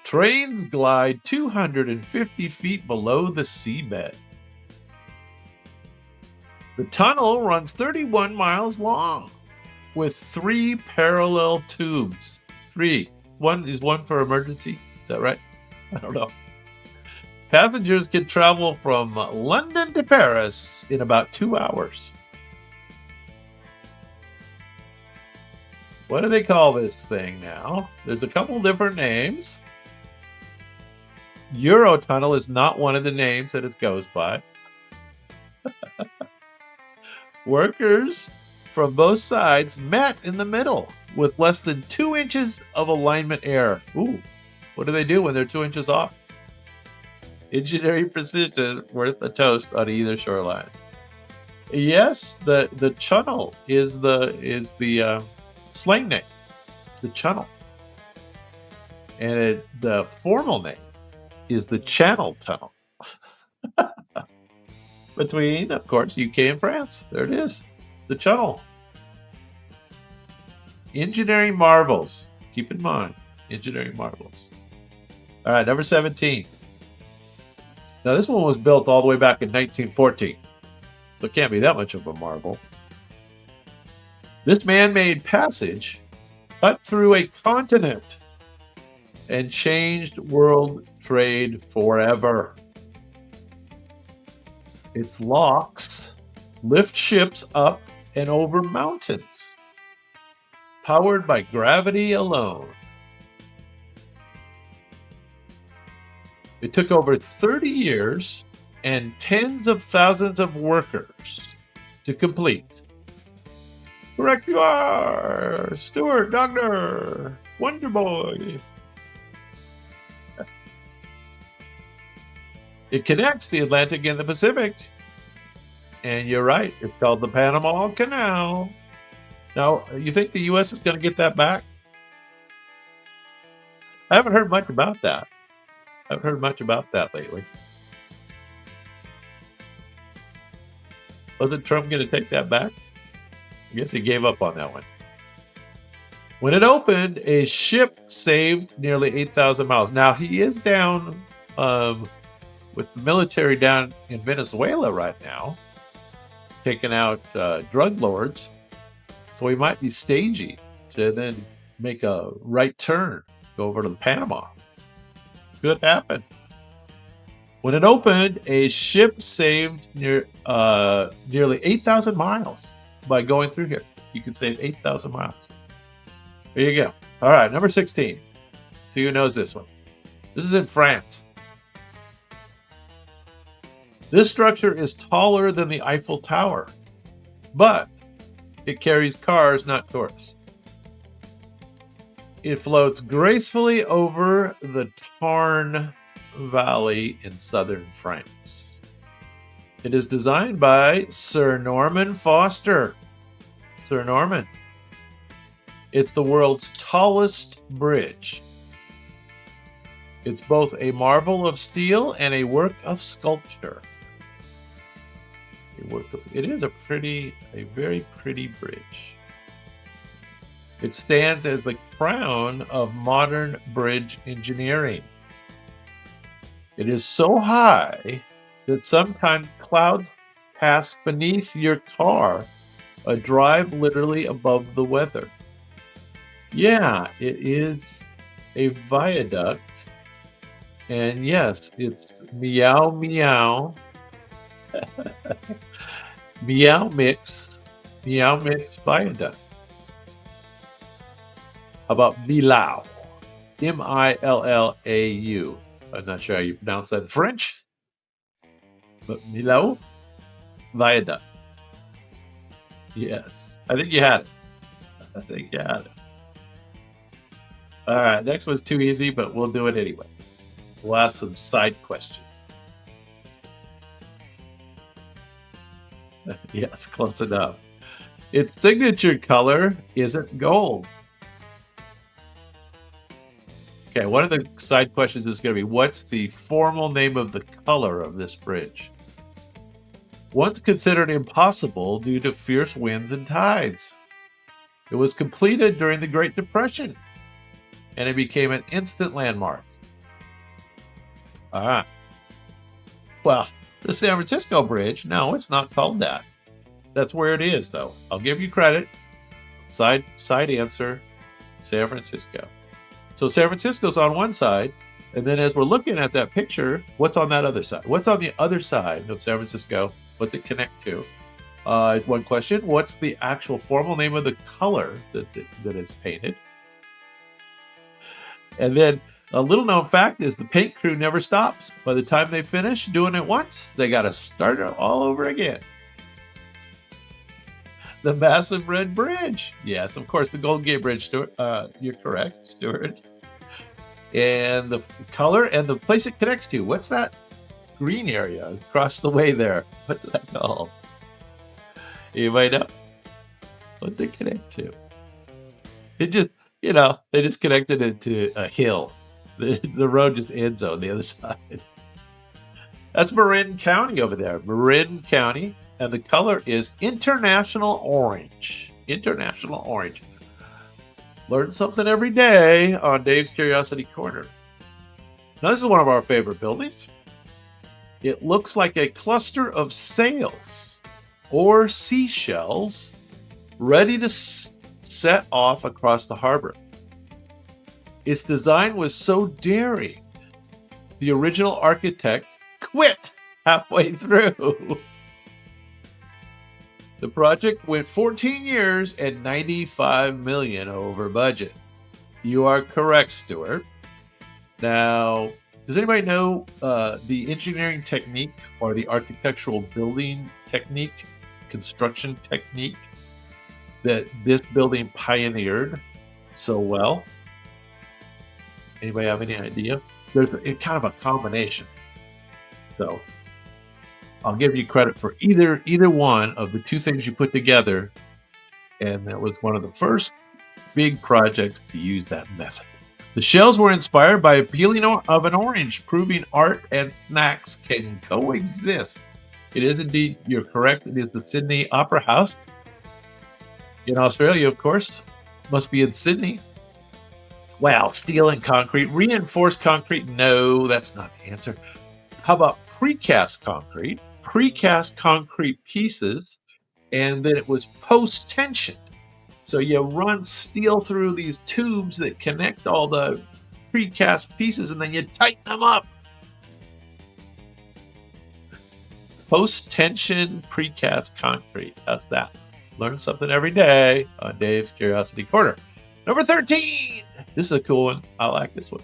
Trains glide 250 feet below the seabed. The tunnel runs 31 miles long with 3 parallel tubes. 3. One is one for emergency. Is that right? I don't know. Passengers can travel from London to Paris in about 2 hours. What do they call this thing now? There's a couple different names. Eurotunnel is not one of the names that it goes by. Workers from both sides met in the middle with less than 2 inches of alignment error. Ooh, what do they do when they're 2 inches off? Engineering precision worth a toast on either shoreline. Yes, the channel is the slang name, the channel, and the formal name is the Channel Tunnel. Between, of course, UK and France. There it is, the channel. Engineering marvels. Keep in mind, engineering marvels. All right, number 17. Now, this one was built all the way back in 1914, so it can't be that much of a marvel. This man-made passage cut through a continent and changed world trade forever. Its locks lift ships up and over mountains, powered by gravity alone. It took over 30 years and tens of thousands of workers to complete. Correct you are, Stuart, Doctor, Wonder Boy. It connects the Atlantic and the Pacific. And you're right, it's called the Panama Canal. Now, you think the U.S. is going to get that back? I haven't heard much about that. Lately. Wasn't Trump going to take that back? I guess he gave up on that one. When it opened, a ship saved nearly 8,000 miles. Now, he is down with the military down in Venezuela right now, taking out drug lords. So he might be staging to then make a right turn, go over to Panama. Could happen. When it opened, a ship saved nearly 8,000 miles by going through here. You could save 8,000 miles. There you go. All right, number 16. See who knows this one. This is in France. This structure is taller than the Eiffel Tower, but it carries cars, not tourists. It floats gracefully over the Tarn Valley in southern France. It is designed by Sir Norman Foster. Sir Norman. It's the world's tallest bridge. It's both a marvel of steel and a work of sculpture. It is a very pretty bridge. It stands as the crown of modern bridge engineering. It is so high that sometimes clouds pass beneath your car, a drive literally above the weather. Yeah, it is a viaduct. And yes, it's meow meow. Meow Mix viaduct. How about Millau? Millau. I'm not sure how you pronounce that in French, but Millau viaduct. Yes, I think you had it. All right, next one's too easy, but we'll do it anyway. We'll ask some side questions. Yes, close enough. Its signature color isn't gold. Okay, one of the side questions is going to be, what's the formal name of the color of this bridge? Once considered impossible due to fierce winds and tides. It was completed during the Great Depression, and it became an instant landmark. All right. Well, the San Francisco Bridge, no, it's not called that. That's where it is, though. I'll give you credit. Side answer, San Francisco. So San Francisco's on one side, and then as we're looking at that picture, what's on that other side? What's on the other side of San Francisco? What's it connect to? Is one question. What's the actual formal name of the color that is painted? And then a little known fact is the paint crew never stops. By the time they finish doing it once, they got to start it all over again. The massive red bridge. Yes, of course, the Golden Gate Bridge, Stuart. You're correct, Stuart. And the color and the place it connects to. What's that green area across the way there? What's that called? You might know. What's it connect to? It just, they just connected it to a hill. The road just ends on the other side. That's Marin County over there. Marin County. And the color is international orange. International orange. Learn something every day on Dave's Curiosity Corner. Now, this is one of our favorite buildings. It looks like a cluster of sails or seashells ready to set off across the harbor. Its design was so daring, the original architect quit halfway through. The project went 14 years and $95 million over budget. You are correct, Stuart. Now, Does anybody know the engineering technique or the architectural building technique, construction technique that this building pioneered so well? Anybody have any idea? There's kind of a combination. So I'll give you credit for either one of the two things you put together, and that was one of the first big projects to use that method. The shells were inspired by a peeling of an orange, proving art and snacks can coexist. It is indeed, you're correct, it is the Sydney Opera House in Australia, of course. Must be in Sydney. Wow, steel and concrete. Reinforced concrete? No, that's not the answer. How about precast concrete? Precast concrete pieces, and then it was post-tension. So you run steel through these tubes that connect all the precast pieces, and then you tighten them up. Post-tension precast concrete. How's that? Learn something every day on Dave's Curiosity Corner. Number 13. This is a cool one. I like this one.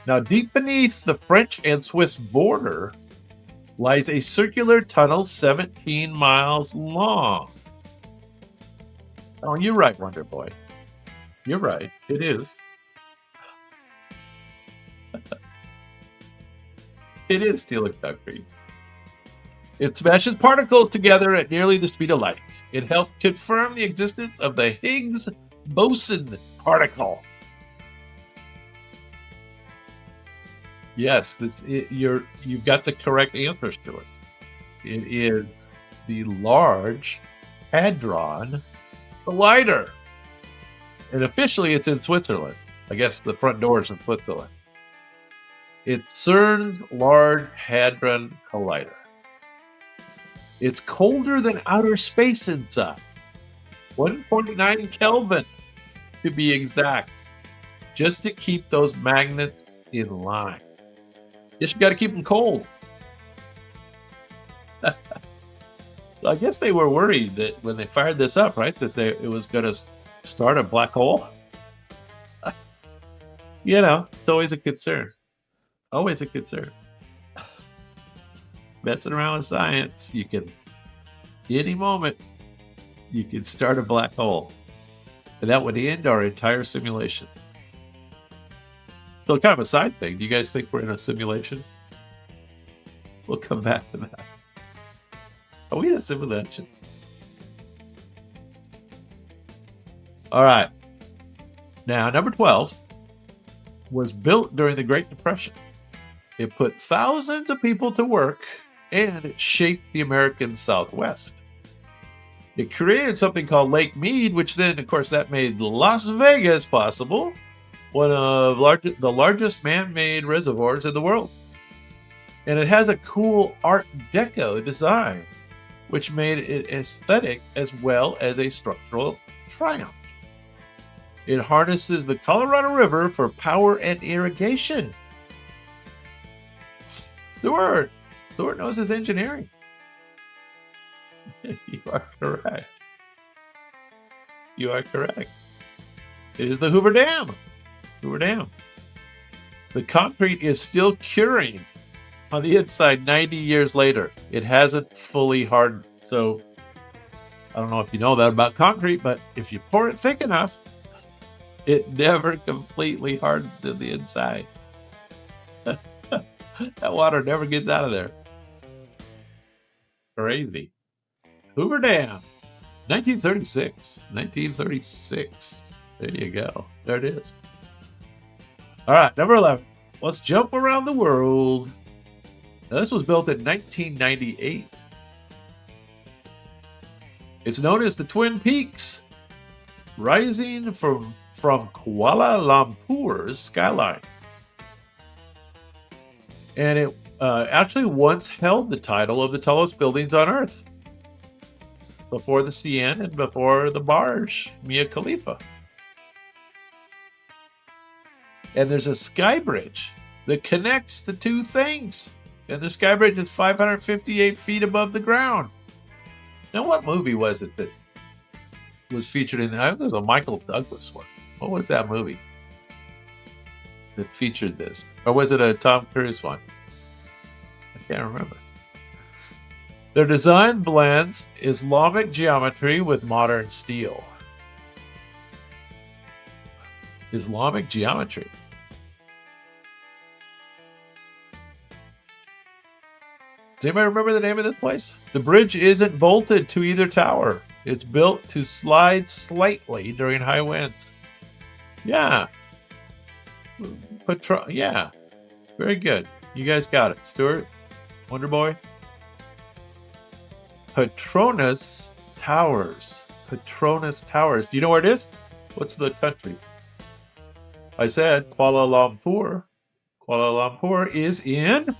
Now, deep beneath the French and Swiss border lies a circular tunnel 17 miles long. Oh, you're right, Wonder Boy. You're right. It is. It is steel and concrete. It smashes particles together at nearly the speed of light. It helped confirm the existence of the Higgs boson particle. Yes, you've got the correct answers to it. It is the Large Hadron Collider. And officially it's in Switzerland. I guess the front door is in Switzerland. It's CERN's Large Hadron Collider. It's colder than outer space inside. 1.9 Kelvin to be exact. Just to keep those magnets in line. Yes, you got to keep them cold. So I guess they were worried that when they fired this up, right, that it was going to start a black hole. You know, it's always a concern. Always a concern. Messing around with science, you can, any moment, you can start a black hole. And that would end our entire simulation. So kind of a side thing. Do you guys think we're in a simulation? We'll come back to that. Are we in a simulation? All right. Now, number 12 was built during the Great Depression. It put thousands of people to work, and it shaped the American Southwest. It created something called Lake Mead, which then, of course, that made Las Vegas possible, one of the largest man-made reservoirs in the world. And it has a cool Art Deco design, which made it aesthetic as well as a structural triumph. It harnesses the Colorado River for power and irrigation. Stuart knows his engineering. You are correct. You are correct. It is the Hoover Dam. Hoover Dam. The concrete is still curing on the inside 90 years later. It hasn't fully hardened. So I don't know if you know that about concrete, but if you pour it thick enough, it never completely hardens in the inside. That water never gets out of there. Crazy. Hoover Dam, 1936. 1936. There you go. There it is. All right, number 11. Let's jump around the world. Now, this was built in 1998. It's known as the Twin Peaks, rising from Kuala Lumpur's skyline. And it actually once held the title of the tallest buildings on Earth, before the CN and before the Burj Khalifa. And there's a sky bridge that connects the two things. And the sky bridge is 558 feet above the ground. Now, what movie was it that was featured in that? I think it was a Michael Douglas one. What was that movie? that featured this? Or was it a Tom Cruise one? I can't remember. Their design blends Islamic geometry with modern steel. Islamic geometry. Does anybody remember the name of this place? The bridge isn't bolted to either tower. It's built to slide slightly during high winds. Yeah. Yeah. Very good. You guys got it. Stuart? Wonder Boy? Petronas Towers. Petronas Towers. Do you know where it is? What's the country? I said Kuala Lumpur. Kuala Lumpur is in...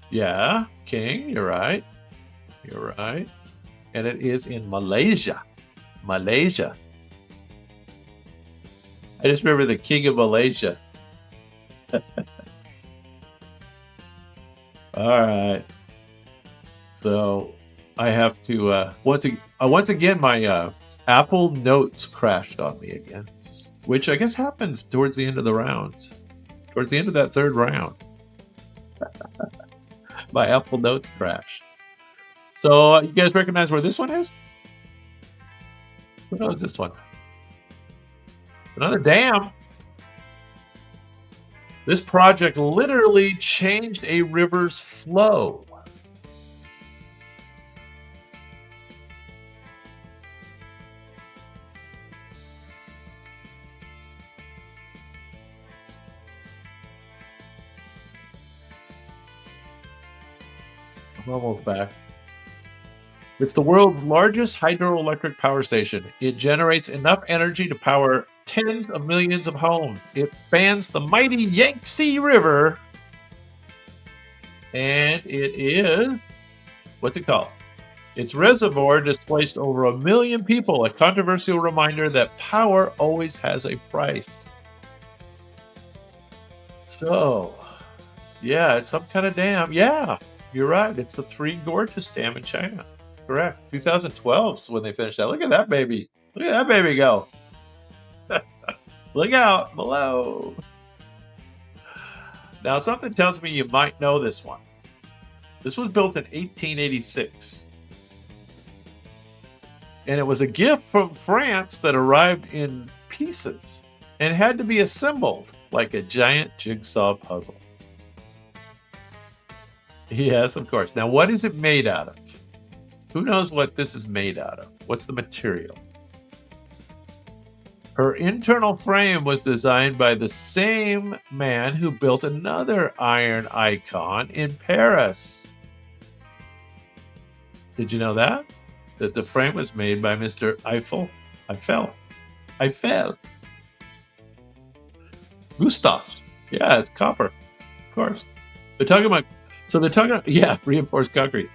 Yeah, King, you're right. You're right. And it is in Malaysia. Malaysia. I just remember the King of Malaysia. All right. So I have to once again my Apple Notes crashed on me again, which I guess happens towards the end of the rounds, towards the end of that third round. My Apple Notes crashed. So you guys recognize where this one is? Who knows this one? Another dam. This project literally changed a river's flow. I'm almost back. It's the world's largest hydroelectric power station. It generates enough energy to power tens of millions of homes. It spans the mighty Yangtze River. And it is, what's it called? Its reservoir displaced over 1 million people, a controversial reminder that power always has a price. So, yeah, it's some kind of dam. Yeah, you're right. It's the Three Gorges Dam in China. Correct. 2012 is when they finished that. Look at that baby. Look at that baby go. Look out below. Now, something tells me you might know this one. This was built in 1886. And it was a gift from France that arrived in pieces and had to be assembled like a giant jigsaw puzzle. Yes, of course. Now, what is it made out of? Who knows what this is made out of? What's the material? Her internal frame was designed by the same man who built another iron icon in Paris. Did you know that? That the frame was made by Mr. Eiffel? Eiffel. Gustav. Yeah, it's copper. Of course. They're talking about, yeah, reinforced concrete.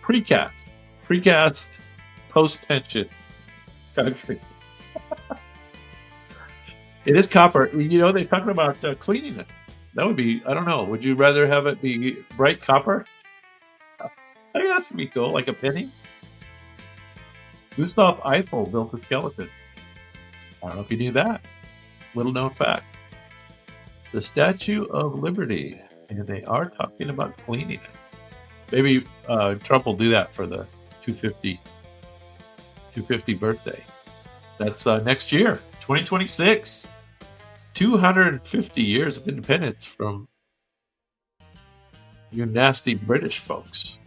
Precast, post-tension concrete. It is copper. You know, they're talking about cleaning it. That would be, I don't know, would you rather have it be bright copper? I think that's to be cool, like a penny. Gustav Eiffel built a skeleton. I don't know if you knew that. Little known fact. The Statue of Liberty, and they are talking about cleaning it. Maybe Trump will do that for the 250 birthday. That's next year, 2026. 250 years of independence from you nasty British folks.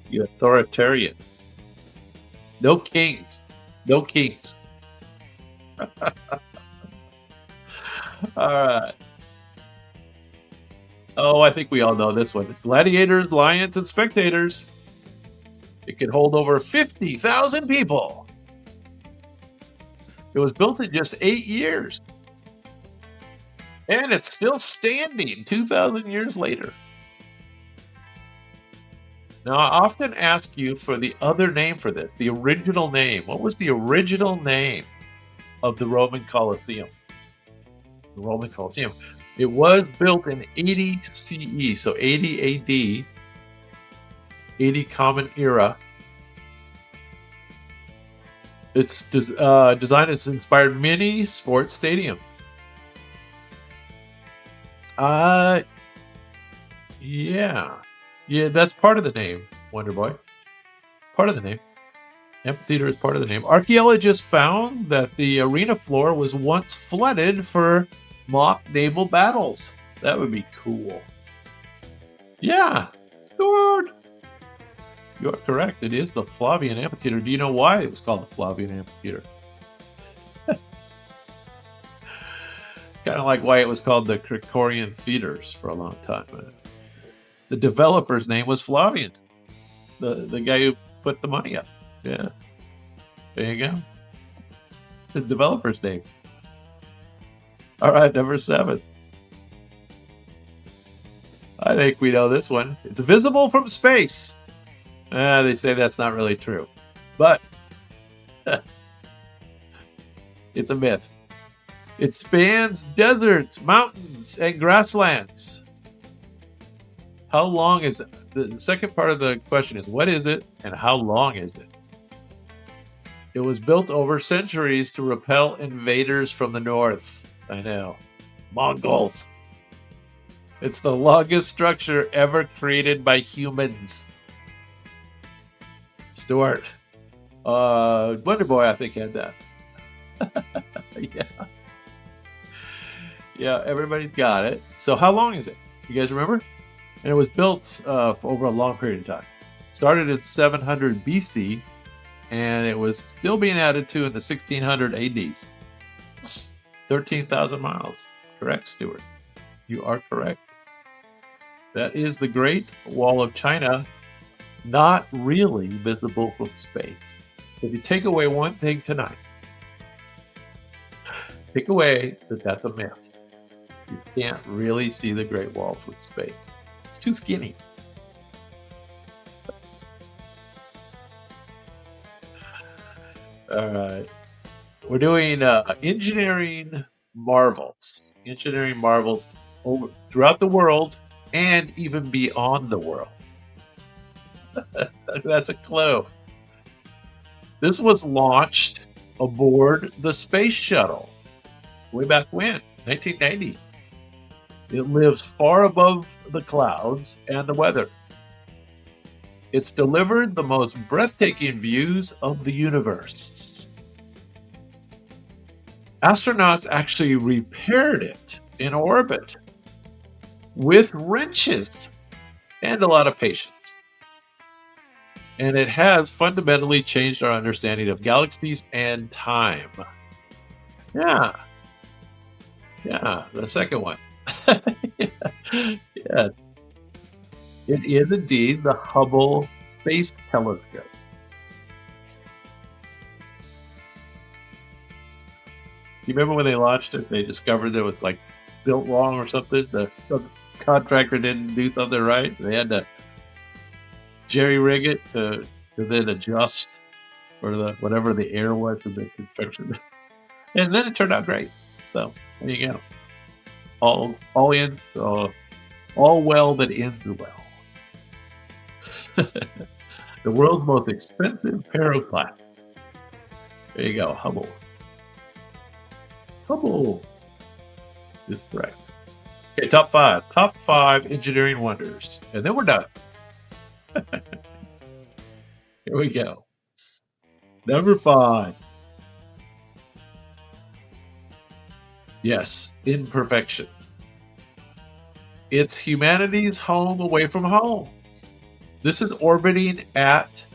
You authoritarians. No kings. No kings. All right. Oh, I think we all know this one. Gladiators, lions, and spectators. It can hold over 50,000 people. It was built in just 8 years. And it's still standing 2,000 years later. Now, I often ask you for the other name for this, the original name. What was the original name of the Roman Colosseum? The Roman Colosseum. It was built in 80 CE, so 80 AD, 80 Common Era. Its design has inspired many sports stadiums. Yeah. Yeah, that's part of the name, Wonder Boy. Part of the name. Amphitheater is part of the name. Archaeologists found that the arena floor was once flooded for mock naval battles. That would be cool. Yeah. Stuart. You are correct. It is the Flavian Amphitheater. Do you know why it was called the Flavian Amphitheater? It's kind of like why it was called the Krikorian Theaters for a long time. The developer's name was Flavian, the guy who put the money up. Yeah. There you go. The developer's name. All right, number 7. I think we know this one. It's visible from space. They say that's not really true, but it's a myth. It spans deserts, mountains, and grasslands. How long is it? The second part of the question is, what is it and how long is it? It was built over centuries to repel invaders from the north. I know. Mongols. It's the longest structure ever created by humans. Stuart. Wonder Boy, I think, had that. Yeah. Yeah, everybody's got it. So how long is it? You guys remember? And it was built for over a long period of time. Started in 700 BC, and it was still being added to in the 1600 ADs. 13,000 miles. Correct, Stuart. You are correct. That is the Great Wall of China, not really visible from space. If you take away one thing tonight, take away that that's a myth. You can't really see the Great Wall from space. It's too skinny. All right. We're doing engineering marvels. Engineering marvels throughout the world and even beyond the world. That's a clue. This was launched aboard the space shuttle way back when, 1990. It lives far above the clouds and the weather. It's delivered the most breathtaking views of the universe. Astronauts actually repaired it in orbit with wrenches and a lot of patience. And it has fundamentally changed our understanding of galaxies and time. Yeah. Yeah, the second one. Yes. It is indeed the Hubble Space Telescope. You remember when they launched it, they discovered that it was like built wrong or something? The contractor didn't do something right. They had to jerry rig it to then adjust for the whatever the error was in the construction. And then it turned out great. So there you go. All ends all well that ends well. The world's most expensive pair of glasses. There you go, Hubble. Hubble is correct. Okay, top 5. Top 5 engineering wonders. And then we're done. Here we go. Number 5. Yes, imperfection. It's humanity's home away from home. This is orbiting at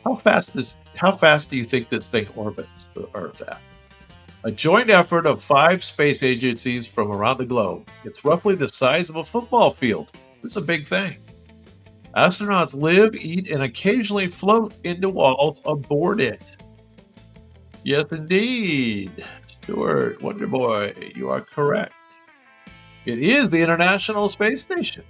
how fast do you think this thing orbits the Earth at? A joint effort of 5 space agencies from around the globe. It's roughly the size of a football field. This is a big thing. Astronauts live, eat, and occasionally float into walls aboard it. Yes, indeed. Stuart, Wonder Boy, you are correct. It is the International Space Station.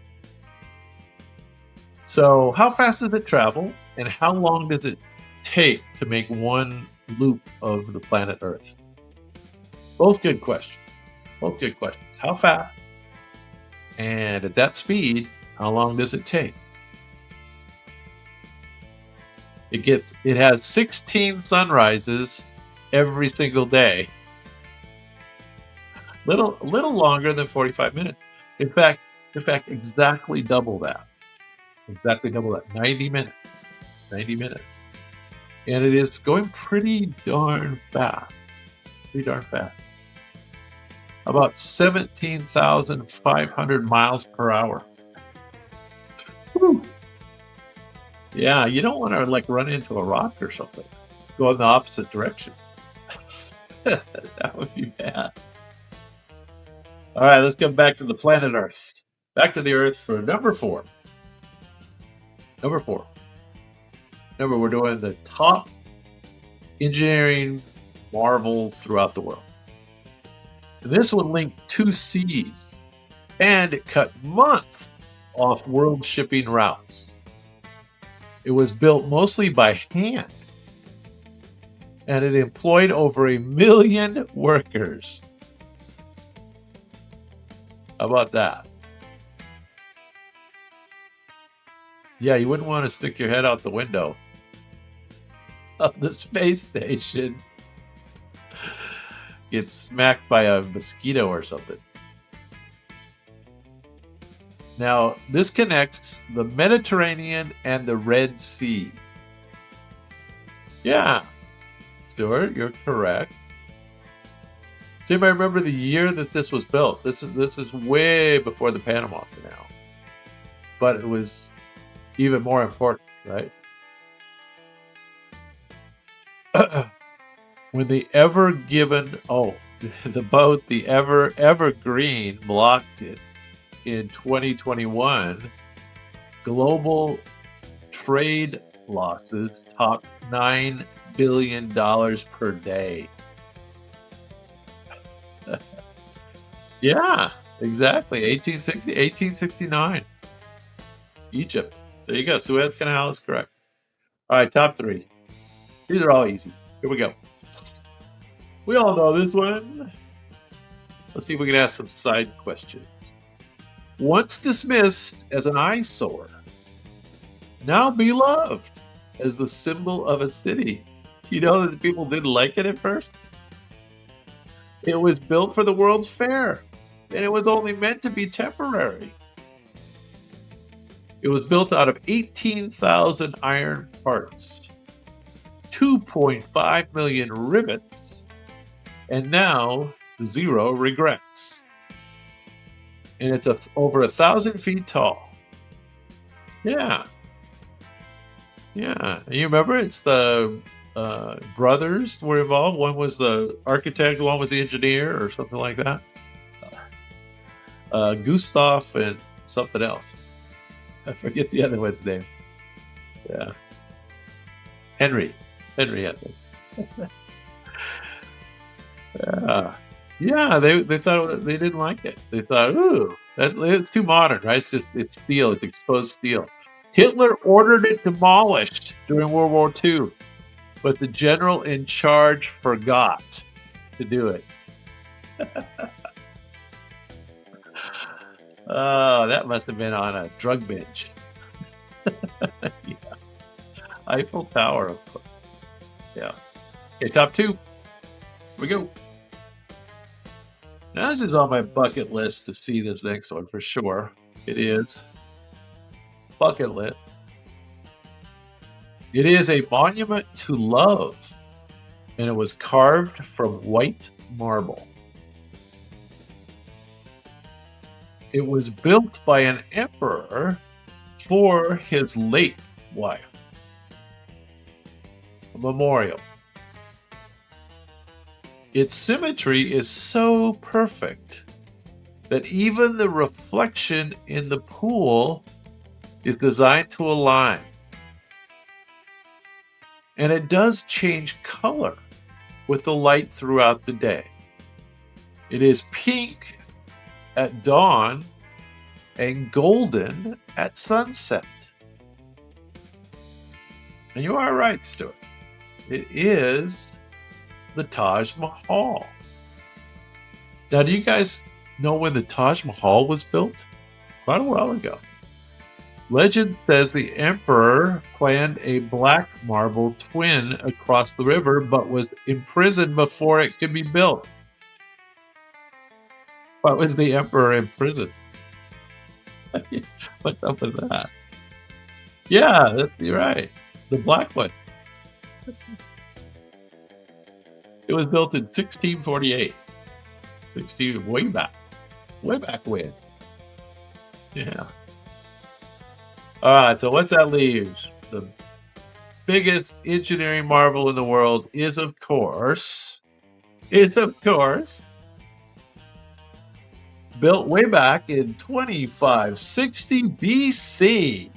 So, how fast does it travel, and how long does it take to make one loop of the planet Earth? Both good questions. Both good questions. How fast? And at that speed, how long does it take? It has 16 sunrises every single day. Little longer than 45 minutes. In fact, exactly double that. Exactly double that. 90 minutes. 90 minutes. And it is going pretty darn fast. Pretty darn fast. About 17,500 miles per hour. Whew. Yeah, you don't want to like run into a rock or something. Go in the opposite direction. That would be bad. All right, let's come back to the planet Earth. Back to the Earth for number 4. Number 4. Remember, we're doing the top engineering marvels throughout the world. And this one linked 2 seas, and it cut months off world shipping routes. It was built mostly by hand, and it employed over 1 million workers. How about that? Yeah, you wouldn't want to stick your head out the window of the space station. Get smacked by a mosquito or something. Now, this connects the Mediterranean and the Red Sea. Yeah, Stuart, you're correct. Does anybody remember the year that this was built? This is way before the Panama Canal. But it was even more important, right? When the Evergreen blocked it in 2021, global trade losses topped $9 billion per day. Yeah, exactly. 1869. Egypt. There you go. Suez Canal is correct. All right, top 3. These are all easy. Here we go. We all know this one. Let's see if we can ask some side questions. Once dismissed as an eyesore, now beloved as the symbol of a city. Do you know that the people didn't like it at first? It was built for the World's Fair, and it was only meant to be temporary. It was built out of 18,000 iron parts, 2.5 million rivets, and now 0 regrets. And it's over 1,000 feet tall. Yeah. Yeah. And you remember it's the brothers were involved. One was the architect, one was the engineer, or something like that. Gustav and something else. I forget the other one's name. Yeah. Henry, I think. Yeah, they thought they didn't like it. They thought, ooh, it's too modern, right? It's steel, it's exposed steel. Hitler ordered it demolished during World War II, but the general in charge forgot to do it. Oh, that must have been on a drug binge. Yeah. Eiffel Tower, of course. Yeah. Okay, top 2. Here we go. Now, this is on my bucket list to see this next one for sure. It is. Bucket list. It is a monument to love, and it was carved from white marble. It was built by an emperor for his late wife. A memorial. Its symmetry is so perfect that even the reflection in the pool is designed to align. And it does change color with the light throughout the day. It is pink at dawn and golden at sunset. And you are right, Stuart. It is the Taj Mahal. Now, do you guys know when the Taj Mahal was built? Quite a while ago. Legend says the emperor planned a black marble twin across the river, but was imprisoned before it could be built. Why was the emperor imprisoned? What's up with that? Yeah, you're right. The black one. It was built in 1648. 16, way back when. Yeah. All right, so what's that leaves? The biggest engineering marvel in the world is, of course, built way back in 2560 BC.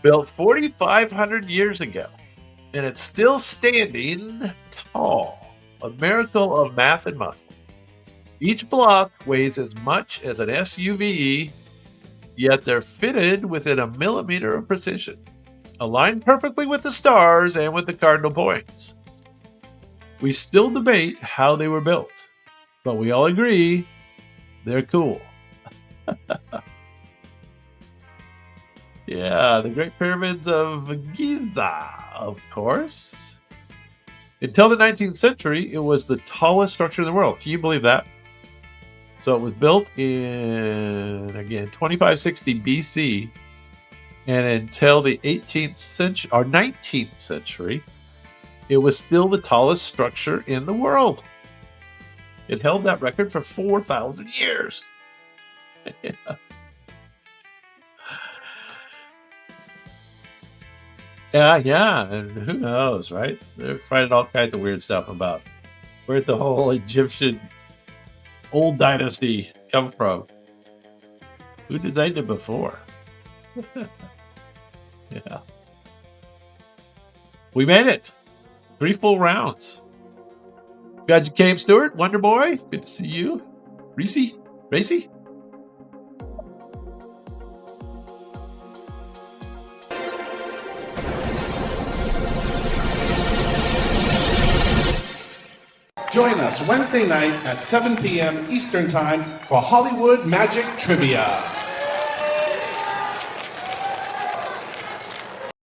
Built 4,500 years ago, and it's still standing tall. A miracle of math and muscle. Each block weighs as much as an SUV, yet they're fitted within a millimeter of precision, aligned perfectly with the stars and with the cardinal points. We still debate how they were built, but we all agree they're cool. Yeah, the Great Pyramids of Giza, of course. Until the 19th century, it was the tallest structure in the world. Can you believe that? So it was built in, again, 2560 BC, and until the 18th century or 19th century, it was still the tallest structure in the world. It held that record for 4,000 years. Yeah, and who knows, right? They're finding all kinds of weird stuff about where the whole Egyptian old dynasty come from. Who designed it before? Yeah. We made it. 3 full rounds. Got you, Cave Stewart, Wonder Boy. Good to see you. Reese? Racy? Join us Wednesday night at 7 p.m. Eastern Time for Hollywood Magic Trivia.